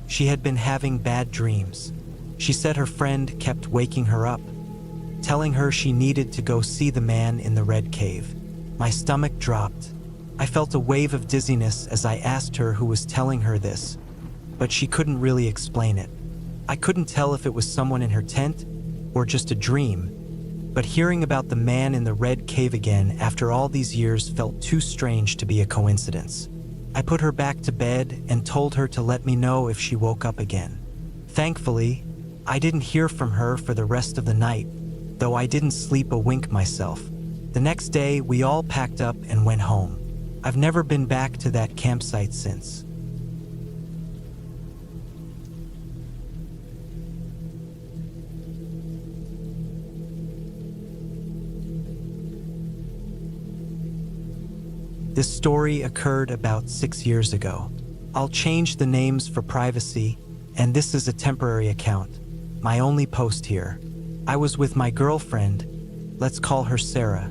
She had been having bad dreams. She said her friend kept waking her up, telling her she needed to go see the man in the red cave. My stomach dropped. I felt a wave of dizziness as I asked her who was telling her this, but she couldn't really explain it. I couldn't tell if it was someone in her tent or just a dream, but hearing about the man in the red cave again after all these years felt too strange to be a coincidence. I put her back to bed and told her to let me know if she woke up again. Thankfully, I didn't hear from her for the rest of the night, though I didn't sleep a wink myself. The next day, we all packed up and went home. I've never been back to that campsite since. This story occurred about 6 years ago. I'll change the names for privacy, and this is a temporary account, my only post here. I was with my girlfriend, let's call her Sarah,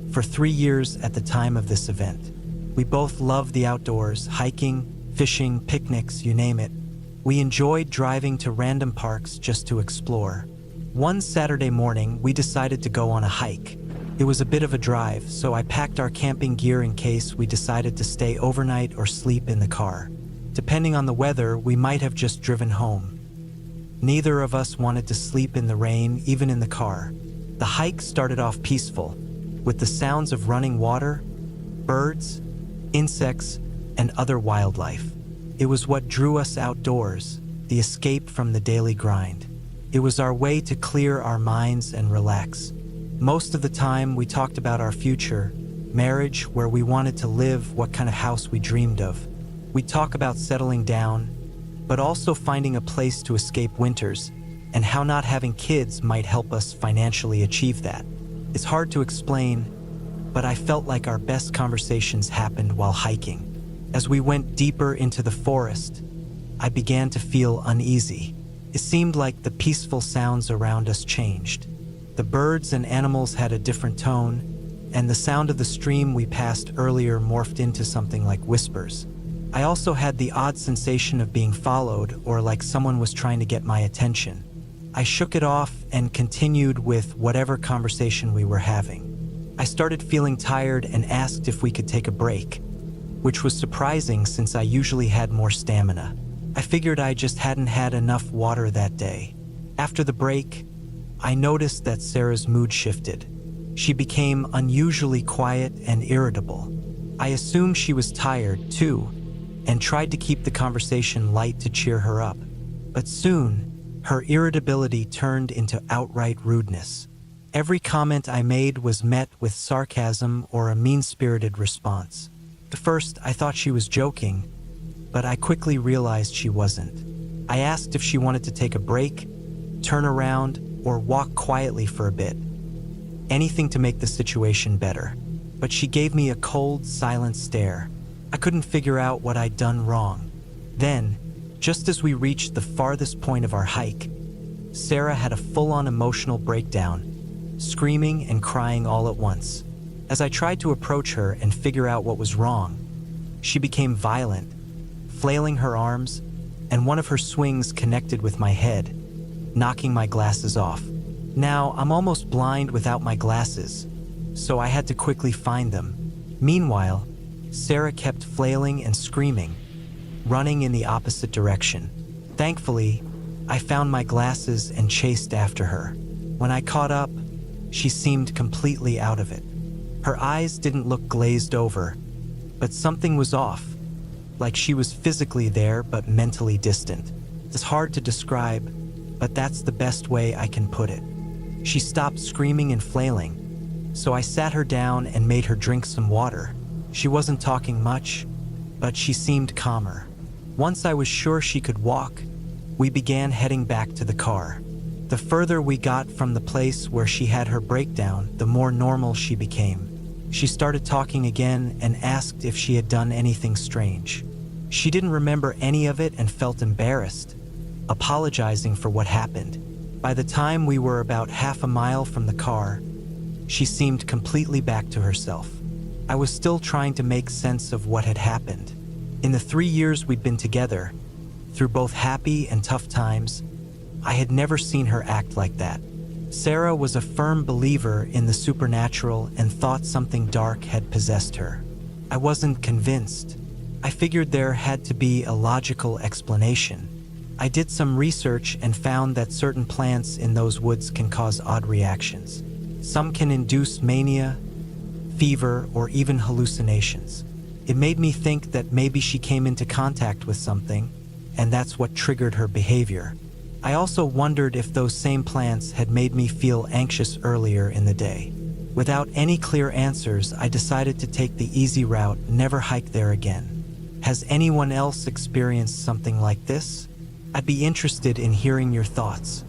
for 3 years at the time of this event. We both loved the outdoors, hiking, fishing, picnics, you name it. We enjoyed driving to random parks just to explore. One Saturday morning, we decided to go on a hike. It was a bit of a drive, so I packed our camping gear in case we decided to stay overnight or sleep in the car. Depending on the weather, we might have just driven home. Neither of us wanted to sleep in the rain, even in the car. The hike started off peaceful, with the sounds of running water, birds, insects, and other wildlife. It was what drew us outdoors, the escape from the daily grind. It was our way to clear our minds and relax. Most of the time, we talked about our future, marriage, where we wanted to live, what kind of house we dreamed of. We'd talk about settling down, but also finding a place to escape winters, and how not having kids might help us financially achieve that. It's hard to explain, but I felt like our best conversations happened while hiking. As we went deeper into the forest, I began to feel uneasy. It seemed like the peaceful sounds around us changed. The birds and animals had a different tone, and the sound of the stream we passed earlier morphed into something like whispers. I also had the odd sensation of being followed, or like someone was trying to get my attention. I shook it off and continued with whatever conversation we were having. I started feeling tired and asked if we could take a break, which was surprising since I usually had more stamina. I figured I just hadn't had enough water that day. After the break, I noticed that Sarah's mood shifted. She became unusually quiet and irritable. I assumed she was tired, too, and tried to keep the conversation light to cheer her up. But soon, her irritability turned into outright rudeness. Every comment I made was met with sarcasm or a mean-spirited response. At first, I thought she was joking, but I quickly realized she wasn't. I asked if she wanted to take a break, turn around, or walk quietly for a bit. Anything to make the situation better. But she gave me a cold, silent stare. I couldn't figure out what I'd done wrong. Then, just as we reached the farthest point of our hike, Sarah had a full-on emotional breakdown, screaming and crying all at once. As I tried to approach her and figure out what was wrong, she became violent, flailing her arms, and one of her swings connected with my head, knocking my glasses off. Now, I'm almost blind without my glasses, so I had to quickly find them. Meanwhile, Sarah kept flailing and screaming, running in the opposite direction. Thankfully, I found my glasses and chased after her. When I caught up, she seemed completely out of it. Her eyes didn't look glazed over, but something was off, like she was physically there but mentally distant. It's hard to describe, but that's the best way I can put it. She stopped screaming and flailing, so I sat her down and made her drink some water. She wasn't talking much, but she seemed calmer. Once I was sure she could walk, we began heading back to the car. The further we got from the place where she had her breakdown, the more normal she became. She started talking again and asked if she had done anything strange. She didn't remember any of it and felt embarrassed, apologizing for what happened. By the time we were about half a mile from the car, she seemed completely back to herself. I was still trying to make sense of what had happened. In the 3 years we'd been together, through both happy and tough times, I had never seen her act like that. Sarah was a firm believer in the supernatural and thought something dark had possessed her. I wasn't convinced. I figured there had to be a logical explanation. I did some research and found that certain plants in those woods can cause odd reactions. Some can induce mania, fever, or even hallucinations. It made me think that maybe she came into contact with something, and that's what triggered her behavior. I also wondered if those same plants had made me feel anxious earlier in the day. Without any clear answers, I decided to take the easy route, never hike there again. Has anyone else experienced something like this? I'd be interested in hearing your thoughts.